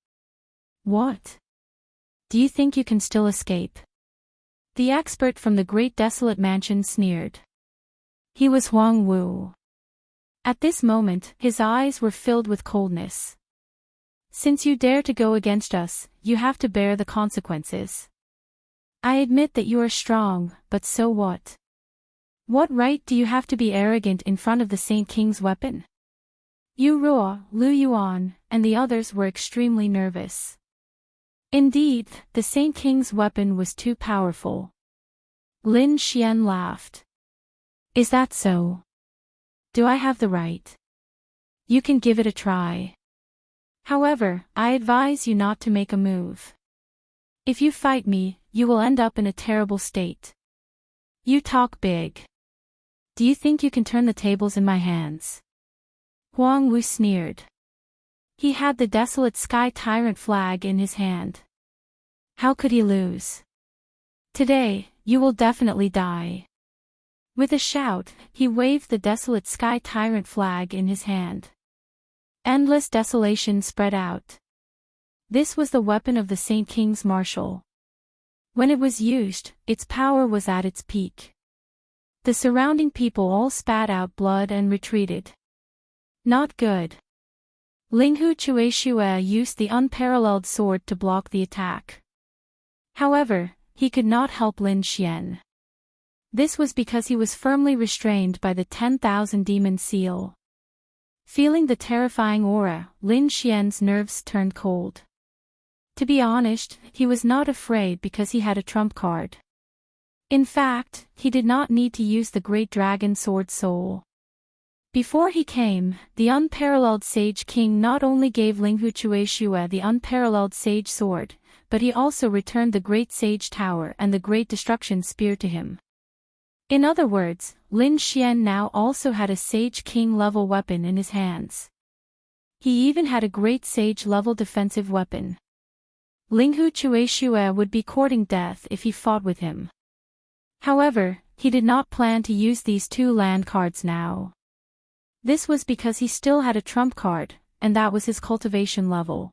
What? Do you think you can still escape? The expert from the Great Desolate Mansion sneered. He was Huang Wu. At this moment, his eyes were filled with coldness. Since you dare to go against us, you have to bear the consequences. I admit that you are strong, but so what? What right do you have to be arrogant in front of the Saint King's weapon? Yu Ruo, Lu Yuan, and the others were extremely nervous. Indeed, the Saint King's weapon was too powerful. Lin Xian laughed. Is that so? Do I have the right? You can give it a try. However, I advise you not to make a move. If you fight me, you will end up in a terrible state. You talk big. Do you think you can turn the tables in my hands? Huang Wu sneered. He had the Desolate Sky Tyrant flag in his hand. How could he lose? Today, you will definitely die. With a shout, he waved the Desolate Sky Tyrant flag in his hand. Endless desolation spread out. This was the weapon of the Saint King's Marshal. When it was used, its power was at its peak. The surrounding people all spat out blood and retreated. Not good. Linghu Chueshue used the unparalleled sword to block the attack. However, he could not help Lin Xian. This was because he was firmly restrained by the 10,000 demon seal. Feeling the terrifying aura, Lin Xian's nerves turned cold. To be honest, he was not afraid because he had a trump card. In fact, he did not need to use the Great Dragon Sword Soul. Before he came, the unparalleled Sage King not only gave Linghu Chueshue the unparalleled Sage Sword, but he also returned the Great Sage Tower and the Great Destruction Spear to him. In other words, Lin Xian now also had a Sage King level weapon in his hands. He even had a Great Sage level defensive weapon. Linghu Chueshue would be courting death if he fought with him. However, he did not plan to use these two land cards now. This was because he still had a trump card, and that was his cultivation level.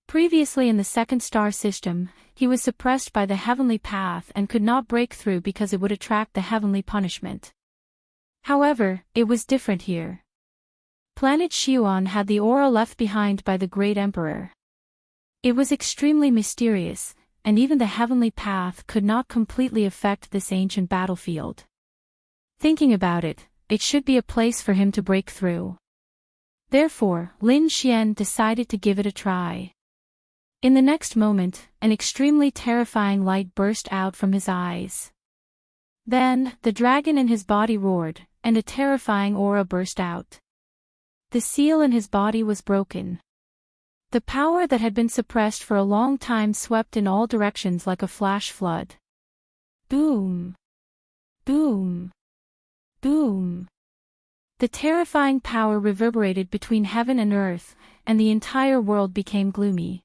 Previously in the second star system, he was suppressed by the heavenly path and could not break through because it would attract the heavenly punishment. However, it was different here. Planet Xiuan had the aura left behind by the Great Emperor. It was extremely mysterious, and even the heavenly path could not completely affect this ancient battlefield. Thinking about it, it should be a place for him to break through. Therefore, Lin Xian decided to give it a try. In the next moment, an extremely terrifying light burst out from his eyes. Then, the dragon in his body roared, and a terrifying aura burst out. The seal in his body was broken. The power that had been suppressed for a long time swept in all directions like a flash flood. Boom! Boom! Boom! The terrifying power reverberated between heaven and earth, and the entire world became gloomy.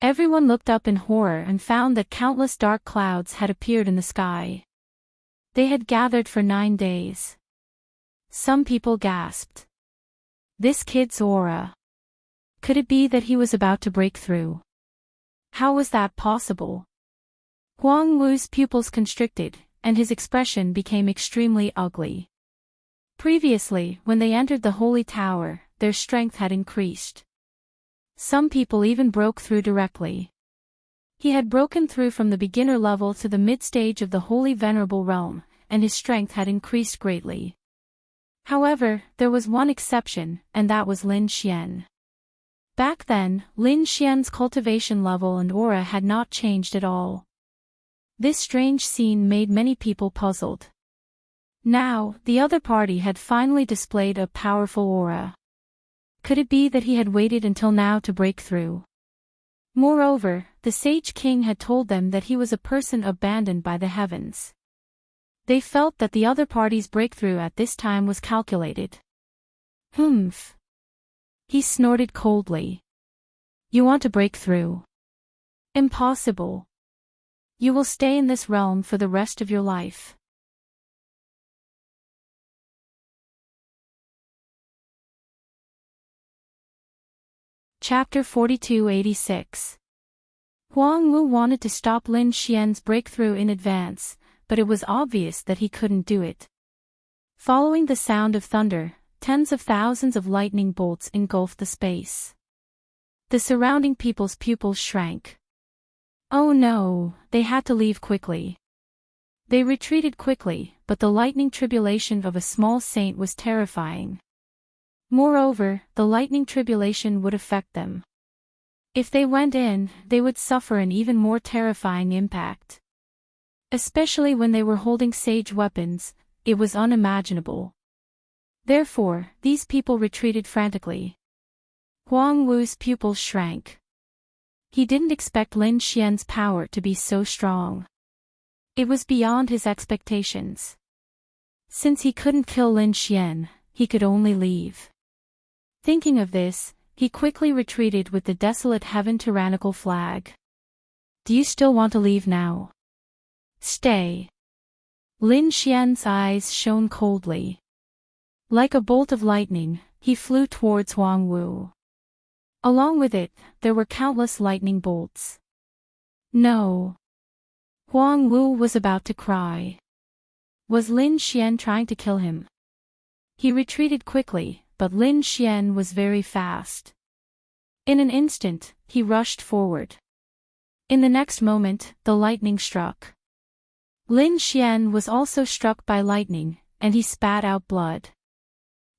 Everyone looked up in horror and found that countless dark clouds had appeared in the sky. They had gathered for 9 days. Some people gasped. This kid's aura. Could it be that he was about to break through? How was that possible? Huang Wu's pupils constricted, and his expression became extremely ugly. Previously, when they entered the holy tower, their strength had increased. Some people even broke through directly. He had broken through from the beginner level to the mid-stage of the holy venerable realm, and his strength had increased greatly. However, there was one exception, and that was Lin Xian. Back then, Lin Xian's cultivation level and aura had not changed at all. This strange scene made many people puzzled. Now, the other party had finally displayed a powerful aura. Could it be that he had waited until now to break through? Moreover, the Sage King had told them that he was a person abandoned by the heavens. They felt that the other party's breakthrough at this time was calculated. Humph! He snorted coldly. You want to break through? Impossible. You will stay in this realm for the rest of your life. Chapter 4286. Huang Wu wanted to stop Lin Xian's breakthrough in advance, but it was obvious that he couldn't do it. Following the sound of thunder, tens of thousands of lightning bolts engulfed the space. The surrounding people's pupils shrank. Oh no, they had to leave quickly. They retreated quickly, but the lightning tribulation of a small saint was terrifying. Moreover, the lightning tribulation would affect them. If they went in, they would suffer an even more terrifying impact. Especially when they were holding sage weapons, it was unimaginable. Therefore, these people retreated frantically. Huang Wu's pupils shrank. He didn't expect Lin Xian's power to be so strong. It was beyond his expectations. Since he couldn't kill Lin Xian, he could only leave. Thinking of this, he quickly retreated with the desolate heaven tyrannical flag. Do you still want to leave now? Stay. Lin Xian's eyes shone coldly. Like a bolt of lightning, he flew towards Huang Wu. Along with it, there were countless lightning bolts. No. Huang Wu was about to cry. Was Lin Xian trying to kill him? He retreated quickly, but Lin Xian was very fast. In an instant, he rushed forward. In the next moment, the lightning struck. Lin Xian was also struck by lightning, and he spat out blood.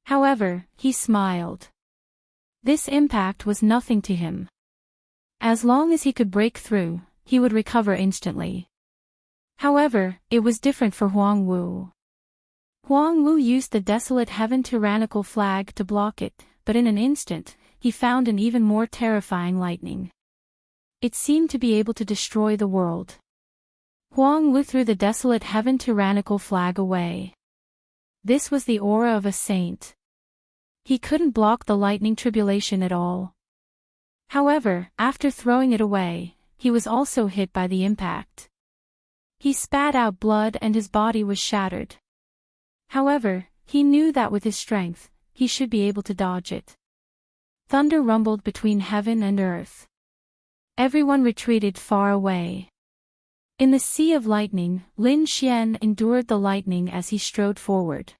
However, he smiled. This impact was nothing to him. As long as he could break through, he would recover instantly. However, it was different for Huang Wu. Huang Wu used the desolate heaven tyrannical flag to block it, but in an instant, he found an even more terrifying lightning. It seemed to be able to destroy the world. Huang Wu threw the desolate heaven tyrannical flag away. This was the aura of a saint. He couldn't block the lightning tribulation at all. However, after throwing it away, he was also hit by the impact. He spat out blood and his body was shattered. However, he knew that with his strength, he should be able to dodge it. Thunder rumbled between heaven and earth. Everyone retreated far away. In the sea of lightning, Lin Xian endured the lightning as he strode forward.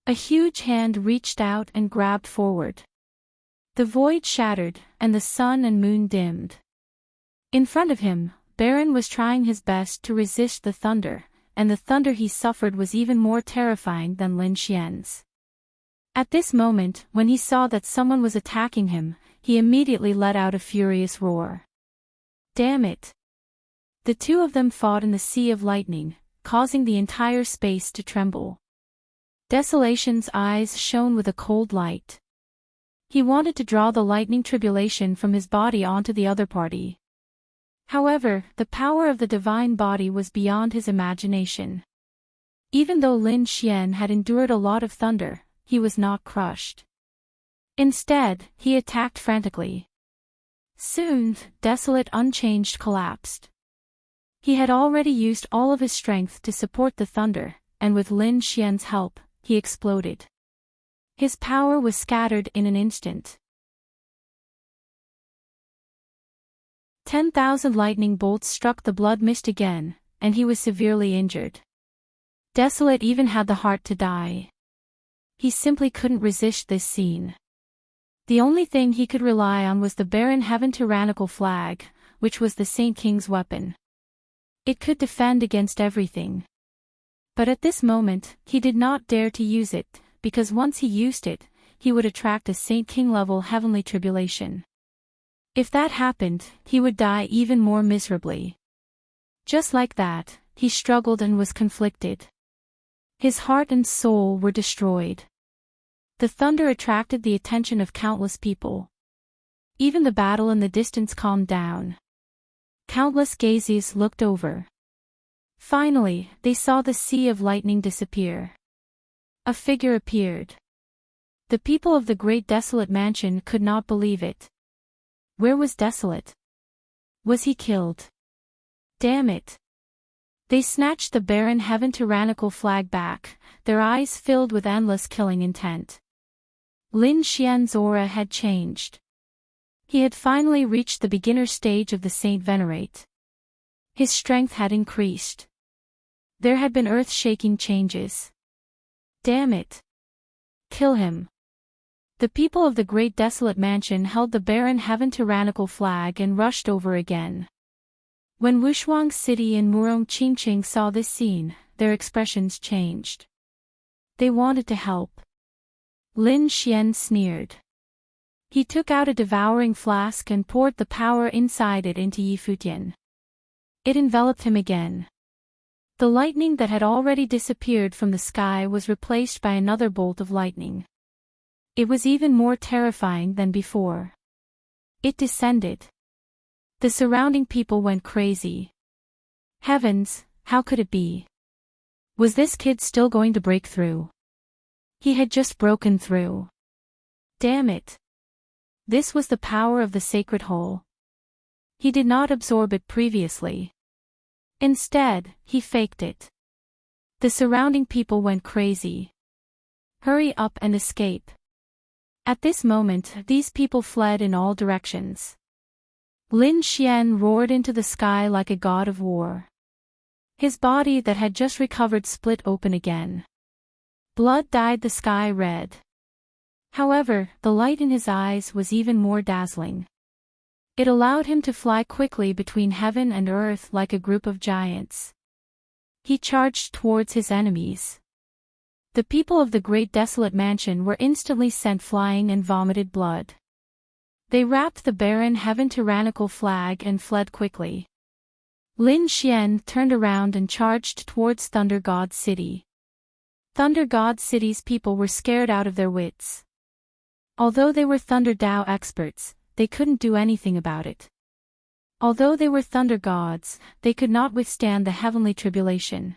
A huge hand reached out and grabbed forward. The void shattered, and the sun and moon dimmed. In front of him, Baron was trying his best to resist the thunder, and the thunder he suffered was even more terrifying than Lin Xian's. At this moment, when he saw that someone was attacking him, he immediately let out a furious roar. Damn it! The two of them fought in the sea of lightning, causing the entire space to tremble. Desolation's eyes shone with a cold light. He wanted to draw the lightning tribulation from his body onto the other party. However, the power of the divine body was beyond his imagination. Even though Lin Xian had endured a lot of thunder, he was not crushed. Instead, he attacked frantically. Soon, Desolate Unchanged collapsed. He had already used all of his strength to support the thunder, and with Lin Xian's help, he exploded. His power was scattered in an instant. 10,000 lightning bolts struck the blood mist again, and he was severely injured. Desolate even had the heart to die. He simply couldn't resist this scene. The only thing he could rely on was the Barren Heaven tyrannical flag, which was the Saint King's weapon. It could defend against everything. But at this moment, he did not dare to use it, because once he used it, he would attract a Saint King-level heavenly tribulation. If that happened, he would die even more miserably. Just like that, he struggled and was conflicted. His heart and soul were destroyed. The thunder attracted the attention of countless people. Even the battle in the distance calmed down. Countless gazes looked over. Finally, they saw the sea of lightning disappear. A figure appeared. The people of the great desolate mansion could not believe it. Where was Desolate? Was he killed? Damn it! They snatched the Barren Heaven tyrannical flag back, their eyes filled with endless killing intent. Lin Xian's aura had changed. He had finally reached the beginner stage of the Saint Venerate. His strength had increased. There had been earth-shaking changes. Damn it! Kill him! The people of the great desolate mansion held the Barren Heaven tyrannical flag and rushed over again. When Wushuang City and Murong Qingqing saw this scene, their expressions changed. They wanted to help. Lin Xian sneered. He took out a devouring flask and poured the power inside it into Yi Futian. It enveloped him again. The lightning that had already disappeared from the sky was replaced by another bolt of lightning. It was even more terrifying than before. It descended. The surrounding people went crazy. Heavens, how could it be? Was this kid still going to break through? He had just broken through. Damn it! This was the power of the sacred hole. He did not absorb it previously. Instead, he faked it. The surrounding people went crazy. Hurry up and escape. At this moment, these people fled in all directions. Lin Xian roared into the sky like a god of war. His body that had just recovered split open again. Blood dyed the sky red. However, the light in his eyes was even more dazzling. It allowed him to fly quickly between heaven and earth like a group of giants. He charged towards his enemies. The people of the great desolate mansion were instantly sent flying and vomited blood. They wrapped the barren heaven tyrannical flag and fled quickly. Lin Xian turned around and charged towards Thunder God City. Thunder God City's people were scared out of their wits. Although they were Thunder Dao experts, they couldn't do anything about it. Although they were thunder gods, they could not withstand the heavenly tribulation.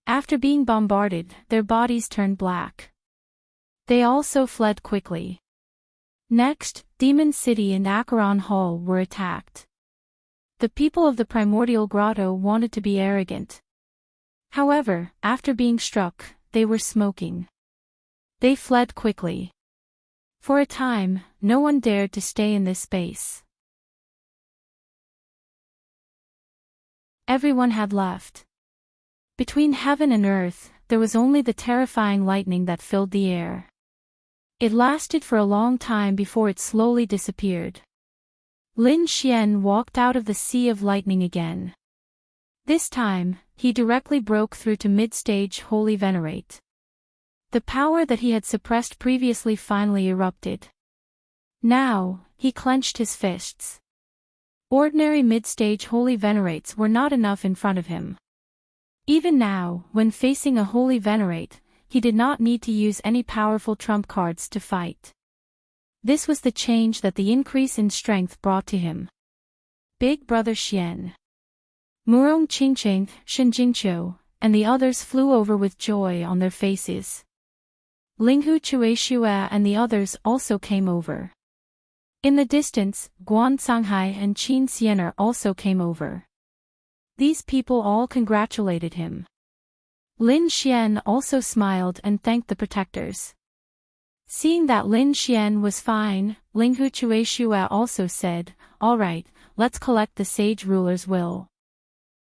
After being bombarded, their bodies turned black. They also fled quickly. Next, Demon City and Acheron Hall were attacked. The people of the primordial grotto wanted to be arrogant. However, after being struck, they were smoking. They fled quickly. For a time, no one dared to stay in this space. Everyone had left. Between heaven and earth, there was only the terrifying lightning that filled the air. It lasted for a long time before it slowly disappeared. Lin Xian walked out of the sea of lightning again. This time, he directly broke through to mid-stage Holy Venerate. The power that he had suppressed previously finally erupted. Now, he clenched his fists. Ordinary mid-stage Holy Venerates were not enough in front of him. Even now, when facing a Holy Venerate, he did not need to use any powerful trump cards to fight. This was the change that the increase in strength brought to him. Big Brother Xian, Murong Qingqing, Shen Jingqiu, and the others flew over with joy on their faces. Linghu Chueshua and the others also came over. In the distance, Guan Canghai and Qin Xiener also came over. These people all congratulated him. Lin Xian also smiled and thanked the protectors. Seeing that Lin Xian was fine, Linghu Chueshua also said, "All right, let's collect the sage ruler's will."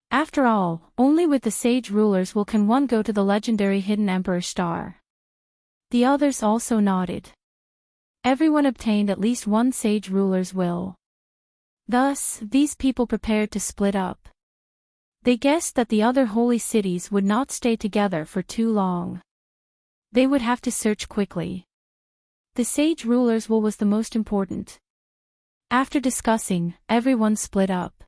After all, only with the sage rulers will can one go to the legendary hidden emperor star. The others also nodded. Everyone obtained at least one sage ruler's will. Thus, these people prepared to split up. They guessed that the other holy cities would not stay together for too long. They would have to search quickly. The sage ruler's will was the most important. After discussing, everyone split up.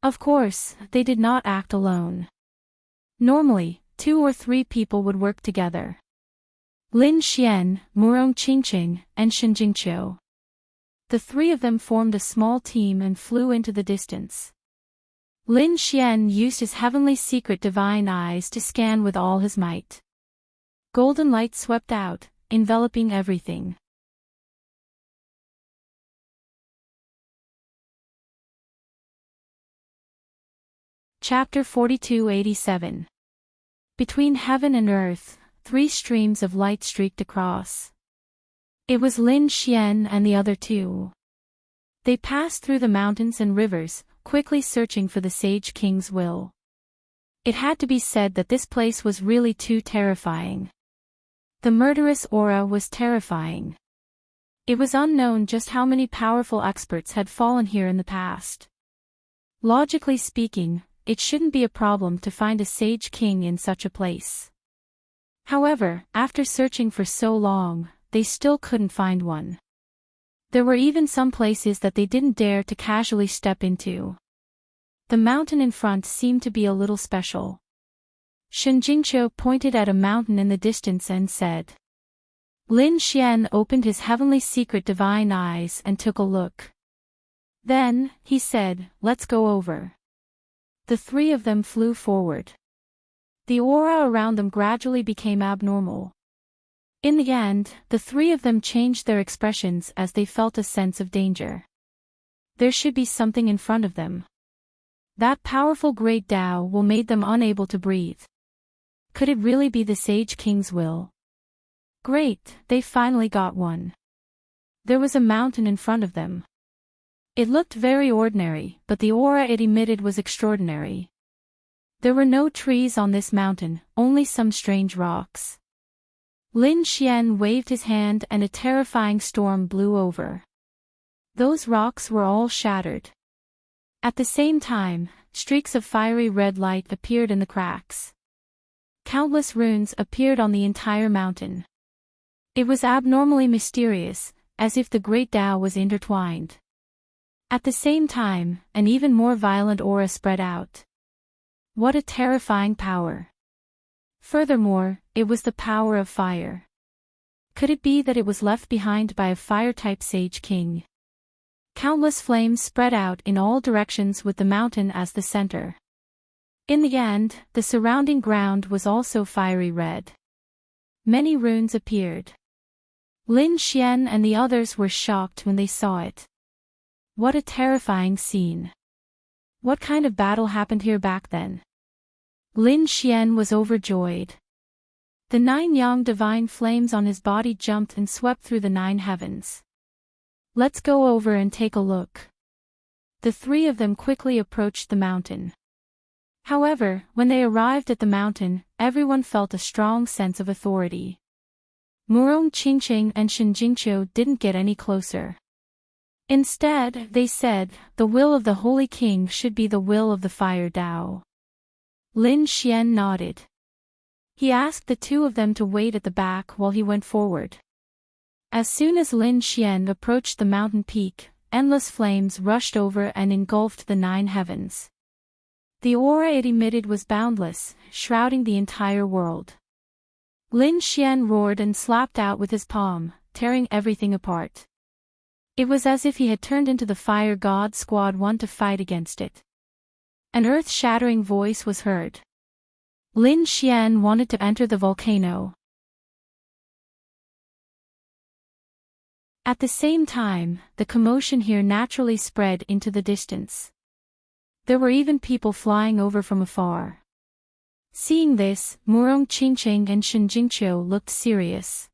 Of course, they did not act alone. Normally, 2 or 3 people would work together. Lin Xian, Murong Qingqing, and Shen Jingqiu. The 3 of them formed a small team and flew into the distance. Lin Xian used his heavenly secret divine eyes to scan with all his might. Golden light swept out, enveloping everything. Chapter 4287. Between heaven and earth, 3 streams of light streaked across. It was Lin Xian and the other 2. They passed through the mountains and rivers, quickly searching for the Sage King's will. It had to be said that this place was really too terrifying. The murderous aura was terrifying. It was unknown just how many powerful experts had fallen here in the past. Logically speaking, it shouldn't be a problem to find a Sage King in such a place. However, after searching for so long, they still couldn't find one. There were even some places that they didn't dare to casually step into. The mountain in front seemed to be a little special. Shen Jingqiu pointed at a mountain in the distance and said. Lin Xian opened his heavenly secret divine eyes and took a look. Then, he said, "Let's go over." The 3 of them flew forward. The aura around them gradually became abnormal. In the end, the 3 of them changed their expressions as they felt a sense of danger. There should be something in front of them. That powerful great Tao will made them unable to breathe. Could it really be the Sage King's will? Great, they finally got one. There was a mountain in front of them. It looked very ordinary, but the aura it emitted was extraordinary. There were no trees on this mountain, only some strange rocks. Lin Xian waved his hand and a terrifying storm blew over. Those rocks were all shattered. At the same time, streaks of fiery red light appeared in the cracks. Countless runes appeared on the entire mountain. It was abnormally mysterious, as if the great Tao was intertwined. At the same time, an even more violent aura spread out. What a terrifying power! Furthermore, it was the power of fire. Could it be that it was left behind by a fire-type Sage King? Countless flames spread out in all directions with the mountain as the center. In the end, the surrounding ground was also fiery red. Many runes appeared. Lin Xian and the others were shocked when they saw it. What a terrifying scene! What kind of battle happened here back then? Lin Xian was overjoyed. The 9 yang divine flames on his body jumped and swept through the 9 heavens. Let's go over and take a look. The 3 of them quickly approached the mountain. However, when they arrived at the mountain, everyone felt a strong sense of authority. Murong Qingqing and Shen Jingqiu didn't get any closer. Instead, they said, the will of the Holy King should be the will of the Fire Dao. Lin Xian nodded. He asked the two of them to wait at the back while he went forward. As soon as Lin Xian approached the mountain peak, endless flames rushed over and engulfed the 9 heavens. The aura it emitted was boundless, shrouding the entire world. Lin Xian roared and slapped out with his palm, tearing everything apart. It was as if he had turned into the fire god squad 1 to fight against it. An earth-shattering voice was heard. Lin Xian wanted to enter the volcano. At the same time, the commotion here naturally spread into the distance. There were even people flying over from afar. Seeing this, Murong Qingqing and Shen Jingqiu looked serious.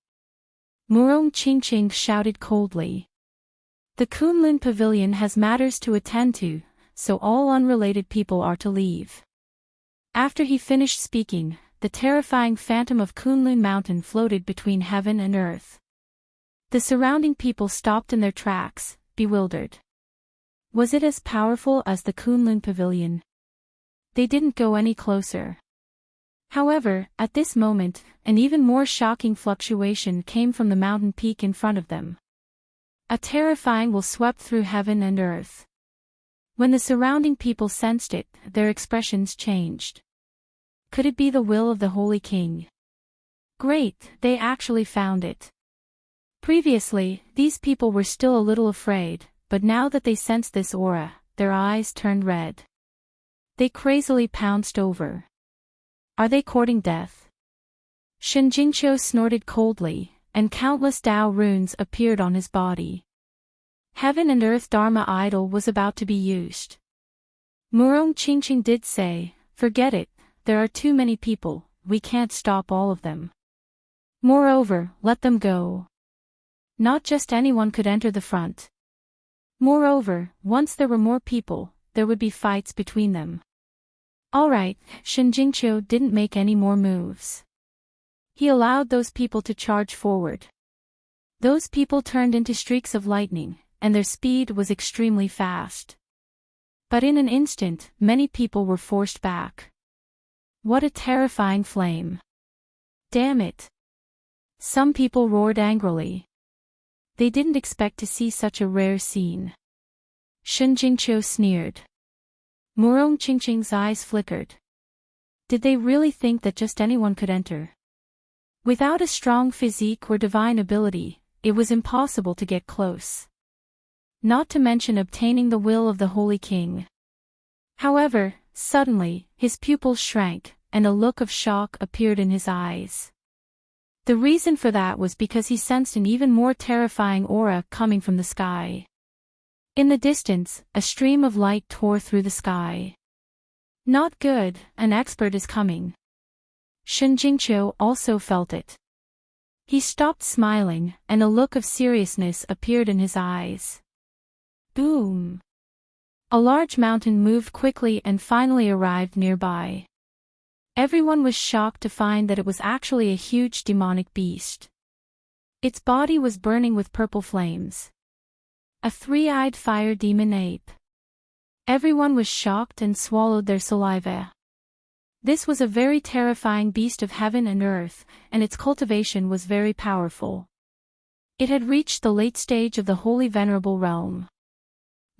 Murong Qingqing shouted coldly. The Kunlun Pavilion has matters to attend to, so all unrelated people are to leave. After he finished speaking, the terrifying phantom of Kunlun Mountain floated between heaven and earth. The surrounding people stopped in their tracks, bewildered. Was it as powerful as the Kunlun Pavilion? They didn't go any closer. However, at this moment, an even more shocking fluctuation came from the mountain peak in front of them. A terrifying will swept through heaven and earth. When the surrounding people sensed it, their expressions changed. Could it be the will of the Holy King? Great, they actually found it. Previously, these people were still a little afraid, but now that they sensed this aura, their eyes turned red. They crazily pounced over. Are they courting death? Shen Jingqiu snorted coldly, and countless Dao runes appeared on his body. Heaven and Earth Dharma idol was about to be used. Murong Qingqing did say, forget it, there are too many people, we can't stop all of them. Moreover, let them go. Not just anyone could enter the front. Moreover, once there were more people, there would be fights between them. Alright, Shen Jingqiu didn't make any more moves. He allowed those people to charge forward. Those people turned into streaks of lightning, and their speed was extremely fast. But in an instant, many people were forced back. What a terrifying flame. Damn it. Some people roared angrily. They didn't expect to see such a rare scene. Shen Jingqiu sneered. Murong Qingqing's eyes flickered. Did they really think that just anyone could enter? Without a strong physique or divine ability, it was impossible to get close. Not to mention obtaining the will of the Holy King. However, suddenly, his pupils shrank, and a look of shock appeared in his eyes. The reason for that was because he sensed an even more terrifying aura coming from the sky. In the distance, a stream of light tore through the sky. Not good, an expert is coming. Shen Jingqiu also felt it. He stopped smiling, and a look of seriousness appeared in his eyes. Boom! A large mountain moved quickly and finally arrived nearby. Everyone was shocked to find that it was actually a huge demonic beast. Its body was burning with purple flames. A 3-eyed fire demon ape. Everyone was shocked and swallowed their saliva. This was a very terrifying beast of heaven and earth, and its cultivation was very powerful. It had reached the late stage of the holy venerable realm.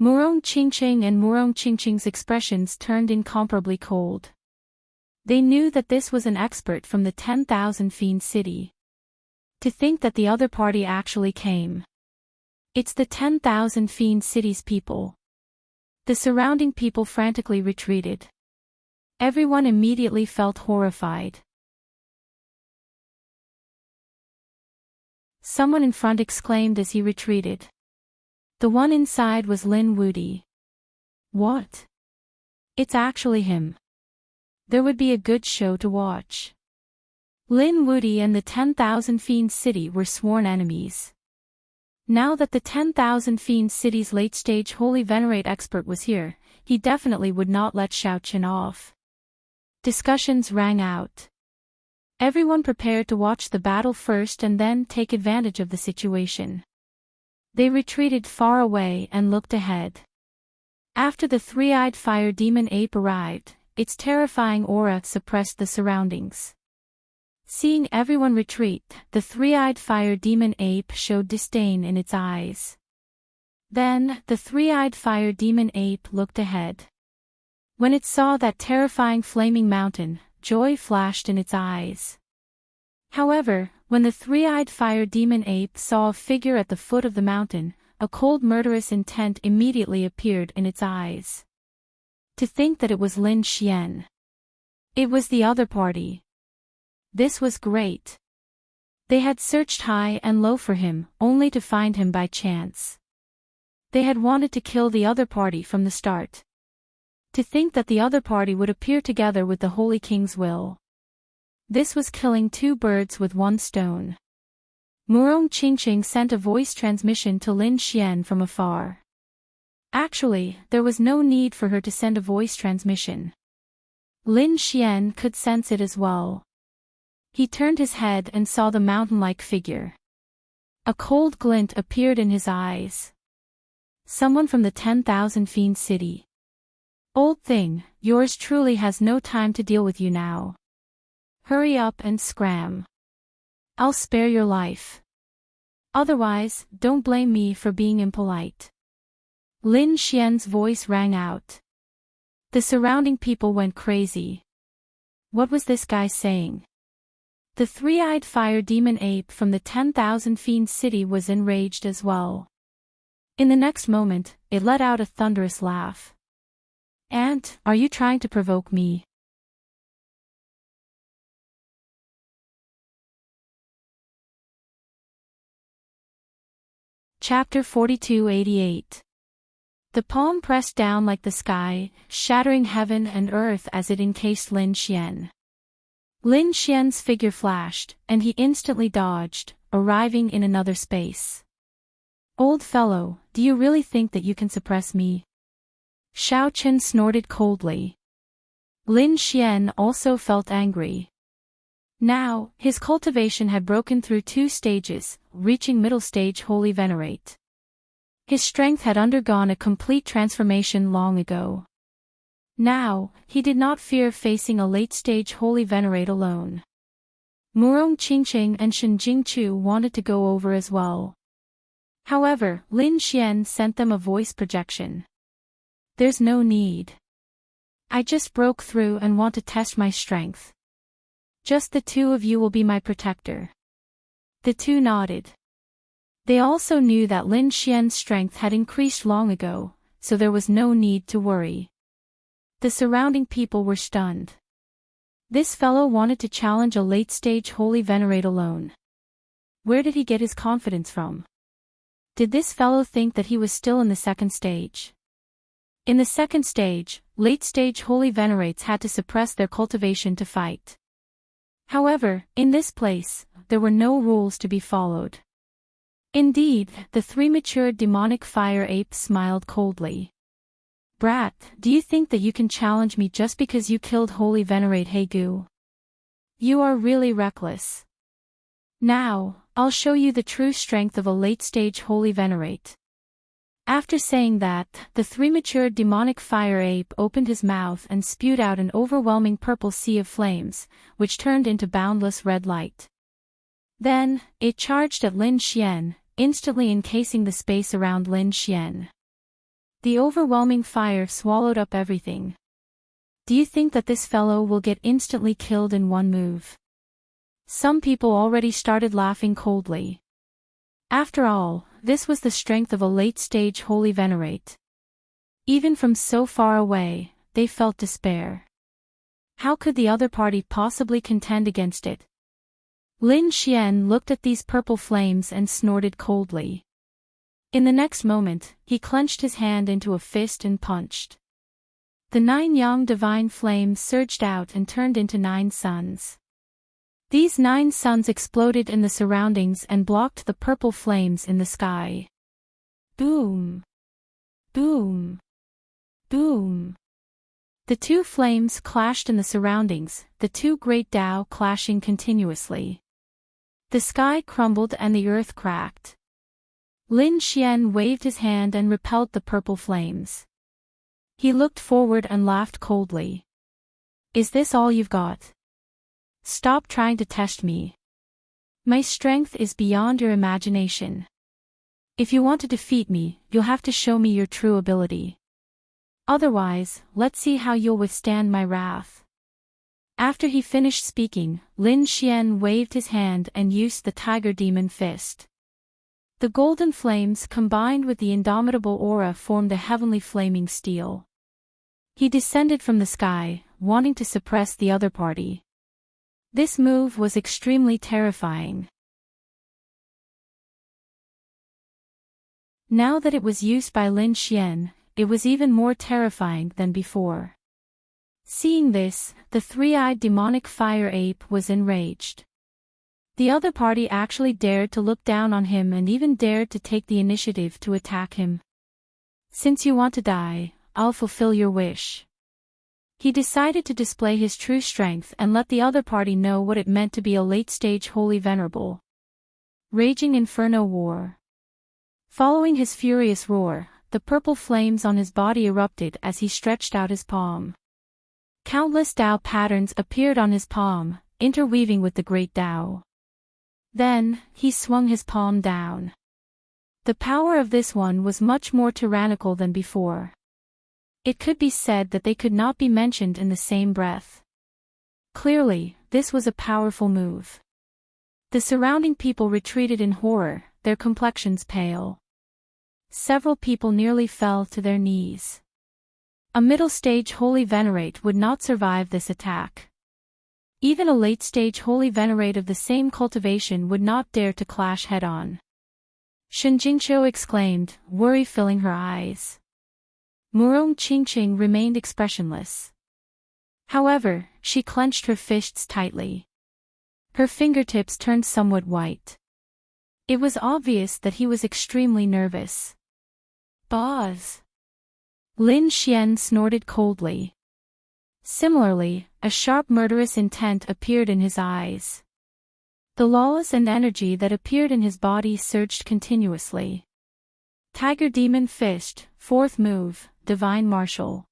Murong Qingqing and Murong Qingqing's expressions turned incomparably cold. They knew that this was an expert from the 10,000 fiend city. To think that the other party actually came. It's the 10,000 fiend city's people. The surrounding people frantically retreated. Everyone immediately felt horrified. Someone in front exclaimed as he retreated. The one inside was Lin Wudi. What? It's actually him. There would be a good show to watch. Lin Wudi and the 10,000 Fiend City were sworn enemies. Now that the 10,000 Fiend City's late-stage Holy Venerate expert was here, he definitely would not let Xiao Qin off. Discussions rang out. Everyone prepared to watch the battle first and then take advantage of the situation. They retreated far away and looked ahead. After the three-eyed fire demon ape arrived, its terrifying aura suppressed the surroundings. Seeing everyone retreat, the three-eyed fire demon ape showed disdain in its eyes. Then, the three-eyed fire demon ape looked ahead. When it saw that terrifying flaming mountain, joy flashed in its eyes. However, when the three-eyed fire demon ape saw a figure at the foot of the mountain, a cold murderous intent immediately appeared in its eyes. To think that it was Lin Xian. It was the other party. This was great. They had searched high and low for him, only to find him by chance. They had wanted to kill the other party from the start. To think that the other party would appear together with the Holy King's will. This was killing two birds with one stone. Murong Qingqing sent a voice transmission to Lin Xian from afar. Actually, there was no need for her to send a voice transmission. Lin Xian could sense it as well. He turned his head and saw the mountain-like figure. A cold glint appeared in his eyes. Someone from the 10,000 Fiend City. Old thing, yours truly has no time to deal with you now. Hurry up and scram. I'll spare your life. Otherwise, don't blame me for being impolite. Lin Xian's voice rang out. The surrounding people went crazy. What was this guy saying? The three-eyed fire demon ape from the 10,000 Fiend City was enraged as well. In the next moment, it let out a thunderous laugh. Ant, are you trying to provoke me? Chapter 4288. The palm pressed down like the sky, shattering heaven and earth as it encased Lin Xian. Lin Xian's figure flashed, and he instantly dodged, arriving in another space. Old fellow, do you really think that you can suppress me? Xiao Chen snorted coldly. Lin Xian also felt angry. Now, his cultivation had broken through 2 stages, reaching middle stage Holy Venerate. His strength had undergone a complete transformation long ago. Now, he did not fear facing a late-stage Holy Venerate alone. Murong Qingqing and Shen Jingchu wanted to go over as well. However, Lin Xian sent them a voice projection. There's no need. I just broke through and want to test my strength. Just the 2 of you will be my protector. The 2 nodded. They also knew that Lin Xian's strength had increased long ago, so there was no need to worry. The surrounding people were stunned. This fellow wanted to challenge a late-stage Holy Venerate alone. Where did he get his confidence from? Did this fellow think that he was still in the 2nd stage? In the 2nd stage, late-stage Holy Venerates had to suppress their cultivation to fight. However, in this place, there were no rules to be followed. Indeed, the 3 matured demonic fire apes smiled coldly. Brat, do you think that you can challenge me just because you killed Holy Venerate Hegu? You are really reckless. Now, I'll show you the true strength of a late-stage Holy Venerate. After saying that, the 3 matured demonic fire ape opened his mouth and spewed out an overwhelming purple sea of flames, which turned into boundless red light. Then, it charged at Lin Xian, instantly encasing the space around Lin Xian. The overwhelming fire swallowed up everything. Do you think that this fellow will get instantly killed in one move? Some people already started laughing coldly. After all, this was the strength of a late-stage Holy Venerate. Even from so far away, they felt despair. How could the other party possibly contend against it? Lin Xian looked at these purple flames and snorted coldly. In the next moment, he clenched his hand into a fist and punched. The 9 yang divine flames surged out and turned into 9 suns. These 9 suns exploded in the surroundings and blocked the purple flames in the sky. Boom! Boom! Boom! The 2 flames clashed in the surroundings, the 2 great Tao clashing continuously. The sky crumbled and the earth cracked. Lin Xian waved his hand and repelled the purple flames. He looked forward and laughed coldly. Is this all you've got? Stop trying to test me. My strength is beyond your imagination. If you want to defeat me, you'll have to show me your true ability. Otherwise, let's see how you'll withstand my wrath. After he finished speaking, Lin Xian waved his hand and used the Tiger Demon Fist. The golden flames combined with the indomitable aura formed a heavenly flaming steel. He descended from the sky, wanting to suppress the other party. This move was extremely terrifying. Now that it was used by Lin Xian, it was even more terrifying than before. Seeing this, the three-eyed demonic fire ape was enraged. The other party actually dared to look down on him and even dared to take the initiative to attack him. Since you want to die, I'll fulfill your wish. He decided to display his true strength and let the other party know what it meant to be a late-stage Holy Venerable. Raging Inferno War. Following his furious roar, the purple flames on his body erupted as he stretched out his palm. Countless Tao patterns appeared on his palm, interweaving with the great Tao. Then, he swung his palm down. The power of this one was much more tyrannical than before. It could be said that they could not be mentioned in the same breath. Clearly, this was a powerful move. The surrounding people retreated in horror, their complexions pale. Several people nearly fell to their knees. A middle-stage Holy Venerate would not survive this attack. Even a late-stage Holy Venerate of the same cultivation would not dare to clash head-on. Shen Jingqiu exclaimed, worry filling her eyes. Murong Qingqing remained expressionless. However, she clenched her fists tightly. Her fingertips turned somewhat white. It was obvious that he was extremely nervous. Boss! Lin Xian snorted coldly. Similarly, a sharp murderous intent appeared in his eyes. The laws and energy that appeared in his body surged continuously. Tiger Demon Fist, fourth move, Divine Martial.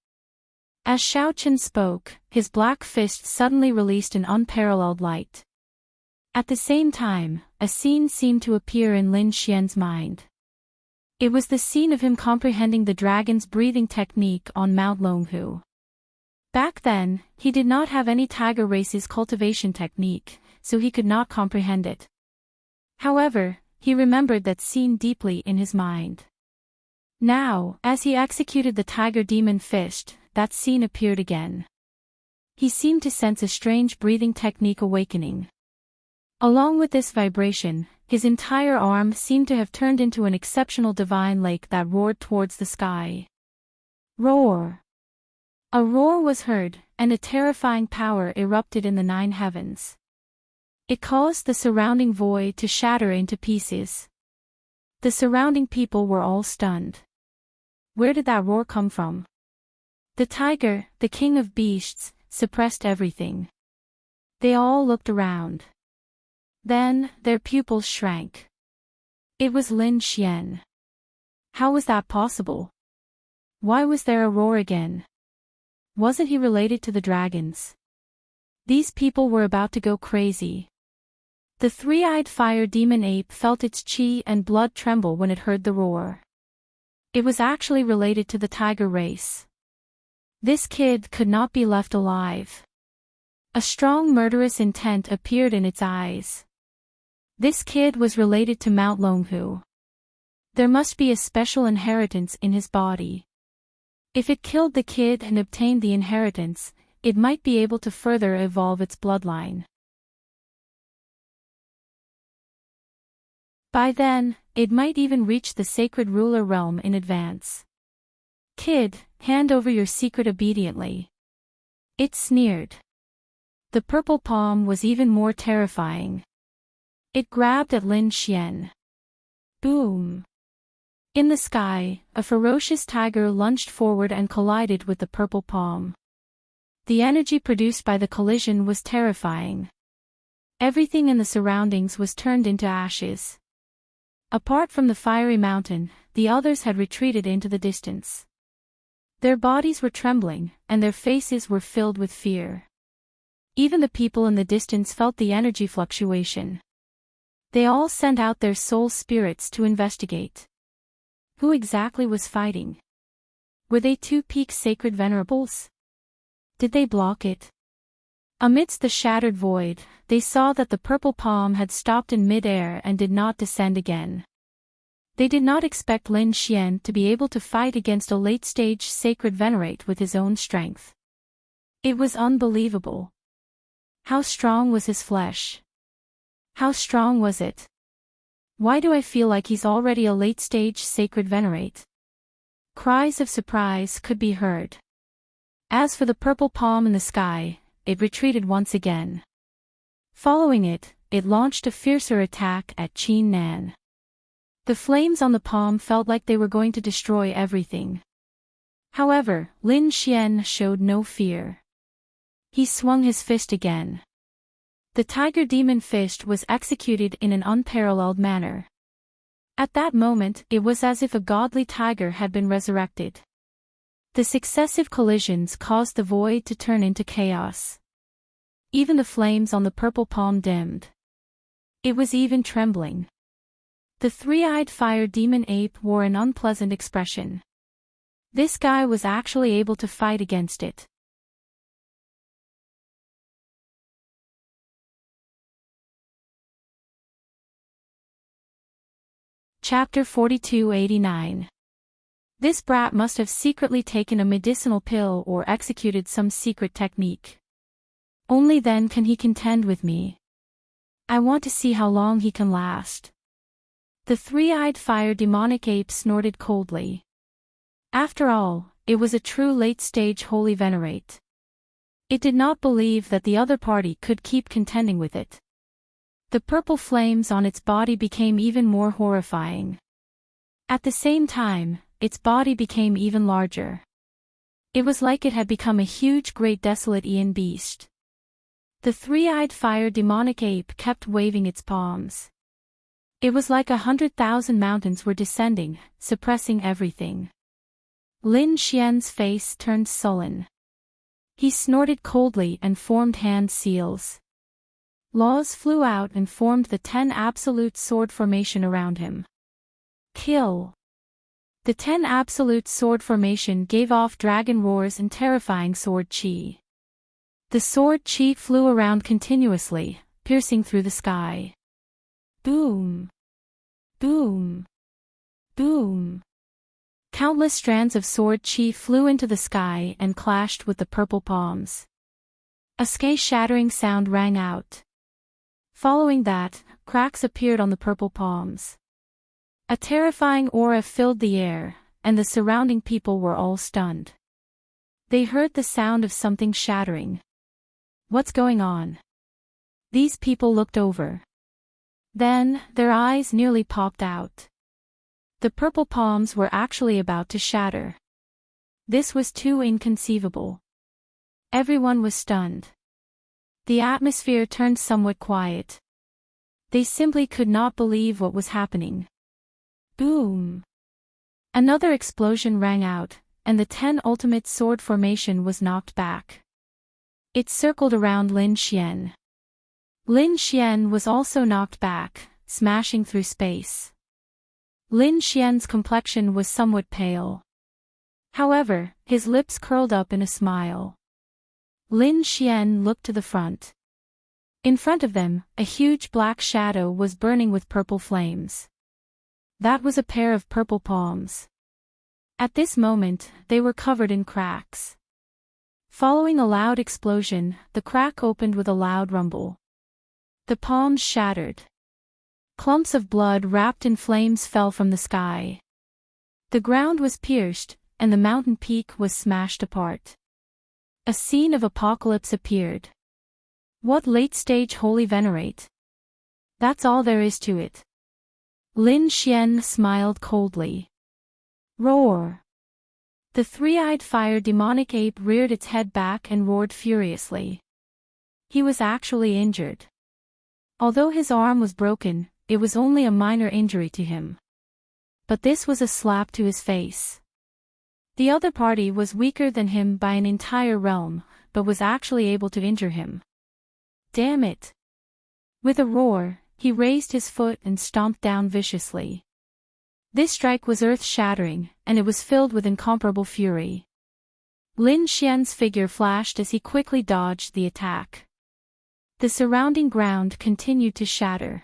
As Shao Chen spoke, his black fist suddenly released an unparalleled light. At the same time, a scene seemed to appear in Lin Xian's mind. It was the scene of him comprehending the dragon's breathing technique on Mount Longhu. Back then, he did not have any tiger race's cultivation technique, so he could not comprehend it. However, he remembered that scene deeply in his mind. Now, as he executed the Tiger Demon Fist, that scene appeared again. He seemed to sense a strange breathing technique awakening. Along with this vibration, his entire arm seemed to have turned into an exceptional divine lake that roared towards the sky. Roar! A roar was heard, and a terrifying power erupted in the 9 heavens. It caused the surrounding void to shatter into pieces. The surrounding people were all stunned. Where did that roar come from? The tiger, the king of beasts, suppressed everything. They all looked around. Then, their pupils shrank. It was Lin Xian. How was that possible? Why was there a roar again? Wasn't he related to the dragons? These people were about to go crazy. The three-eyed fire demon ape felt its chi and blood tremble when it heard the roar. It was actually related to the tiger race. This kid could not be left alive. A strong murderous intent appeared in its eyes. This kid was related to Mount Longhu. There must be a special inheritance in his body. If it killed the kid and obtained the inheritance, it might be able to further evolve its bloodline. By then, it might even reach the sacred ruler realm in advance. Kid, hand over your secret obediently. It sneered. The purple palm was even more terrifying. It grabbed at Lin Xian. Boom! In the sky, a ferocious tiger lunged forward and collided with the purple palm. The energy produced by the collision was terrifying. Everything in the surroundings was turned into ashes. Apart from the fiery mountain, the others had retreated into the distance. Their bodies were trembling, and their faces were filled with fear. Even the people in the distance felt the energy fluctuation. They all sent out their soul spirits to investigate. Who exactly was fighting? Were they two peak sacred venerables? Did they block it? Amidst the shattered void, they saw that the purple palm had stopped in mid-air and did not descend again. They did not expect Lin Xian to be able to fight against a late-stage sacred venerate with his own strength. It was unbelievable. How strong was his flesh? How strong was it? Why do I feel like he's already a late-stage sacred venerate? Cries of surprise could be heard. As for the purple palm in the sky, it retreated once again. Following it, it launched a fiercer attack at Qin Nan. The flames on the palm felt like they were going to destroy everything. However, Lin Xian showed no fear. He swung his fist again. The tiger demon fist was executed in an unparalleled manner. At that moment, it was as if a godly tiger had been resurrected. The successive collisions caused the void to turn into chaos. Even the flames on the purple palm dimmed. It was even trembling. The three-eyed fire demon ape wore an unpleasant expression. This guy was actually able to fight against it. Chapter 4289. This brat must have secretly taken a medicinal pill or executed some secret technique. Only then can he contend with me. I want to see how long he can last. The three-eyed fire demonic ape snorted coldly. After all, it was a true late-stage holy venerate. It did not believe that the other party could keep contending with it. The purple flames on its body became even more horrifying. At the same time, its body became even larger. It was like it had become a huge great desolate Ian beast. The three-eyed fire demonic ape kept waving its palms. It was like 100,000 mountains were descending, suppressing everything. Lin Xian's face turned sullen. He snorted coldly and formed hand seals. Laws flew out and formed the 10 absolute sword formation around him. Kill. The 10 absolute sword formation gave off dragon roars and terrifying sword chi. The sword chi flew around continuously, piercing through the sky. Boom. Boom. Boom. Countless strands of sword chi flew into the sky and clashed with the purple palms. A sky-shattering sound rang out. Following that, cracks appeared on the purple palms. A terrifying aura filled the air, and the surrounding people were all stunned. They heard the sound of something shattering. What's going on? These people looked over. Then, their eyes nearly popped out. The purple palms were actually about to shatter. This was too inconceivable. Everyone was stunned. The atmosphere turned somewhat quiet. They simply could not believe what was happening. Boom! Another explosion rang out, and the 10 ultimate sword formation was knocked back. It circled around Lin Xian. Lin Xian was also knocked back, smashing through space. Lin Xian's complexion was somewhat pale. However, his lips curled up in a smile. Lin Xian looked to the front. In front of them, a huge black shadow was burning with purple flames. That was a pair of purple palms. At this moment, they were covered in cracks. Following a loud explosion, the crack opened with a loud rumble. The palms shattered. Clumps of blood wrapped in flames fell from the sky. The ground was pierced, and the mountain peak was smashed apart. A scene of apocalypse appeared. What late-stage holy venerate? That's all there is to it. Lin Xian smiled coldly. Roar! The three-eyed fire demonic ape reared its head back and roared furiously. He was actually injured. Although his arm was broken, it was only a minor injury to him. But this was a slap to his face. The other party was weaker than him by an entire realm, but was actually able to injure him. Damn it! With a roar, he raised his foot and stomped down viciously. This strike was earth-shattering, and it was filled with incomparable fury. Lin Xian's figure flashed as he quickly dodged the attack. The surrounding ground continued to shatter.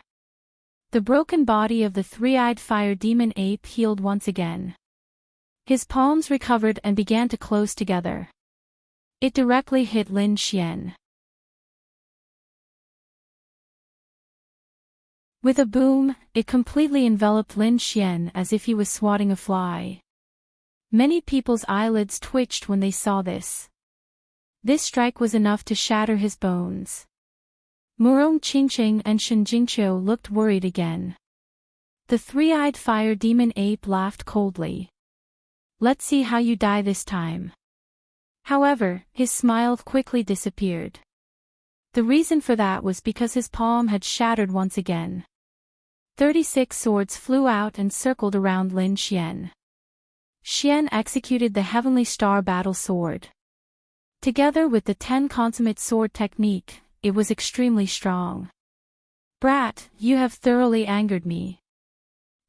The broken body of the three-eyed fire demon ape healed once again. His palms recovered and began to close together. It directly hit Lin Xian. With a boom, it completely enveloped Lin Xian as if he was swatting a fly. Many people's eyelids twitched when they saw this. This strike was enough to shatter his bones. Murong Qingqing and Shen Jingqiu looked worried again. The three-eyed fire demon ape laughed coldly. Let's see how you die this time. However, his smile quickly disappeared. The reason for that was because his palm had shattered once again. 36 swords flew out and circled around Lin Xian. Xian executed the Heavenly Star Battle Sword. Together with the 10 consummate sword technique, it was extremely strong. Brat, you have thoroughly angered me.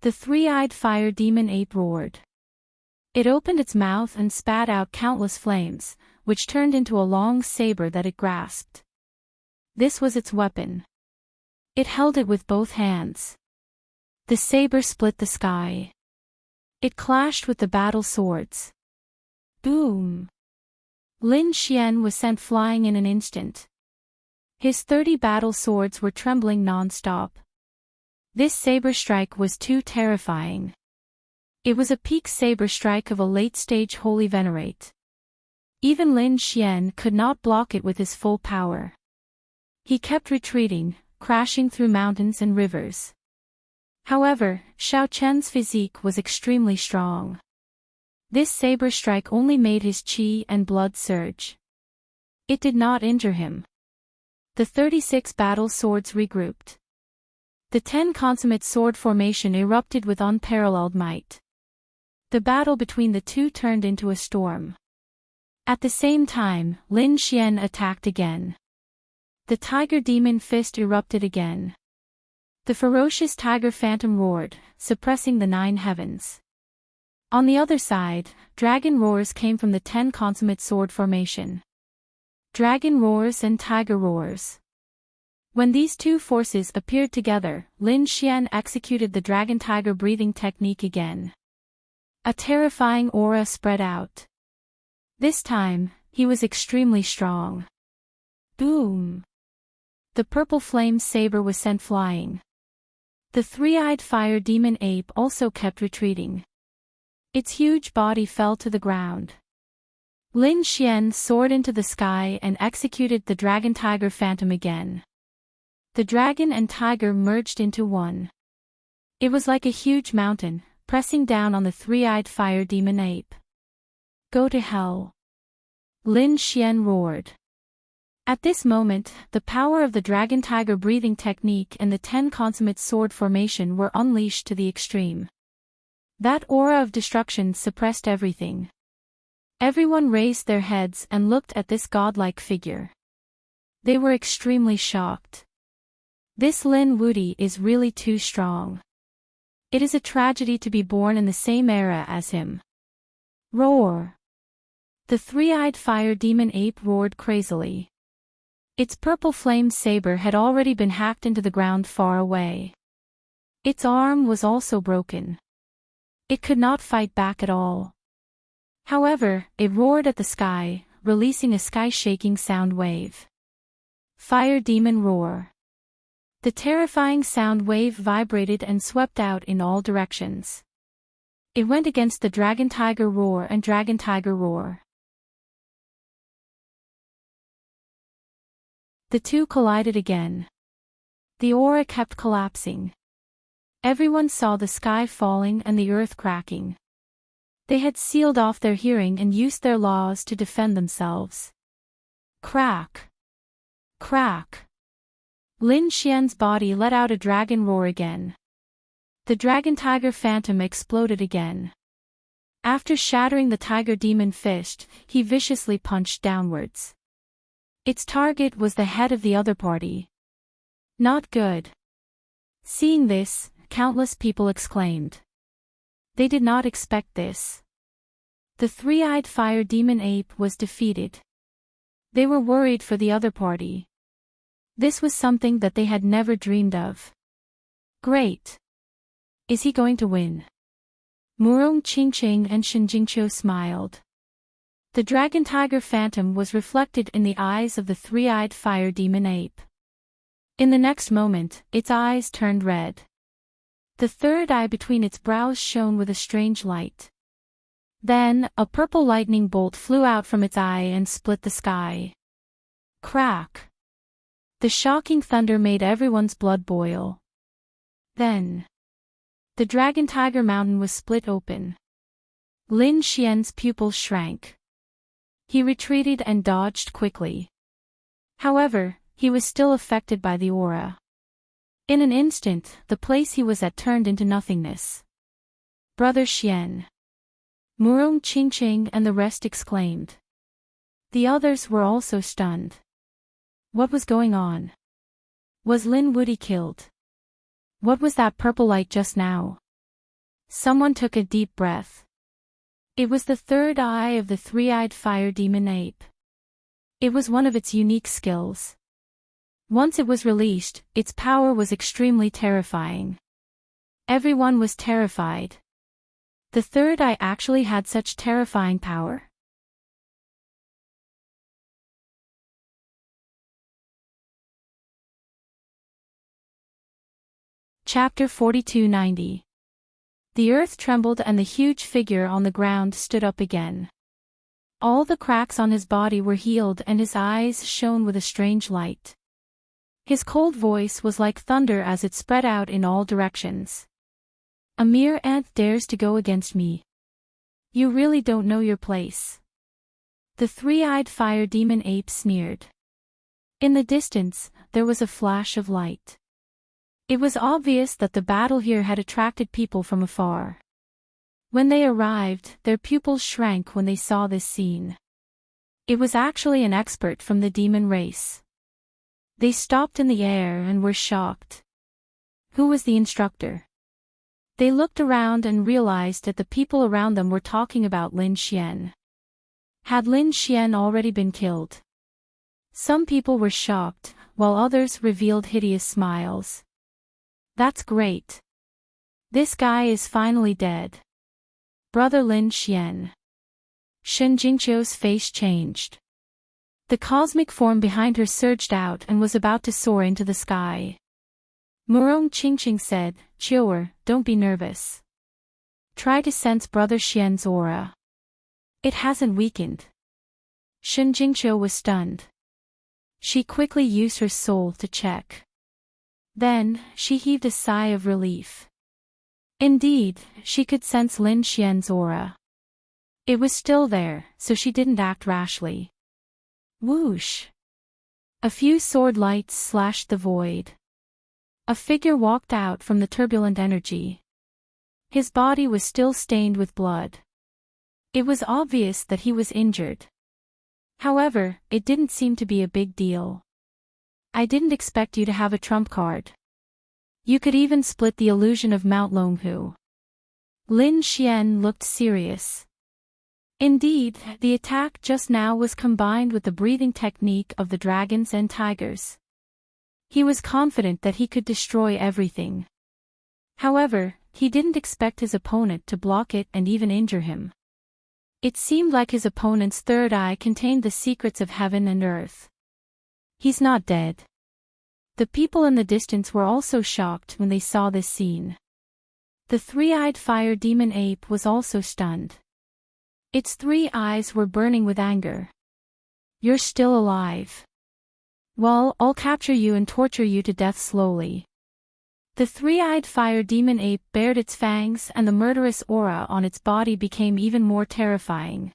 The three-eyed fire demon ape roared. It opened its mouth and spat out countless flames, which turned into a long saber that it grasped. This was its weapon. It held it with both hands. The saber split the sky. It clashed with the battle swords. Boom! Lin Xian was sent flying in an instant. His 30 battle swords were trembling non-stop. This saber strike was too terrifying. It was a peak saber strike of a late-stage holy venerate. Even Lin Xian could not block it with his full power. He kept retreating, crashing through mountains and rivers. However, Xiao Chen's physique was extremely strong. This saber strike only made his qi and blood surge. It did not injure him. The 36 battle swords regrouped. The 10 consummate sword formation erupted with unparalleled might. The battle between the two turned into a storm. At the same time, Lin Xian attacked again. The tiger demon fist erupted again. The ferocious tiger phantom roared, suppressing the 9 heavens. On the other side, dragon roars came from the 10 consummate sword formation. Dragon roars and tiger roars. When these two forces appeared together, Lin Xian executed the dragon tiger breathing technique again. A terrifying aura spread out. This time, he was extremely strong. Boom! The purple flame saber was sent flying. The three-eyed fire demon ape also kept retreating. Its huge body fell to the ground. Lin Xian soared into the sky and executed the dragon tiger phantom again. The dragon and tiger merged into one. It was like a huge mountain, pressing down on the three-eyed fire demon ape. Go to hell! Lin Xian roared. At this moment, the power of the dragon tiger breathing technique and the 10 consummate sword formation were unleashed to the extreme. That aura of destruction suppressed everything. Everyone raised their heads and looked at this godlike figure. They were extremely shocked. This Lin Wuti is really too strong. It is a tragedy to be born in the same era as him. Roar! The three-eyed fire demon ape roared crazily. Its purple flame saber had already been hacked into the ground far away. Its arm was also broken. It could not fight back at all. However, it roared at the sky, releasing a sky-shaking sound wave. Fire demon roar. The terrifying sound wave vibrated and swept out in all directions. It went against the dragon tiger roar and dragon tiger roar. The two collided again. The aura kept collapsing. Everyone saw the sky falling and the earth cracking. They had sealed off their hearing and used their laws to defend themselves. Crack! Crack! Lin Xian's body let out a dragon roar again. The dragon tiger phantom exploded again. After shattering the tiger demon fist, he viciously punched downwards. Its target was the head of the other party. Not good. Seeing this, countless people exclaimed. They did not expect this. The three-eyed fire demon ape was defeated. They were worried for the other party. This was something that they had never dreamed of. Great. Is he going to win? Murong Qingqing and Shen Jingqiu smiled. The dragon tiger phantom was reflected in the eyes of the three-eyed fire demon ape. In the next moment, its eyes turned red. The third eye between its brows shone with a strange light. Then, a purple lightning bolt flew out from its eye and split the sky. Crack! The shocking thunder made everyone's blood boil. Then, the dragon tiger mountain was split open. Lin Xian's pupils shrank. He retreated and dodged quickly. However, he was still affected by the aura. In an instant, the place he was at turned into nothingness. Brother Xian. Murong Qingqing and the rest exclaimed. The others were also stunned. What was going on? Was Lin Wudy killed? What was that purple light just now? Someone took a deep breath. It was the third eye of the three-eyed fire demon ape. It was one of its unique skills. Once it was released, its power was extremely terrifying. Everyone was terrified. The third eye actually had such terrifying power. Chapter 4290. The earth trembled and the huge figure on the ground stood up again. All the cracks on his body were healed and his eyes shone with a strange light. His cold voice was like thunder as it spread out in all directions. A mere ant dares to go against me. You really don't know your place. The three-eyed fire demon ape sneered. In the distance, there was a flash of light. It was obvious that the battle here had attracted people from afar. When they arrived, their pupils shrank when they saw this scene. It was actually an expert from the demon race. They stopped in the air and were shocked. Who was the instructor? They looked around and realized that the people around them were talking about Lin Xian. Had Lin Xian already been killed? Some people were shocked, while others revealed hideous smiles. That's great. This guy is finally dead. Brother Lin Xian. Shen Jingqiu's face changed. The cosmic form behind her surged out and was about to soar into the sky. Murong Qingqing said, Qiu'er, don't be nervous. Try to sense Brother Xian's aura. It hasn't weakened. Shen Jingqiu was stunned. She quickly used her soul to check. Then, she heaved a sigh of relief. Indeed, she could sense Lin Xian's aura. It was still there, so she didn't act rashly. Whoosh! A few sword lights slashed the void. A figure walked out from the turbulent energy. His body was still stained with blood. It was obvious that he was injured. However, it didn't seem to be a big deal. I didn't expect you to have a trump card. You could even split the illusion of Mount Longhu. Lin Xian looked serious. Indeed, the attack just now was combined with the breathing technique of the dragons and tigers. He was confident that he could destroy everything. However, he didn't expect his opponent to block it and even injure him. It seemed like his opponent's third eye contained the secrets of heaven and earth. He's not dead. The people in the distance were also shocked when they saw this scene. The three-eyed fire demon ape was also stunned. Its three eyes were burning with anger. You're still alive. Well, I'll capture you and torture you to death slowly. The three-eyed fire demon ape bared its fangs and the murderous aura on its body became even more terrifying.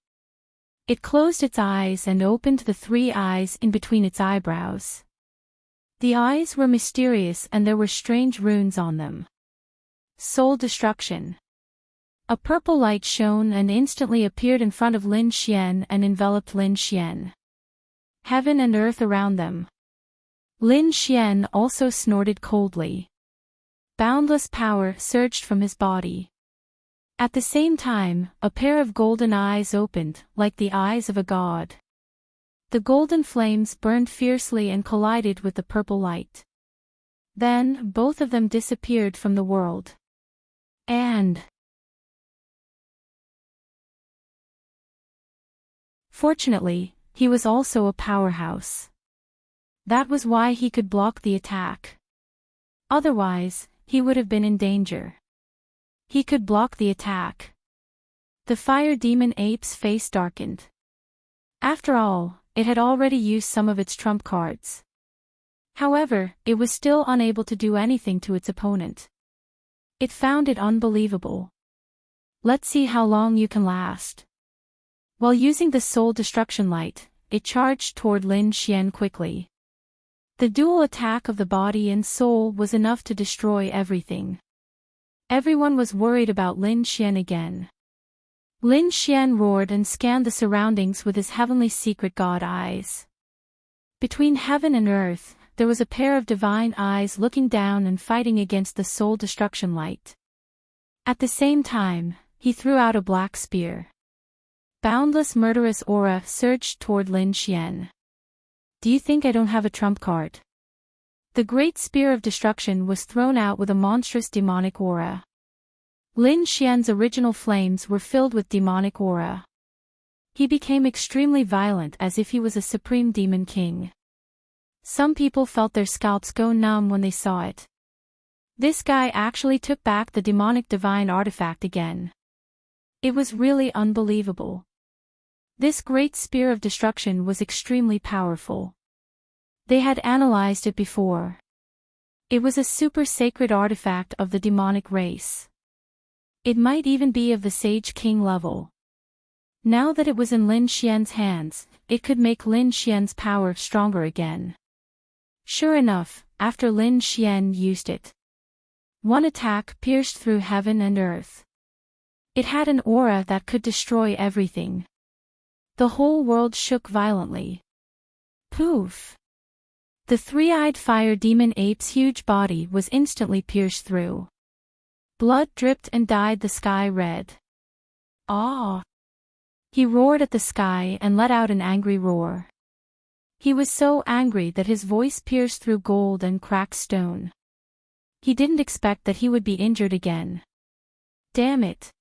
It closed its eyes and opened the three eyes in between its eyebrows. The eyes were mysterious and there were strange runes on them. Soul destruction. A purple light shone and instantly appeared in front of Lin Xian and enveloped Lin Xian. Heaven and earth around them. Lin Xian also snorted coldly. Boundless power surged from his body. At the same time, a pair of golden eyes opened, like the eyes of a god. The golden flames burned fiercely and collided with the purple light. Then, both of them disappeared from the world. And fortunately, he was also a powerhouse. That was why he could block the attack. Otherwise, he would have been in danger. He could block the attack. The fire demon ape's face darkened. After all, it had already used some of its trump cards. However, it was still unable to do anything to its opponent. It found it unbelievable. Let's see how long you can last. While using the soul destruction light, it charged toward Lin Xian quickly. The dual attack of the body and soul was enough to destroy everything. Everyone was worried about Lin Xian again. Lin Xian roared and scanned the surroundings with his heavenly secret god eyes. Between heaven and earth, there was a pair of divine eyes looking down and fighting against the soul destruction light. At the same time, he threw out a black spear. Boundless murderous aura surged toward Lin Xian. Do you think I don't have a trump card? The great spear of destruction was thrown out with a monstrous demonic aura. Lin Xian's original flames were filled with demonic aura. He became extremely violent as if he was a supreme demon king. Some people felt their scalps go numb when they saw it. This guy actually took back the demonic divine artifact again. It was really unbelievable. This great spear of destruction was extremely powerful. They had analyzed it before. It was a super sacred artifact of the demonic race. It might even be of the Sage King level. Now that it was in Lin Xian's hands, it could make Lin Xian's power stronger again. Sure enough, after Lin Xian used it, one attack pierced through heaven and earth. It had an aura that could destroy everything. The whole world shook violently. Poof! The three-eyed fire demon ape's huge body was instantly pierced through. Blood dripped and dyed the sky red. Ah! He roared at the sky and let out an angry roar. He was so angry that his voice pierced through gold and cracked stone. He didn't expect that he would be injured again. Damn it!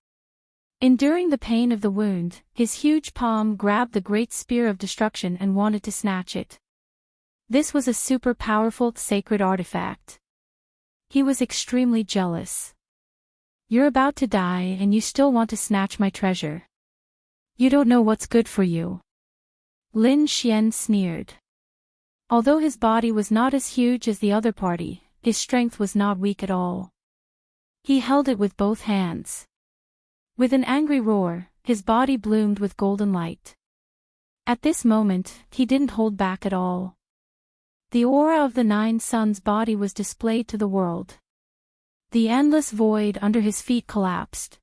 Enduring the pain of the wound, his huge palm grabbed the great spear of destruction and wanted to snatch it. This was a super powerful, sacred artifact. He was extremely jealous. You're about to die and you still want to snatch my treasure. You don't know what's good for you. Lin Xian sneered. Although his body was not as huge as the other party, his strength was not weak at all. He held it with both hands. With an angry roar, his body bloomed with golden light. At this moment, he didn't hold back at all. The aura of the Nine Suns' body was displayed to the world. The endless void under his feet collapsed.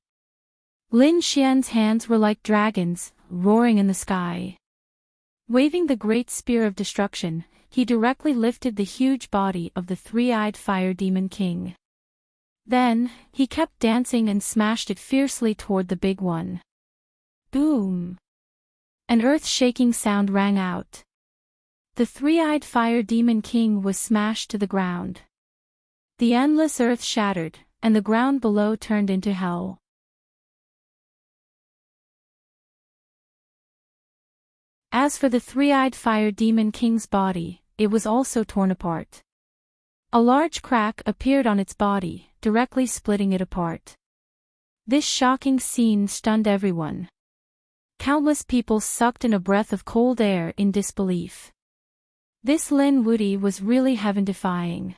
Lin Xian's hands were like dragons, roaring in the sky. Waving the great spear of destruction, he directly lifted the huge body of the three-eyed fire demon king. Then, he kept dancing and smashed it fiercely toward the big one. Boom! An earth-shaking sound rang out. The three-eyed fire demon king was smashed to the ground. The endless earth shattered, and the ground below turned into hell. As for the three-eyed fire demon king's body, it was also torn apart. A large crack appeared on its body, directly splitting it apart. This shocking scene stunned everyone. Countless people sucked in a breath of cold air in disbelief. This Lin Wuti was really heaven-defying.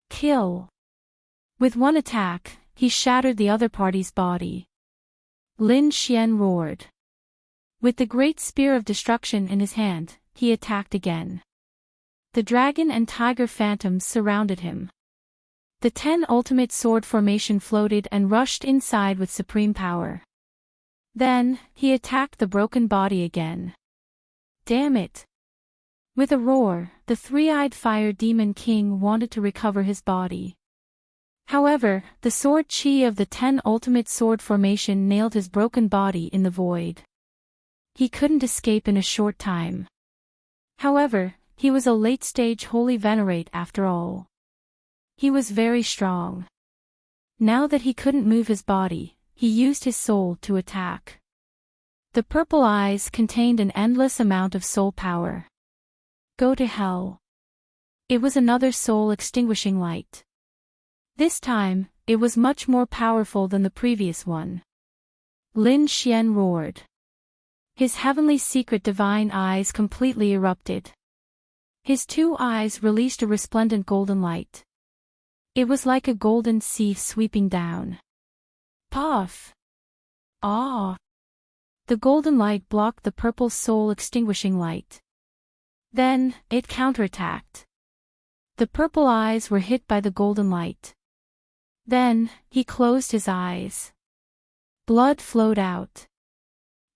Kill! With one attack, he shattered the other party's body. Lin Xian roared. With the great spear of destruction in his hand, he attacked again. The dragon and tiger phantoms surrounded him. The 10 ultimate sword formation floated and rushed inside with supreme power. Then, he attacked the broken body again. Damn it! With a roar, the three-eyed fire demon king wanted to recover his body. However, the sword chi of the 10 ultimate sword formation nailed his broken body in the void. He couldn't escape in a short time. However, he was a late-stage holy venerate after all. He was very strong. Now that he couldn't move his body, he used his soul to attack. The purple eyes contained an endless amount of soul power. Go to hell. It was another soul-extinguishing light. This time, it was much more powerful than the previous one. Lin Xian roared. His heavenly secret divine eyes completely erupted. His 2 eyes released a resplendent golden light. It was like a golden sea sweeping down. Puff! Ah! The golden light blocked the purple soul-extinguishing light. Then, it counterattacked. The purple eyes were hit by the golden light. Then, he closed his eyes. Blood flowed out.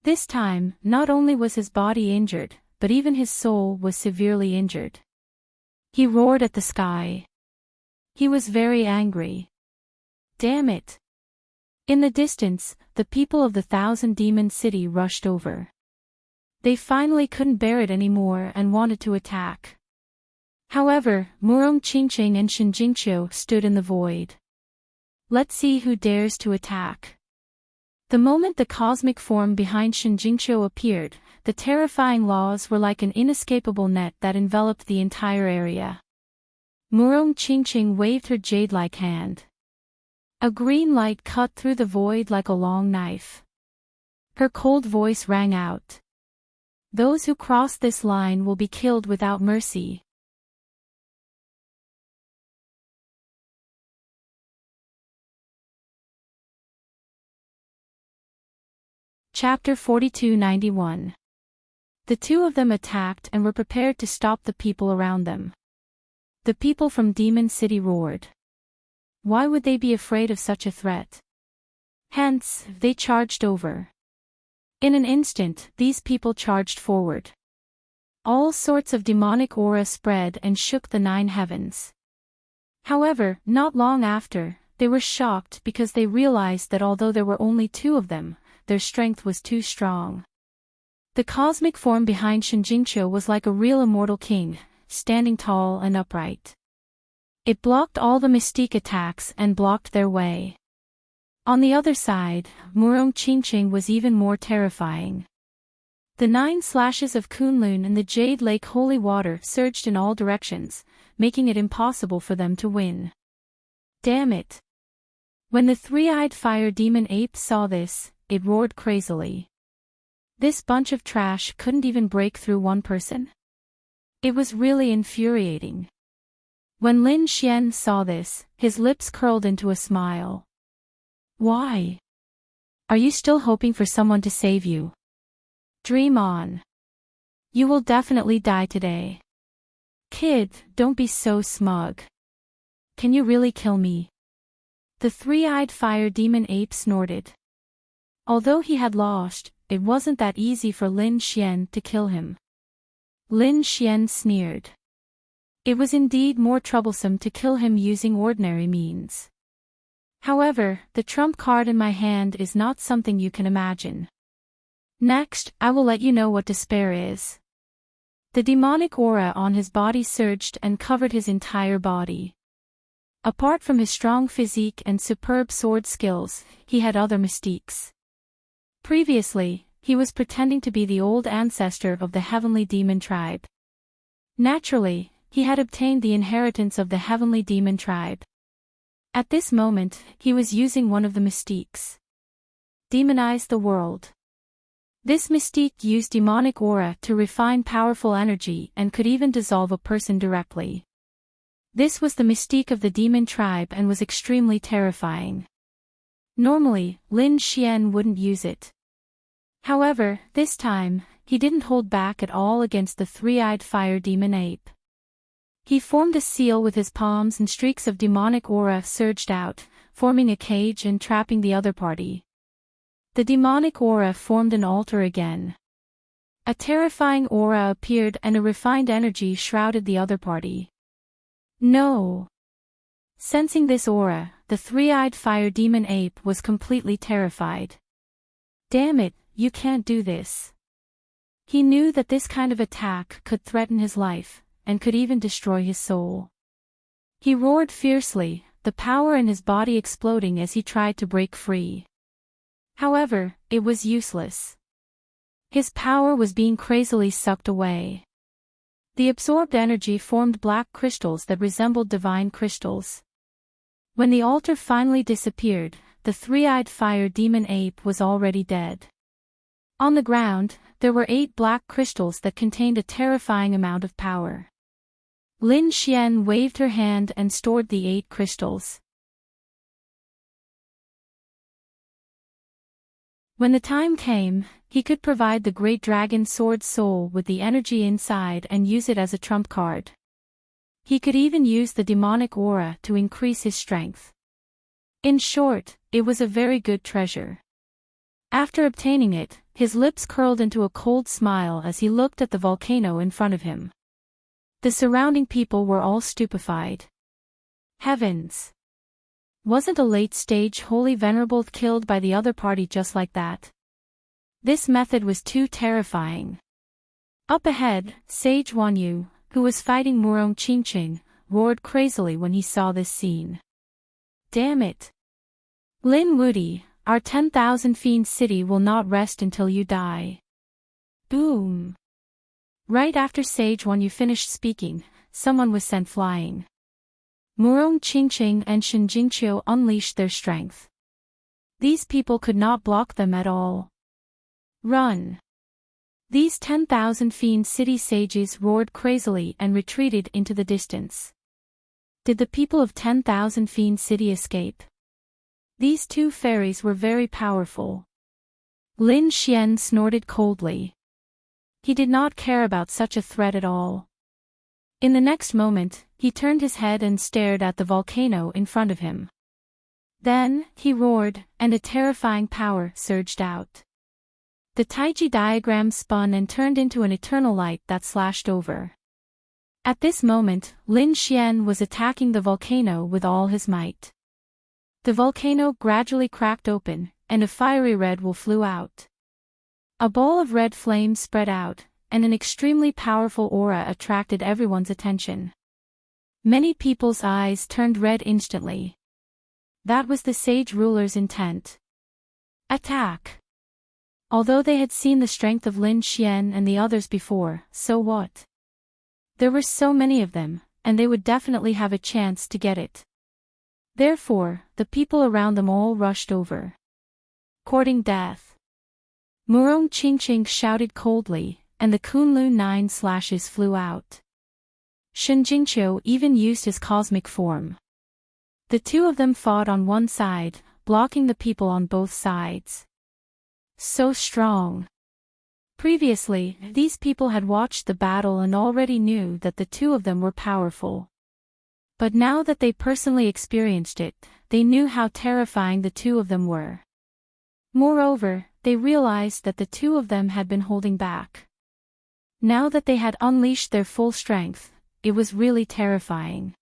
This time, not only was his body injured, but even his soul was severely injured. He roared at the sky. He was very angry. Damn it! In the distance, the people of the 1,000-demon city rushed over. They finally couldn't bear it anymore and wanted to attack. However, Murong Qingqing and Shinjingqiu stood in the void. Let's see who dares to attack. The moment the cosmic form behind Shinjingqiu appeared, the terrifying laws were like an inescapable net that enveloped the entire area. Murong Qingqing waved her jade-like hand. A green light cut through the void like a long knife. Her cold voice rang out. Those who cross this line will be killed without mercy. Chapter 4291. The 2 of them attacked and were prepared to stop the people around them. The people from Demon City roared. Why would they be afraid of such a threat? Hence, they charged over. In an instant, these people charged forward. All sorts of demonic aura spread and shook the 9 heavens. However, not long after, they were shocked because they realized that although there were only 2 of them, their strength was too strong. The cosmic form behind Shinjingqiu was like a real immortal king, standing tall and upright. It blocked all the mystique attacks and blocked their way. On the other side, Murong Qingqing was even more terrifying. The 9 slashes of Kunlun and the Jade Lake holy water surged in all directions, making it impossible for them to win. Damn it! When the 3-eyed fire demon ape saw this, it roared crazily. This bunch of trash couldn't even break through one person? It was really infuriating. When Lin Xian saw this, his lips curled into a smile. Why? Are you still hoping for someone to save you? Dream on. You will definitely die today. Kid, don't be so smug. Can you really kill me? The 3-eyed fire demon ape snorted. Although he had lost, it wasn't that easy for Lin Xian to kill him. Lin Xian sneered. It was indeed more troublesome to kill him using ordinary means. However, the trump card in my hand is not something you can imagine. Next, I will let you know what despair is. The demonic aura on his body surged and covered his entire body. Apart from his strong physique and superb sword skills, he had other mystiques. Previously, he was pretending to be the old ancestor of the heavenly demon tribe. Naturally, he had obtained the inheritance of the heavenly demon tribe. At this moment, he was using one of the mystiques. Demonize the world. This mystique used demonic aura to refine powerful energy and could even dissolve a person directly. This was the mystique of the demon tribe and was extremely terrifying. Normally, Lin Xian wouldn't use it. However, this time, he didn't hold back at all against the 3-eyed fire demon ape. He formed a seal with his palms and streaks of demonic aura surged out, forming a cage and trapping the other party. The demonic aura formed an altar again. A terrifying aura appeared and a refined energy shrouded the other party. No! Sensing this aura, the three-eyed fire demon ape was completely terrified. Damn it, you can't do this. He knew that this kind of attack could threaten his life, and could even destroy his soul. He roared fiercely, the power in his body exploding as he tried to break free. However, it was useless. His power was being crazily sucked away. The absorbed energy formed black crystals that resembled divine crystals. When the altar finally disappeared, the three-eyed fire demon ape was already dead. On the ground, there were 8 black crystals that contained a terrifying amount of power. Lin Xian waved her hand and stored the 8 crystals. When the time came, he could provide the Great Dragon Sword Soul with the energy inside and use it as a trump card. He could even use the demonic aura to increase his strength. In short, it was a very good treasure. After obtaining it, his lips curled into a cold smile as he looked at the volcano in front of him. The surrounding people were all stupefied. Heavens! Wasn't a late-stage holy venerable killed by the other party just like that? This method was too terrifying. Up ahead, Sage Wanyu, who was fighting Murong Qingqing, roared crazily when he saw this scene. Damn it! Lin Wudi, our 10,000 fiend city will not rest until you die. Boom! Right after Sage Wanyu finished speaking, someone was sent flying. Murong Qingqing and Shen Jingqiu unleashed their strength. These people could not block them at all. Run! These 10,000 fiend city sages roared crazily and retreated into the distance. Did the people of 10,000 fiend city escape? These 2 fairies were very powerful. Lin Xian snorted coldly. He did not care about such a threat at all. In the next moment, he turned his head and stared at the volcano in front of him. Then, he roared, and a terrifying power surged out. The Taiji diagram spun and turned into an eternal light that slashed over. At this moment, Lin Xian was attacking the volcano with all his might. The volcano gradually cracked open, and a fiery red wool flew out. A ball of red flame spread out, and an extremely powerful aura attracted everyone's attention. Many people's eyes turned red instantly. That was the sage ruler's intent. Attack! Although they had seen the strength of Lin Xian and the others before, so what? There were so many of them, and they would definitely have a chance to get it. Therefore, the people around them all rushed over. Courting death. Murong Qingqing shouted coldly, and the Kunlun 9 slashes flew out. Shen Jingqiu even used his cosmic form. The 2 of them fought on one side, blocking the people on both sides. So strong. Previously, these people had watched the battle and already knew that the 2 of them were powerful. But now that they personally experienced it, they knew how terrifying the 2 of them were. Moreover, they realized that the 2 of them had been holding back. Now that they had unleashed their full strength, it was really terrifying.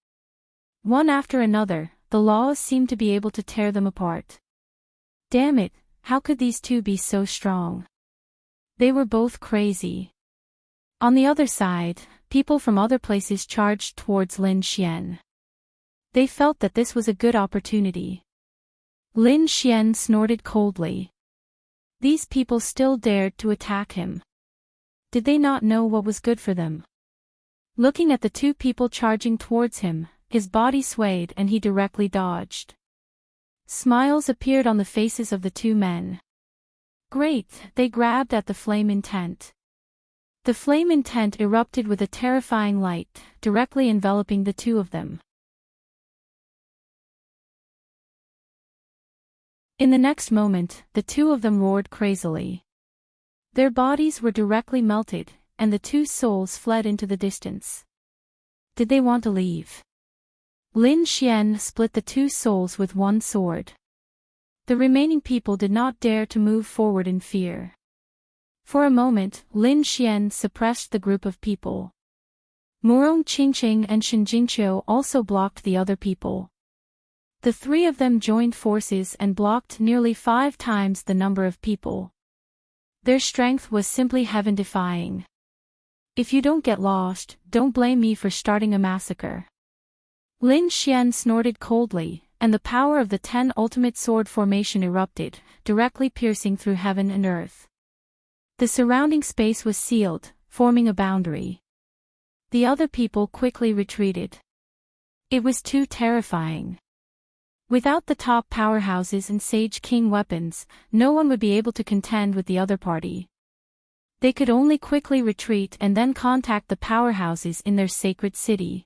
One after another, the laws seemed to be able to tear them apart. Damn it, how could these 2 be so strong? They were both crazy. On the other side, people from other places charged towards Lin Xian. They felt that this was a good opportunity. Lin Xian snorted coldly. These people still dared to attack him. Did they not know what was good for them? Looking at the 2 people charging towards him, his body swayed and he directly dodged. Smiles appeared on the faces of the 2 men. Great, they grabbed at the flame intent. The flame intent erupted with a terrifying light, directly enveloping the 2 of them. In the next moment, the 2 of them roared crazily. Their bodies were directly melted, and the 2 souls fled into the distance. Did they want to leave? Lin Xian split the two souls with one sword. The remaining people did not dare to move forward in fear. For a moment, Lin Xian suppressed the group of people. Murong Qingqing and Shen Jingqiu also blocked the other people. The three of them joined forces and blocked nearly 5 times the number of people. Their strength was simply heaven-defying. If you don't get lost, don't blame me for starting a massacre. Lin Xian snorted coldly, and the power of the 10 ultimate sword formation erupted, directly piercing through heaven and earth. The surrounding space was sealed, forming a boundary. The other people quickly retreated. It was too terrifying. Without the top powerhouses and Sage King weapons, no one would be able to contend with the other party. They could only quickly retreat and then contact the powerhouses in their sacred city.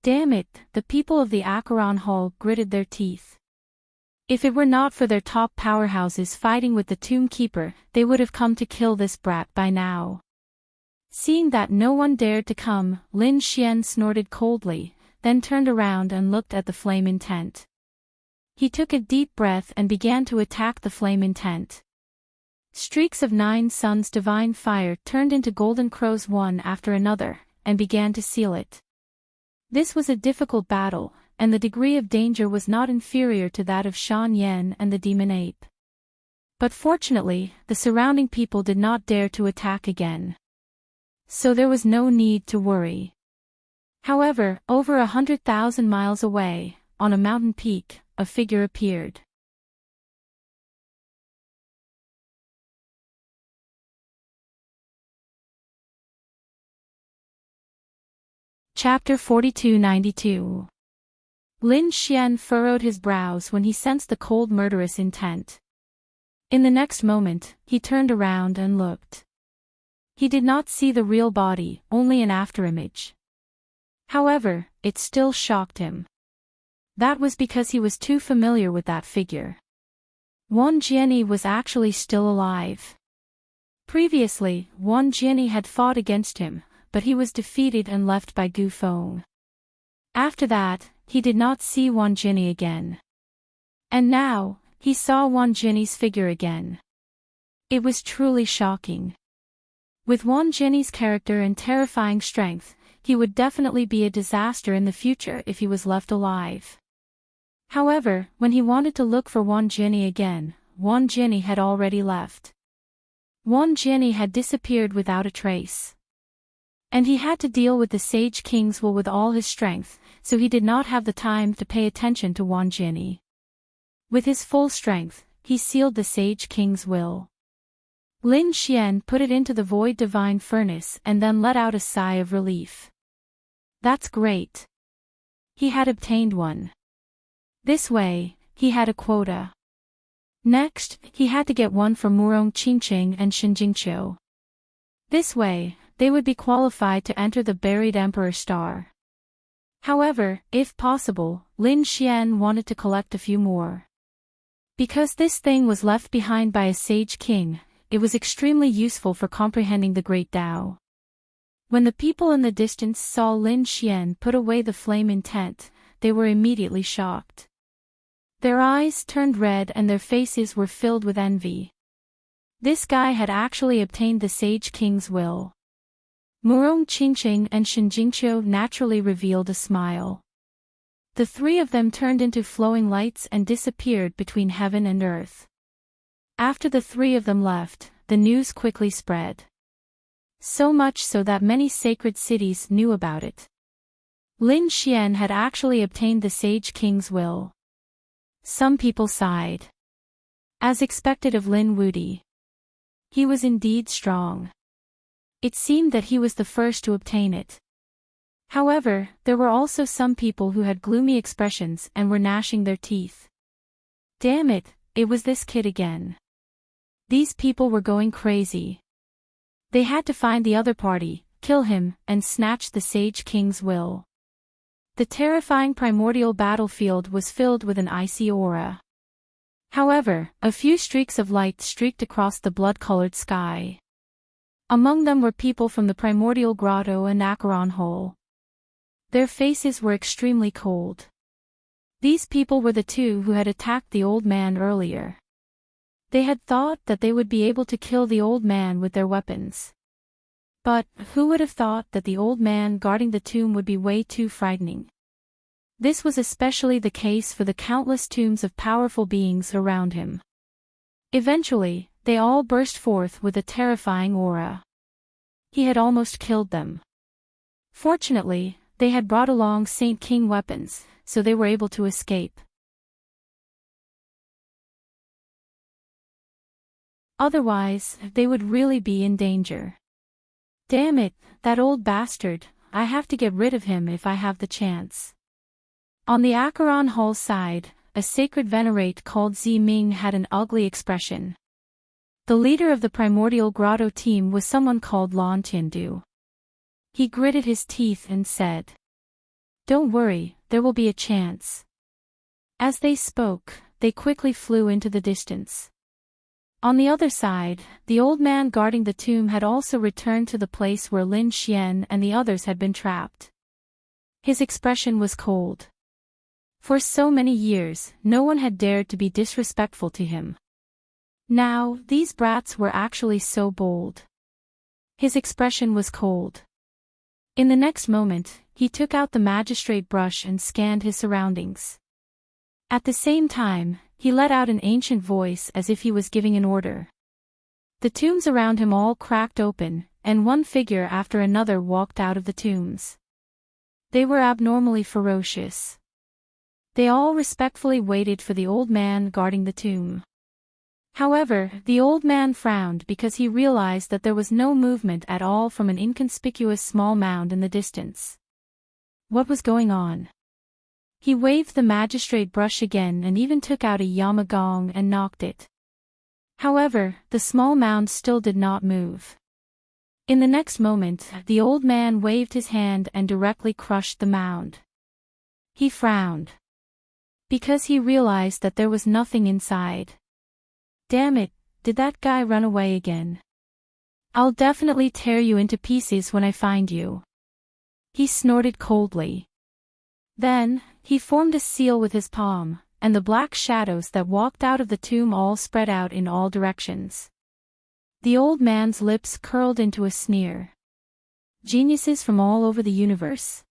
Damn it, the people of the Acheron Hall gritted their teeth. If it were not for their top powerhouses fighting with the Tomb Keeper, they would have come to kill this brat by now. Seeing that no one dared to come, Lin Xian snorted coldly, then turned around and looked at the flame intent. He took a deep breath and began to attack the flame intent. Streaks of 9 suns divine fire turned into golden crows one after another, and began to seal it. This was a difficult battle, and the degree of danger was not inferior to that of Shan Yan and the demon ape. But fortunately, the surrounding people did not dare to attack again. So there was no need to worry. However, over 100,000 miles away, on a mountain peak, a figure appeared. Chapter 4292. Lin Xian furrowed his brows when he sensed the cold murderous intent. In the next moment, he turned around and looked. He did not see the real body, only an afterimage. However, it still shocked him. That was because he was too familiar with that figure. Wan Jianyi was actually still alive. Previously, Wan Jianyi had fought against him, but he was defeated and left by Gu Feng. After that, he did not see Wan Jianyi again. And now, he saw Wan Jianyi's figure again. It was truly shocking. With Wan Jianyi's character and terrifying strength, he would definitely be a disaster in the future if he was left alive. However, when he wanted to look for Wan Jianyi again, Wan Jianyi had already left. Wan Jianyi had disappeared without a trace. And he had to deal with the Sage King's will with all his strength, so he did not have the time to pay attention to Wan Jianyi. With his full strength, he sealed the Sage King's will. Lin Xian put it into the void divine furnace and then let out a sigh of relief. That's great. He had obtained one. This way, he had a quota. Next, he had to get one for Murong Qingqing and Shen Jingqiu. This way, they would be qualified to enter the buried Emperor Star. However, if possible, Lin Xian wanted to collect a few more. Because this thing was left behind by a Sage King, it was extremely useful for comprehending the Great Tao. When the people in the distance saw Lin Xian put away the flame intent, they were immediately shocked. Their eyes turned red and their faces were filled with envy. This guy had actually obtained the Sage King's will. Murong Qingqing and Shen Jingqiu naturally revealed a smile. The three of them turned into flowing lights and disappeared between heaven and earth. After the three of them left, the news quickly spread. So much so that many sacred cities knew about it. Lin Xian had actually obtained the Sage King's will. Some people sighed. As expected of Lin Wudi. He was indeed strong. It seemed that he was the first to obtain it. However, there were also some people who had gloomy expressions and were gnashing their teeth. Damn it, it was this kid again. These people were going crazy. They had to find the other party, kill him, and snatch the Sage King's will. The terrifying primordial battlefield was filled with an icy aura. However, a few streaks of light streaked across the blood-colored sky. Among them were people from the primordial grotto and Acheron Hole. Their faces were extremely cold. These people were the two who had attacked the old man earlier. They had thought that they would be able to kill the old man with their weapons. But, who would have thought that the old man guarding the tomb would be way too frightening? This was especially the case for the countless tombs of powerful beings around him. Eventually, they all burst forth with a terrifying aura. He had almost killed them. Fortunately, they had brought along Saint King weapons, so they were able to escape. Otherwise, they would really be in danger. Damn it, that old bastard, I have to get rid of him if I have the chance. On the Acheron Hall side, a sacred venerate called Zi Ming had an ugly expression. The leader of the primordial grotto team was someone called Lan Tiandu. He gritted his teeth and said, "Don't worry, there will be a chance." As they spoke, they quickly flew into the distance. On the other side, the old man guarding the tomb had also returned to the place where Lin Xian and the others had been trapped. His expression was cold. For so many years, no one had dared to be disrespectful to him. Now, these brats were actually so bold. His expression was cold. In the next moment, he took out the magistrate brush and scanned his surroundings. At the same time, he let out an ancient voice as if he was giving an order. The tombs around him all cracked open, and one figure after another walked out of the tombs. They were abnormally ferocious. They all respectfully waited for the old man guarding the tomb. However, the old man frowned because he realized that there was no movement at all from an inconspicuous small mound in the distance. What was going on? He waved the magistrate brush again and even took out a yama gong and knocked it. However, the small mound still did not move. In the next moment, the old man waved his hand and directly crushed the mound. He frowned. Because he realized that there was nothing inside. Damn it, did that guy run away again? I'll definitely tear you into pieces when I find you. He snorted coldly. Then, he formed a seal with his palm, and the black shadows that walked out of the tomb all spread out in all directions. The old man's lips curled into a sneer. Geniuses from all over the universe.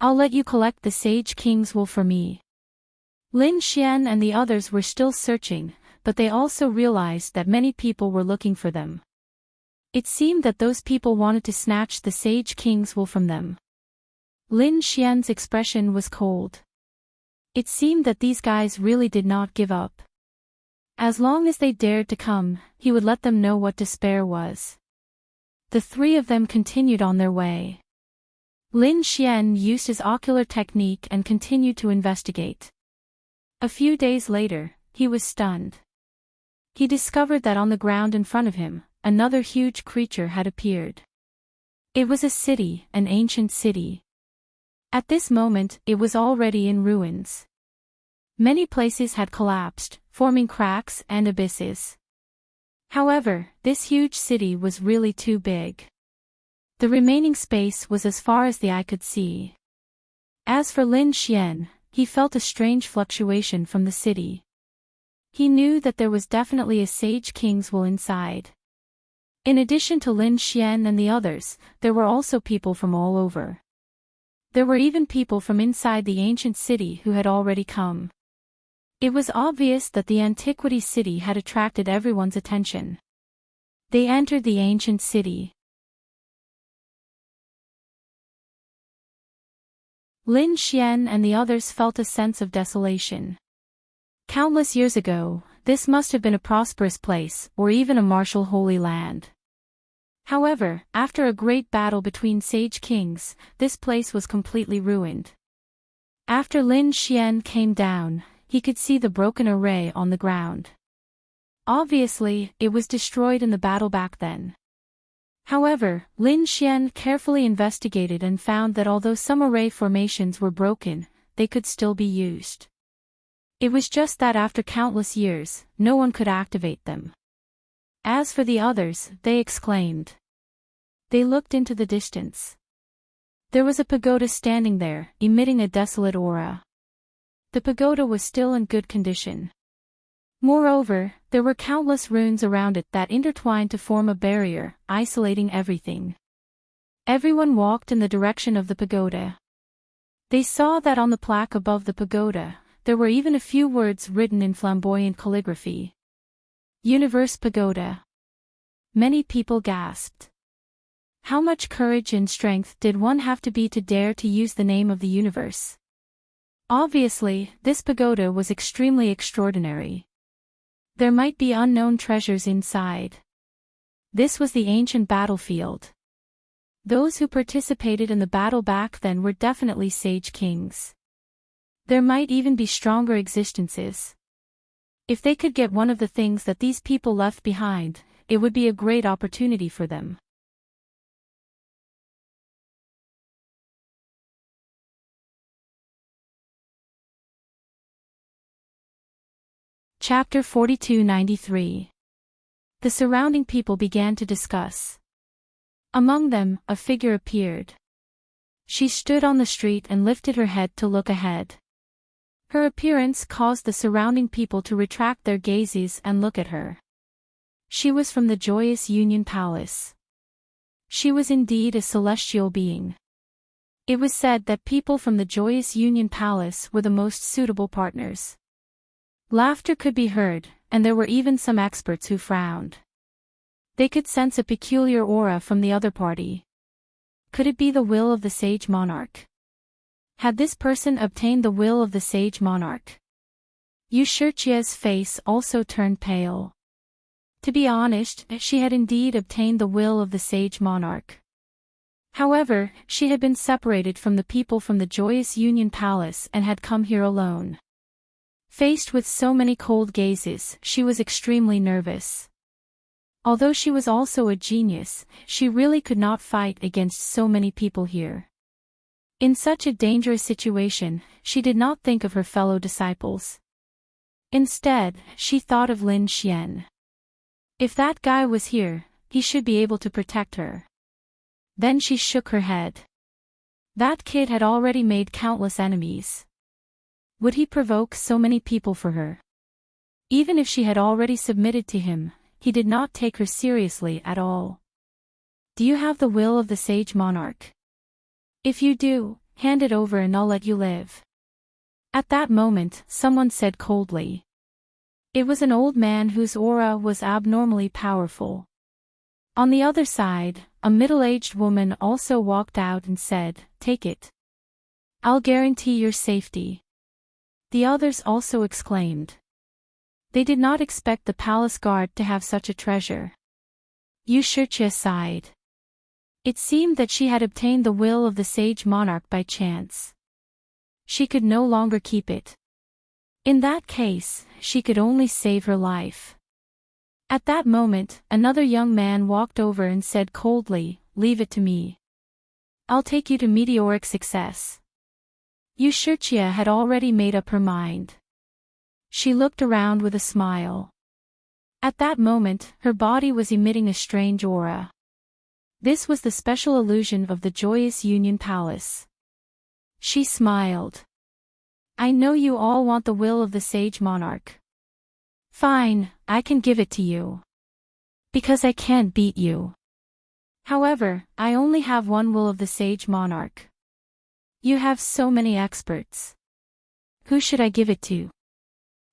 I'll let you collect the Sage King's wool for me. Lin Xian and the others were still searching, but they also realized that many people were looking for them. It seemed that those people wanted to snatch the Sage King's wool from them. Lin Xian's expression was cold. It seemed that these guys really did not give up. As long as they dared to come, he would let them know what despair was. The three of them continued on their way. Lin Xian used his ocular technique and continued to investigate. A few days later, he was stunned. He discovered that on the ground in front of him, another huge creature had appeared. It was a city, an ancient city. At this moment, it was already in ruins. Many places had collapsed, forming cracks and abysses. However, this huge city was really too big. The remaining space was as far as the eye could see. As for Lin Xian, he felt a strange fluctuation from the city. He knew that there was definitely a Sage King's wool inside. In addition to Lin Xian and the others, there were also people from all over. There were even people from inside the ancient city who had already come. It was obvious that the antiquity city had attracted everyone's attention. They entered the ancient city. Lin Xian and the others felt a sense of desolation. Countless years ago, this must have been a prosperous place or even a martial holy land. However, after a great battle between Sage Kings, this place was completely ruined. After Lin Xian came down, he could see the broken array on the ground. Obviously, it was destroyed in the battle back then. However, Lin Xian carefully investigated and found that although some array formations were broken, they could still be used. It was just that after countless years, no one could activate them. As for the others, they exclaimed. They looked into the distance. There was a pagoda standing there, emitting a desolate aura. The pagoda was still in good condition. Moreover, there were countless runes around it that intertwined to form a barrier, isolating everything. Everyone walked in the direction of the pagoda. They saw that on the plaque above the pagoda, there were even a few words written in flamboyant calligraphy. Universe Pagoda. Many people gasped. How much courage and strength did one have to be to dare to use the name of the universe? Obviously, this pagoda was extremely extraordinary. There might be unknown treasures inside. This was the ancient battlefield. Those who participated in the battle back then were definitely sage kings. There might even be stronger existences. If they could get one of the things that these people left behind, it would be a great opportunity for them. Chapter 4293. The surrounding people began to discuss. Among them, a figure appeared. She stood on the street and lifted her head to look ahead. Her appearance caused the surrounding people to retract their gazes and look at her. She was from the Joyous Union Palace. She was indeed a celestial being. It was said that people from the Joyous Union Palace were the most suitable partners. Laughter could be heard, and there were even some experts who frowned. They could sense a peculiar aura from the other party. Could it be the will of the sage monarch? Had this person obtained the will of the sage monarch? Yushirchia's face also turned pale. To be honest, she had indeed obtained the will of the sage monarch. However, she had been separated from the people from the Joyous Union Palace and had come here alone. Faced with so many cold gazes, she was extremely nervous. Although she was also a genius, she really could not fight against so many people here. In such a dangerous situation, she did not think of her fellow disciples. Instead, she thought of Lin Xian. If that guy was here, he should be able to protect her. Then she shook her head. That kid had already made countless enemies. Would he provoke so many people for her? Even if she had already submitted to him, he did not take her seriously at all. Do you have the will of the sage monarch? If you do, hand it over and I'll let you live. At that moment, someone said coldly. It was an old man whose aura was abnormally powerful. On the other side, a middle-aged woman also walked out and said, "Take it. I'll guarantee your safety." The others also exclaimed. They did not expect the palace guard to have such a treasure. Yushirchia sighed. It seemed that she had obtained the will of the sage monarch by chance. She could no longer keep it. In that case, she could only save her life. At that moment, another young man walked over and said coldly, "Leave it to me. I'll take you to meteoric success." Yushirchia had already made up her mind. She looked around with a smile. At that moment, her body was emitting a strange aura. This was the special illusion of the Joyous Union Palace. She smiled. "I know you all want the will of the sage monarch. Fine, I can give it to you. Because I can't beat you. However, I only have one will of the sage monarch. You have so many experts. Who should I give it to?"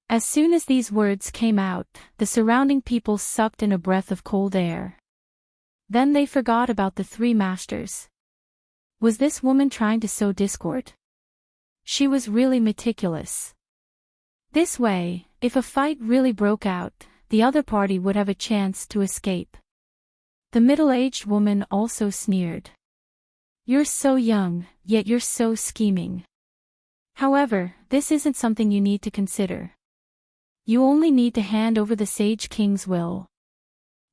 As soon as these words came out, the surrounding people sucked in a breath of cold air. Then they forgot about the three masters. Was this woman trying to sow discord? She was really meticulous. This way, if a fight really broke out, the other party would have a chance to escape. The middle-aged woman also sneered. "You're so young, yet you're so scheming. However, this isn't something you need to consider. You only need to hand over the Sage King's will.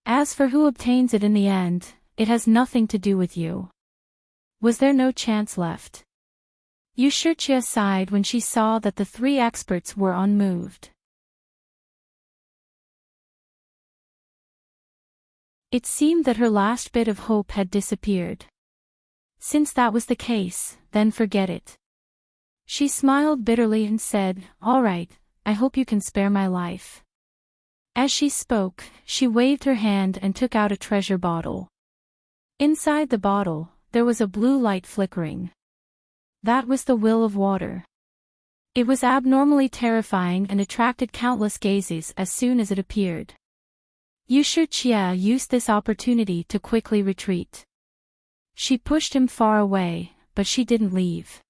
As for who obtains it in the end, it has nothing to do with you." Was there no chance left? Yushirchia sighed when she saw that the three experts were unmoved. It seemed that her last bit of hope had disappeared. Since that was the case, then forget it. She smiled bitterly and said, "All right, I hope you can spare my life." As she spoke, she waved her hand and took out a treasure bottle. Inside the bottle, there was a blue light flickering. That was the will of water. It was abnormally terrifying and attracted countless gazes as soon as it appeared. Yushijia used this opportunity to quickly retreat. She pushed him far away, but she didn't leave.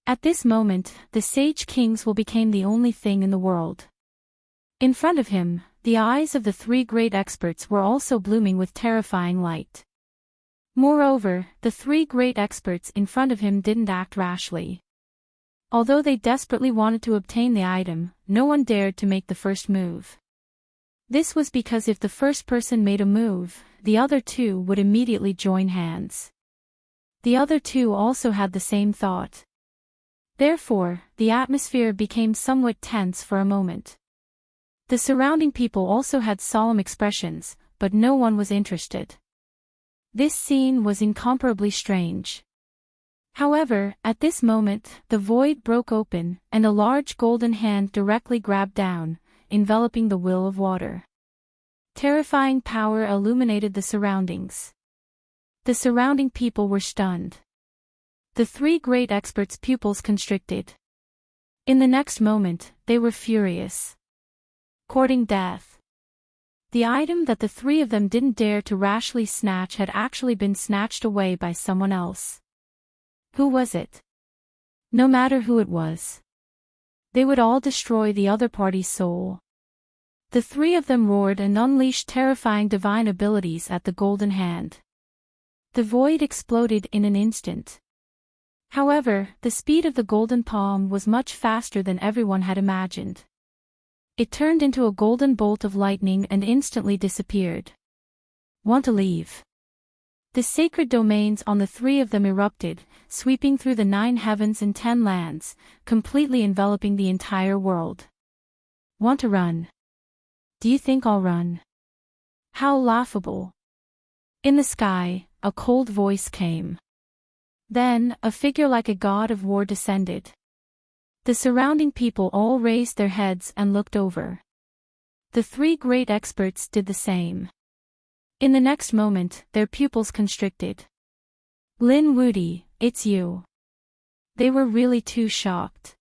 At this moment, the Sage Kings will become the only thing in the world. In front of him, the eyes of the three great experts were also blooming with terrifying light. Moreover, the three great experts in front of him didn't act rashly. Although they desperately wanted to obtain the item, no one dared to make the first move. This was because if the first person made a move, the other two would immediately join hands. The other two also had the same thought. Therefore, the atmosphere became somewhat tense for a moment. The surrounding people also had solemn expressions, but no one was interested. This scene was incomparably strange. However, at this moment, the void broke open, and a large golden hand directly grabbed down, enveloping the will of water. Terrifying power illuminated the surroundings. The surrounding people were stunned. The three great experts' pupils constricted. In the next moment, they were furious. Courting death. The item that the three of them didn't dare to rashly snatch had actually been snatched away by someone else. Who was it? No matter who it was. They would all destroy the other party's soul. The three of them roared and unleashed terrifying divine abilities at the golden hand. The void exploded in an instant. However, the speed of the golden palm was much faster than everyone had imagined. It turned into a golden bolt of lightning and instantly disappeared. Want to leave? The sacred domains on the three of them erupted, sweeping through the 9 heavens and 10 lands, completely enveloping the entire world. Want to run? Do you think I'll run? How laughable. In the sky, a cold voice came. Then, a figure like a god of war descended. The surrounding people all raised their heads and looked over. The three great experts did the same. In the next moment, their pupils constricted. Lin Wudi, it's you. They were really too shocked.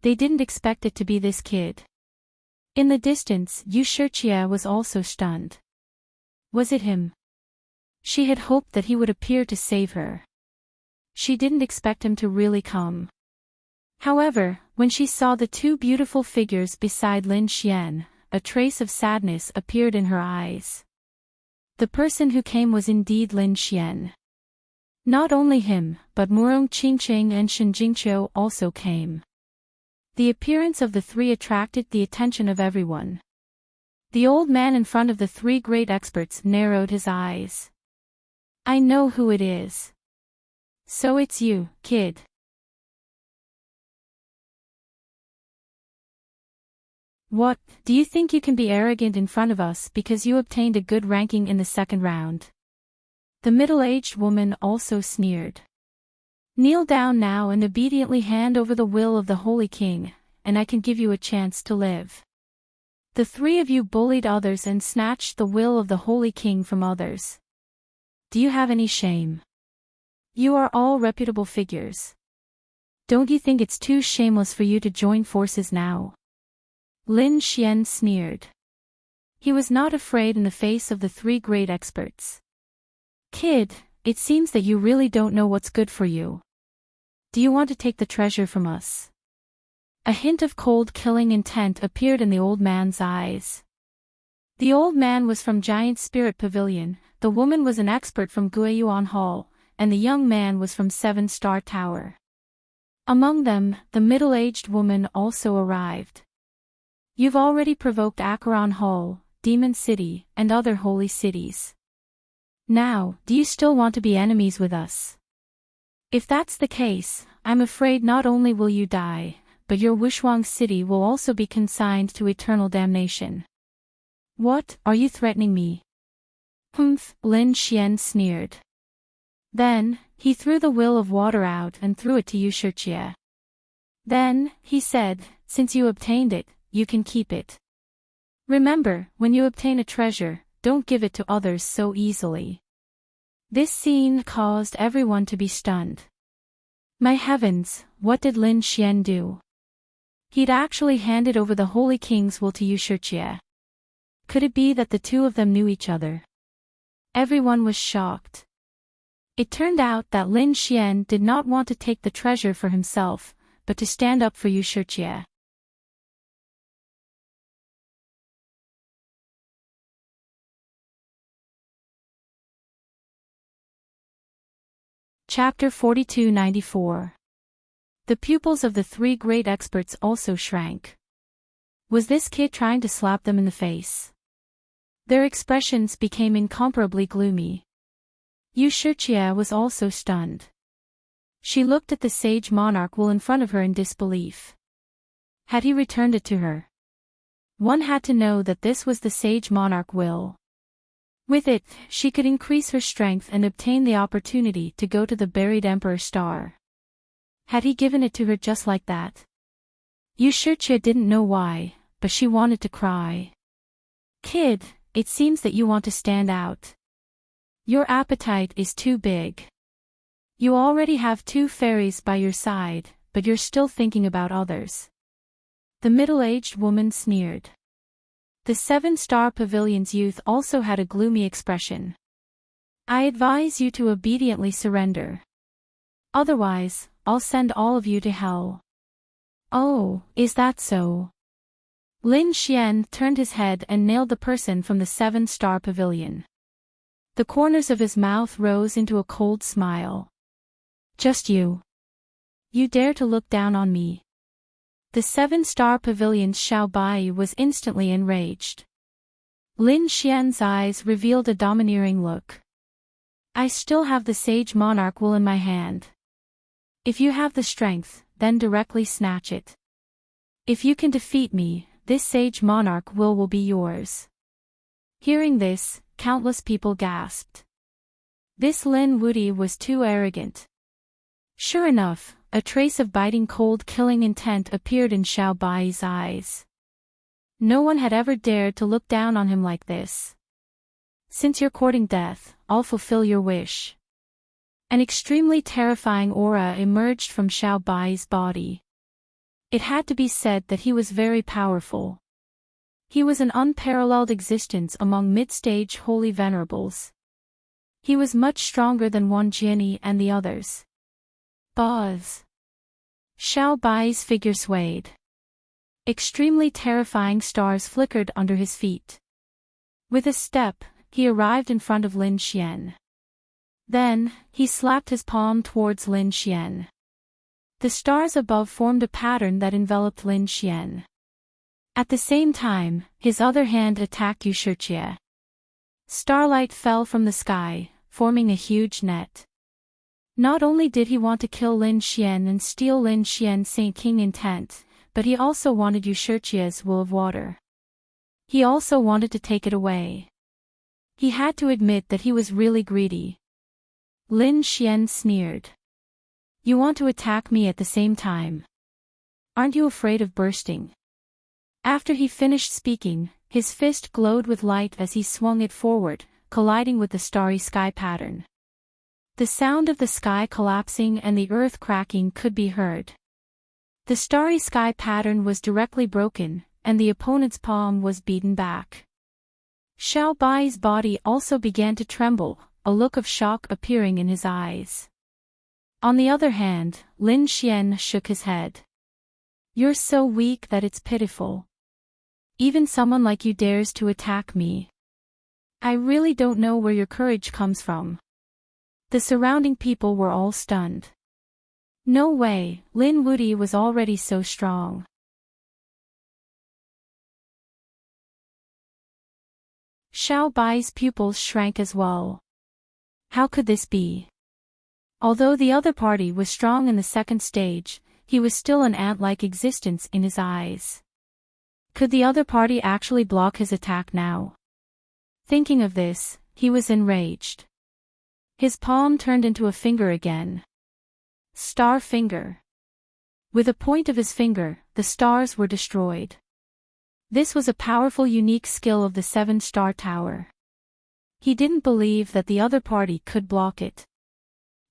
They didn't expect it to be this kid. In the distance, Yushijia was also stunned. Was it him? She had hoped that he would appear to save her. She didn't expect him to really come. However, when she saw the two beautiful figures beside Lin Xian, a trace of sadness appeared in her eyes. The person who came was indeed Lin Xian. Not only him, but Murong Qingqing and Shen Jingqiu also came. The appearance of the three attracted the attention of everyone. The old man in front of the three great experts narrowed his eyes. I know who it is. So it's you, kid. What, do you think you can be arrogant in front of us because you obtained a good ranking in the second round? The middle-aged woman also sneered. Kneel down now and obediently hand over the will of the Holy King, and I can give you a chance to live. The three of you bullied others and snatched the will of the Holy King from others. Do you have any shame? You are all reputable figures. Don't you think it's too shameless for you to join forces now? Lin Xian sneered. He was not afraid in the face of the three great experts. Kid, it seems that you really don't know what's good for you. Do you want to take the treasure from us? A hint of cold killing intent appeared in the old man's eyes. The old man was from Giant Spirit Pavilion, the woman was an expert from Guiyuan Hall, and the young man was from 7-Star Tower. Among them, the middle-aged woman also arrived. You've already provoked Acheron Hall, Demon City, and other holy cities. Now, do you still want to be enemies with us? If that's the case, I'm afraid not only will you die, but your Wushuang City will also be consigned to eternal damnation. What, are you threatening me? Humph, Lin Xian sneered. Then, he threw the will of water out and threw it to Yushirchia. Then, he said, since you obtained it, you can keep it. Remember, when you obtain a treasure, don't give it to others so easily. This scene caused everyone to be stunned. My heavens, what did Lin Xian do? He'd actually handed over the Holy King's will to Yushirchia. Could it be that the two of them knew each other? Everyone was shocked. It turned out that Lin Xian did not want to take the treasure for himself, but to stand up for Yushirchia. Chapter 42-94. The pupils of the three great experts also shrank. Was this kid trying to slap them in the face? Their expressions became incomparably gloomy. Yushirchia was also stunned. She looked at the sage monarch will in front of her in disbelief. Had he returned it to her? One had to know that this was the sage monarch will. With it, she could increase her strength and obtain the opportunity to go to the buried Emperor Star. Had he given it to her just like that? Yushirchia didn't know why, but she wanted to cry. Kid, it seems that you want to stand out. Your appetite is too big. You already have two fairies by your side, but you're still thinking about others. The middle-aged woman sneered. The 7-star pavilion's youth also had a gloomy expression. I advise you to obediently surrender. Otherwise, I'll send all of you to hell. Oh, is that so? Lin Xian turned his head and nailed the person from the 7-star pavilion. The corners of his mouth rose into a cold smile. Just you. You dare to look down on me. The 7-star pavilion's Xiao Bai was instantly enraged. Lin Xian's eyes revealed a domineering look. I still have the sage monarch will in my hand. If you have the strength, then directly snatch it. If you can defeat me, this sage monarch will be yours. Hearing this, countless people gasped. This Lin Wuti was too arrogant. Sure enough, a trace of biting cold killing intent appeared in Xiao Bai's eyes. No one had ever dared to look down on him like this. Since you're courting death, I'll fulfill your wish. An extremely terrifying aura emerged from Xiao Bai's body. It had to be said that he was very powerful. He was an unparalleled existence among mid-stage holy venerables. He was much stronger than Wan Jiani and the others. Buzz. Xiao Bai's figure swayed. Extremely terrifying stars flickered under his feet. With a step, he arrived in front of Lin Xian. Then, he slapped his palm towards Lin Xian. The stars above formed a pattern that enveloped Lin Xian. At the same time, his other hand attacked Yushirchia. Starlight fell from the sky, forming a huge net. Not only did he want to kill Lin Xian and steal Lin Xian's Saint King intent, but he also wanted Yushirchia's will of water. He also wanted to take it away. He had to admit that he was really greedy. Lin Xian sneered. You want to attack me at the same time. Aren't you afraid of bursting? After he finished speaking, his fist glowed with light as he swung it forward, colliding with the starry sky pattern. The sound of the sky collapsing and the earth cracking could be heard. The starry sky pattern was directly broken, and the opponent's palm was beaten back. Xiao Bai's body also began to tremble, a look of shock appearing in his eyes. On the other hand, Lin Xian shook his head. You're so weak that it's pitiful. Even someone like you dares to attack me. I really don't know where your courage comes from. The surrounding people were all stunned. No way, Lin Wuti was already so strong. Xiao Bai's pupils shrank as well. How could this be? Although the other party was strong in the second stage, he was still an ant-like existence in his eyes. Could the other party actually block his attack now? Thinking of this, he was enraged. His palm turned into a finger again. Star finger. With a point of his finger, the stars were destroyed. This was a powerful unique skill of the 7-star tower. He didn't believe that the other party could block it.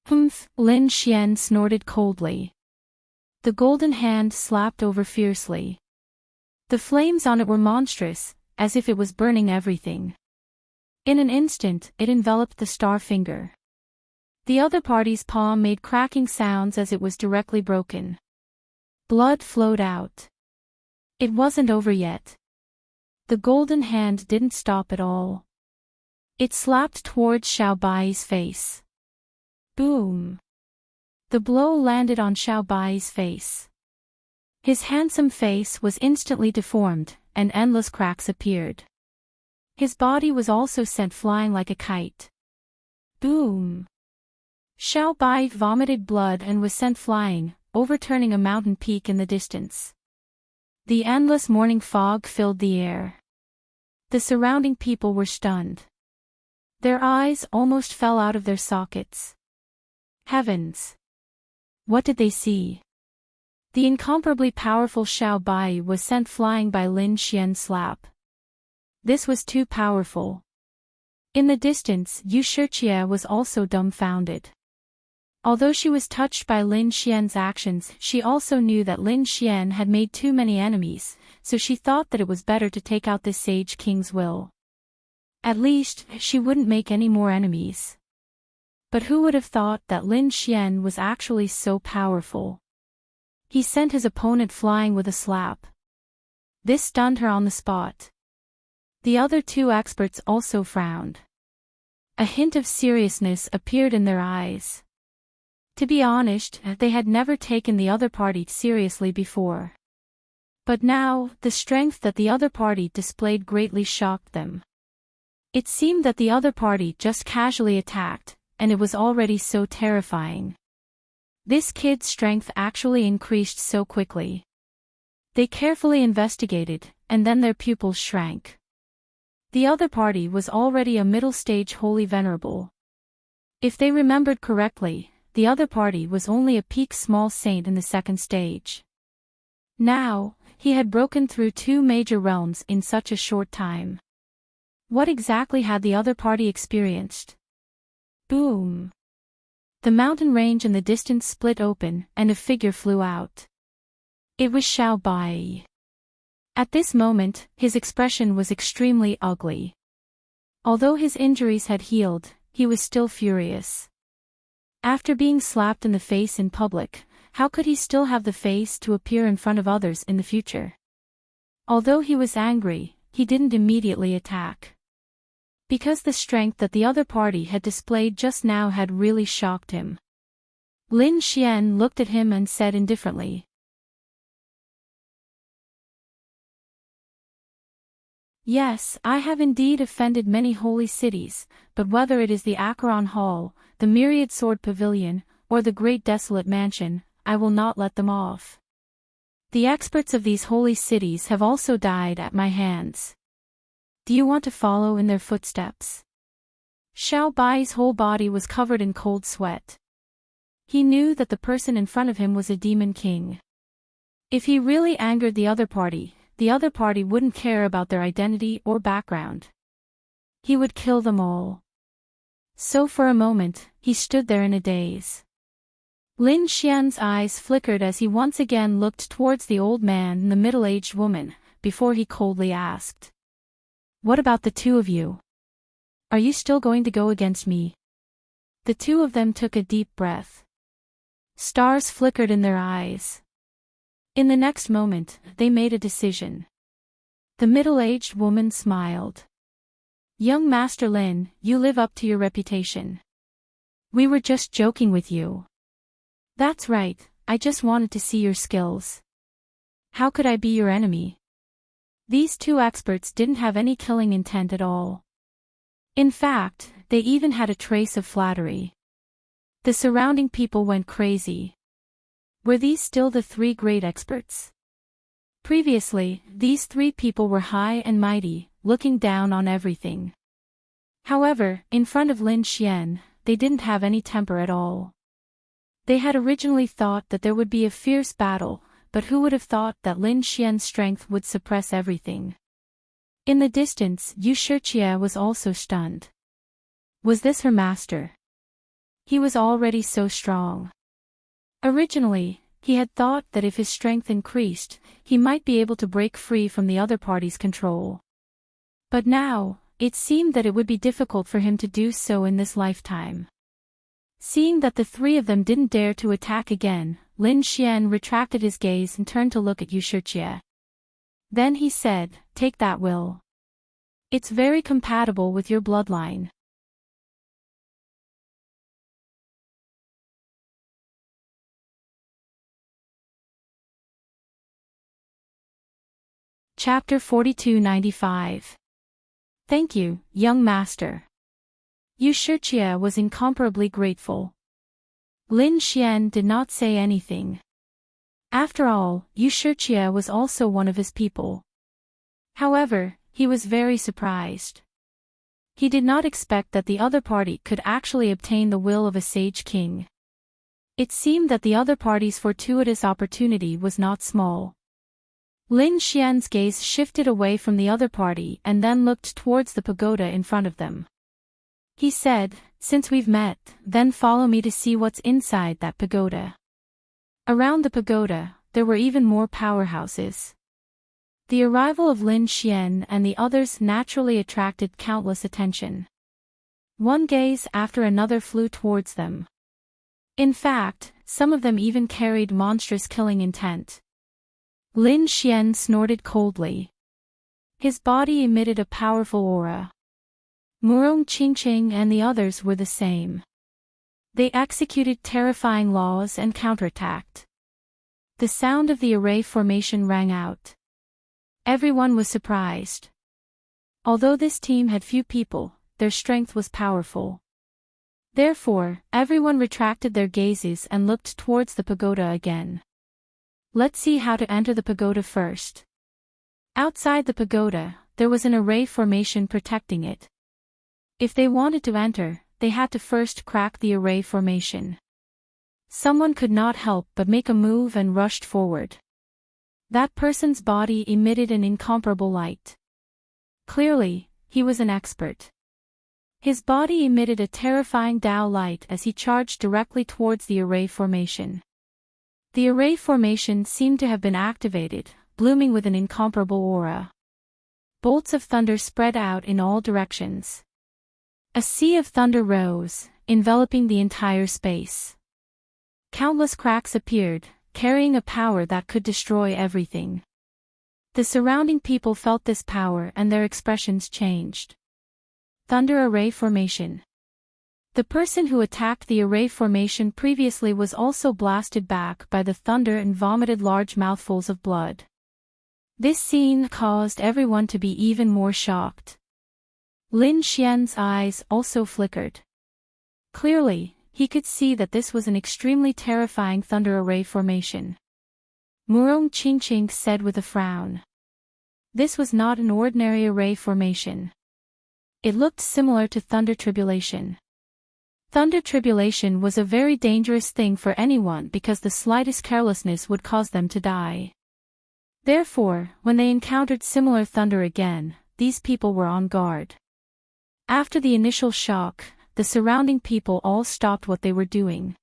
Humph, Lin Xian snorted coldly. The golden hand slapped over fiercely. The flames on it were monstrous, as if it was burning everything. In an instant, it enveloped the star finger. The other party's palm made cracking sounds as it was directly broken. Blood flowed out. It wasn't over yet. The golden hand didn't stop at all. It slapped towards Xiao Bai's face. Boom! The blow landed on Xiao Bai's face. His handsome face was instantly deformed, and endless cracks appeared. His body was also sent flying like a kite. Boom! Xiao Bai vomited blood and was sent flying, overturning a mountain peak in the distance. The endless morning fog filled the air. The surrounding people were stunned. Their eyes almost fell out of their sockets. Heavens! What did they see? The incomparably powerful Xiao Bai was sent flying by Lin Xian's slap. This was too powerful. In the distance, Yu Shiqie was also dumbfounded. Although she was touched by Lin Xian's actions, she also knew that Lin Xian had made too many enemies, so she thought that it was better to take out this sage king's will. At least, she wouldn't make any more enemies. But who would have thought that Lin Xian was actually so powerful? He sent his opponent flying with a slap. This stunned her on the spot. The other two experts also frowned. A hint of seriousness appeared in their eyes. To be honest, they had never taken the other party seriously before. But now, the strength that the other party displayed greatly shocked them. It seemed that the other party just casually attacked, and it was already so terrifying. This kid's strength actually increased so quickly. They carefully investigated, and then their pupils shrank. The other party was already a middle-stage holy venerable. If they remembered correctly, the other party was only a peak small saint in the 2nd stage. Now, he had broken through 2 major realms in such a short time. What exactly had the other party experienced? Boom! The mountain range in the distance split open, and a figure flew out. It was Xiao Bai. At this moment, his expression was extremely ugly. Although his injuries had healed, he was still furious. After being slapped in the face in public, how could he still have the face to appear in front of others in the future? Although he was angry, he didn't immediately attack. Because the strength that the other party had displayed just now had really shocked him. Lin Xian looked at him and said indifferently. Yes, I have indeed offended many holy cities, but whether it is the Acheron Hall, the Myriad Sword Pavilion, or the Great Desolate Mansion, I will not let them off. The experts of these holy cities have also died at my hands. Do you want to follow in their footsteps? Xiao Bai's whole body was covered in cold sweat. He knew that the person in front of him was a demon king. If he really angered the other party wouldn't care about their identity or background. He would kill them all. So for a moment, he stood there in a daze. Lin Xian's eyes flickered as he once again looked towards the old man and the middle-aged woman, before he coldly asked. What about the two of you? Are you still going to go against me? The two of them took a deep breath. Stars flickered in their eyes. In the next moment, they made a decision. The middle-aged woman smiled. Young Master Lin, you live up to your reputation. We were just joking with you. That's right, I just wanted to see your skills. How could I be your enemy? These two experts didn't have any killing intent at all. In fact, they even had a trace of flattery. The surrounding people went crazy. Were these still the 3 great experts? Previously, these 3 people were high and mighty, looking down on everything. However, in front of Lin Xian, they didn't have any temper at all. They had originally thought that there would be a fierce battle, but who would have thought that Lin Xian's strength would suppress everything? In the distance, Yu Shiqie was also stunned. Was this her master? He was already so strong. Originally, he had thought that if his strength increased, he might be able to break free from the other party's control. But now, it seemed that it would be difficult for him to do so in this lifetime. Seeing that the three of them didn't dare to attack again, Lin Xian retracted his gaze and turned to look at Yu Shiqie. Then he said, "Take that will. It's very compatible with your bloodline." Chapter 4295. Thank you, young master. Yu Shiqie was incomparably grateful. Lin Xian did not say anything. After all, Yu Shiqie was also one of his people. However, he was very surprised. He did not expect that the other party could actually obtain the will of a sage king. It seemed that the other party's fortuitous opportunity was not small. Lin Xian's gaze shifted away from the other party and then looked towards the pagoda in front of them. He said, "Since we've met, then follow me to see what's inside that pagoda." Around the pagoda, there were even more powerhouses. The arrival of Lin Xian and the others naturally attracted countless attention. One gaze after another flew towards them. In fact, some of them even carried monstrous killing intent. Lin Xian snorted coldly. His body emitted a powerful aura. Murong Qingqing and the others were the same. They executed terrifying laws and counterattacked. The sound of the array formation rang out. Everyone was surprised. Although this team had few people, their strength was powerful. Therefore, everyone retracted their gazes and looked towards the pagoda again. Let's see how to enter the pagoda first. Outside the pagoda, there was an array formation protecting it. If they wanted to enter, they had to first crack the array formation. Someone could not help but make a move and rushed forward. That person's body emitted an incomparable light. Clearly, he was an expert. His body emitted a terrifying Dao light as he charged directly towards the array formation. The array formation seemed to have been activated, blooming with an incomparable aura. Bolts of thunder spread out in all directions. A sea of thunder rose, enveloping the entire space. Countless cracks appeared, carrying a power that could destroy everything. The surrounding people felt this power and their expressions changed. Thunder array formation. The person who attacked the array formation previously was also blasted back by the thunder and vomited large mouthfuls of blood. This scene caused everyone to be even more shocked. Lin Xian's eyes also flickered. Clearly, he could see that this was an extremely terrifying thunder array formation. Murong Qingqing said with a frown. This was not an ordinary array formation. It looked similar to thunder tribulation. Thunder tribulation was a very dangerous thing for anyone because the slightest carelessness would cause them to die. Therefore, when they encountered similar thunder again, these people were on guard. After the initial shock, the surrounding people all stopped what they were doing.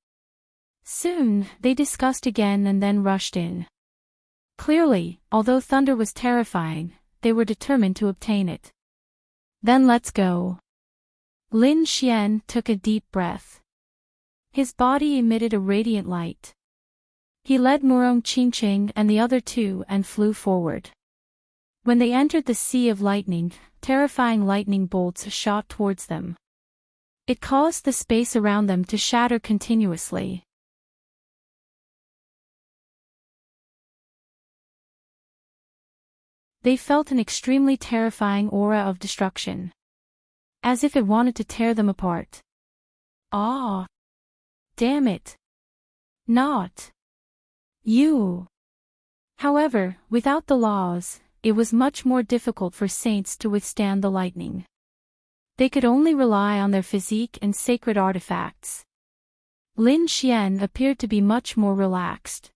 Soon, they discussed again and then rushed in. Clearly, although thunder was terrifying, they were determined to obtain it. Then let's go. Lin Xian took a deep breath. His body emitted a radiant light. He led Murong Qingqing and the other two and flew forward. When they entered the sea of lightning, terrifying lightning bolts shot towards them. It caused the space around them to shatter continuously. They felt an extremely terrifying aura of destruction. As if it wanted to tear them apart. Ah! Damn it! Not you! However, without the laws, it was much more difficult for saints to withstand the lightning. They could only rely on their physique and sacred artifacts. Lin Xian appeared to be much more relaxed.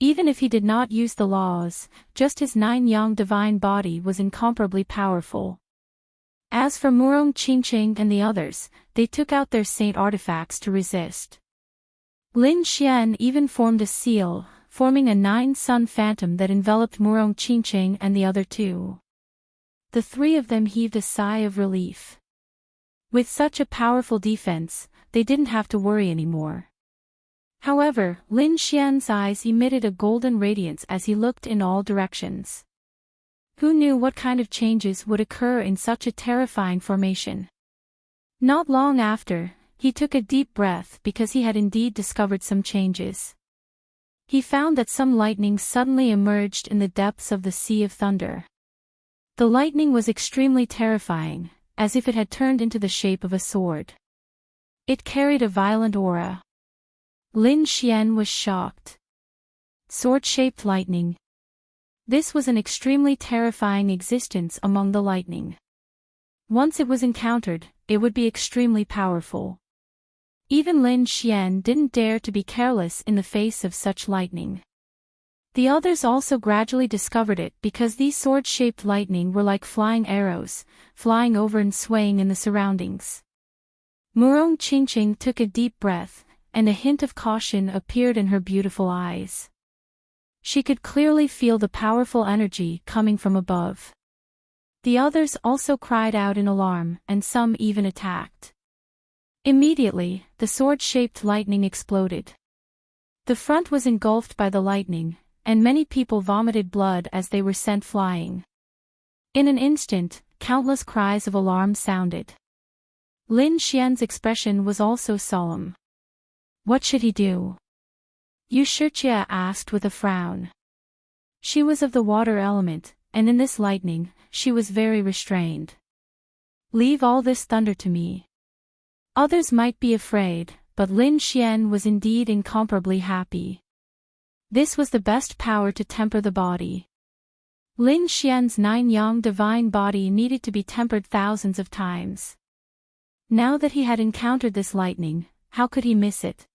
Even if he did not use the laws, just his 9-yang divine body was incomparably powerful. As for Murong Qingqing and the others, they took out their saint artifacts to resist. Lin Xian even formed a seal, forming a 9-sun phantom that enveloped Murong Qingqing and the other two. The three of them heaved a sigh of relief. With such a powerful defense, they didn't have to worry anymore. However, Lin Xian's eyes emitted a golden radiance as he looked in all directions. Who knew what kind of changes would occur in such a terrifying formation? Not long after, he took a deep breath because he had indeed discovered some changes. He found that some lightning suddenly emerged in the depths of the Sea of Thunder. The lightning was extremely terrifying, as if it had turned into the shape of a sword. It carried a violent aura. Lin Xian was shocked. Sword-shaped lightning. This was an extremely terrifying existence among the lightning. Once it was encountered, it would be extremely powerful. Even Lin Xian didn't dare to be careless in the face of such lightning. The others also gradually discovered it because these sword-shaped lightning were like flying arrows, flying over and swaying in the surroundings. Murong Qingqing took a deep breath, and a hint of caution appeared in her beautiful eyes. She could clearly feel the powerful energy coming from above. The others also cried out in alarm, and some even attacked. Immediately, the sword-shaped lightning exploded. The front was engulfed by the lightning, and many people vomited blood as they were sent flying. In an instant, countless cries of alarm sounded. Lin Xian's expression was also solemn. What should he do? Yu Shijie asked with a frown. She was of the water element, and in this lightning, she was very restrained. Leave all this thunder to me. Others might be afraid, but Lin Xian was indeed incomparably happy. This was the best power to temper the body. Lin Xian's 9-yang divine body needed to be tempered thousands of times. Now that he had encountered this lightning, how could he miss it?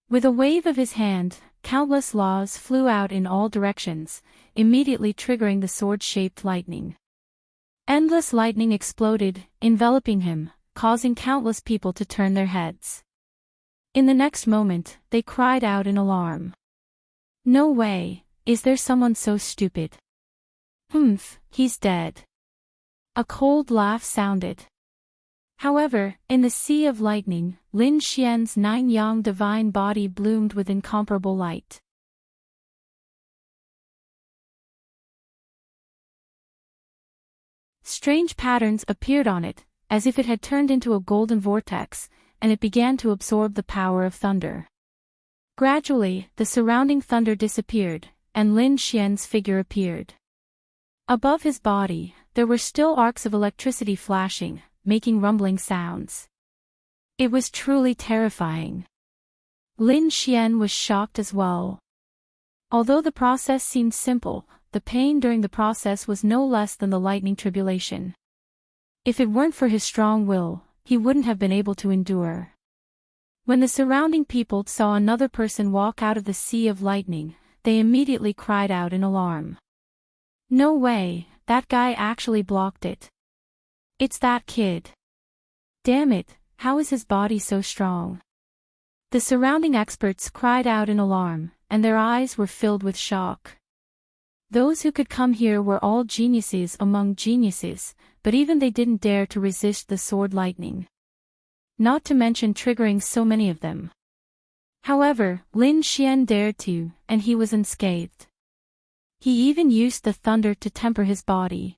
With a wave of his hand, countless laws flew out in all directions, immediately triggering the sword-shaped lightning. Endless lightning exploded, enveloping him, causing countless people to turn their heads. In the next moment, they cried out in alarm. No way, is there someone so stupid? Humph, he's dead. A cold laugh sounded. However, in the sea of lightning, Lin Xian's 9-yang divine body bloomed with incomparable light. Strange patterns appeared on it, as if it had turned into a golden vortex, and it began to absorb the power of thunder. Gradually, the surrounding thunder disappeared, and Lin Xian's figure appeared. Above his body, there were still arcs of electricity flashing, making rumbling sounds. It was truly terrifying. Lin Xian was shocked as well. Although the process seemed simple, the pain during the process was no less than the lightning tribulation. If it weren't for his strong will, he wouldn't have been able to endure. When the surrounding people saw another person walk out of the sea of lightning, they immediately cried out in alarm. No way, that guy actually blocked it. It's that kid. Damn it, how is his body so strong? The surrounding experts cried out in alarm, and their eyes were filled with shock. Those who could come here were all geniuses among geniuses, but even they didn't dare to resist the sword lightning. Not to mention triggering so many of them. However, Lin Xian dared to, and he was unscathed. He even used the thunder to temper his body.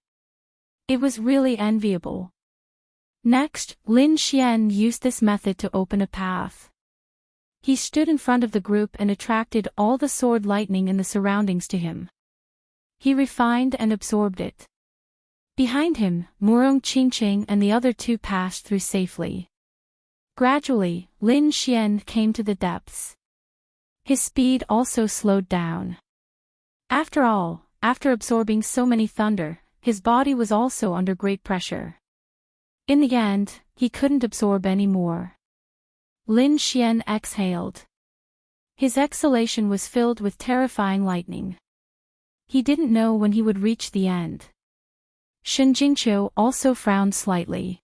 It was really enviable. Next, Lin Xian used this method to open a path. He stood in front of the group and attracted all the sword lightning in the surroundings to him. He refined and absorbed it. Behind him, Murong Qingqing and the other two passed through safely. Gradually, Lin Xian came to the depths. His speed also slowed down. After all, after absorbing so many thunder, his body was also under great pressure. In the end, he couldn't absorb any more. Lin Xian exhaled. His exhalation was filled with terrifying lightning. He didn't know when he would reach the end. Shen Jingqiu also frowned slightly.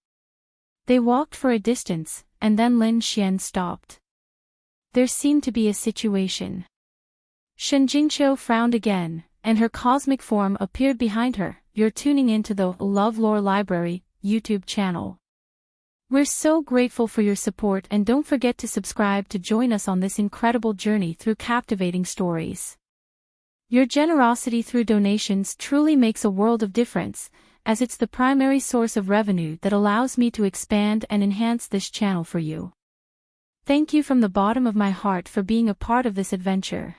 They walked for a distance, and then Lin Xian stopped. There seemed to be a situation. Shen Jingqiu frowned again, and her cosmic form appeared behind her. You're tuning into the LoveLore Library YouTube channel. We're so grateful for your support, and don't forget to subscribe to join us on this incredible journey through captivating stories. Your generosity through donations truly makes a world of difference, as it's the primary source of revenue that allows me to expand and enhance this channel for you. Thank you from the bottom of my heart for being a part of this adventure.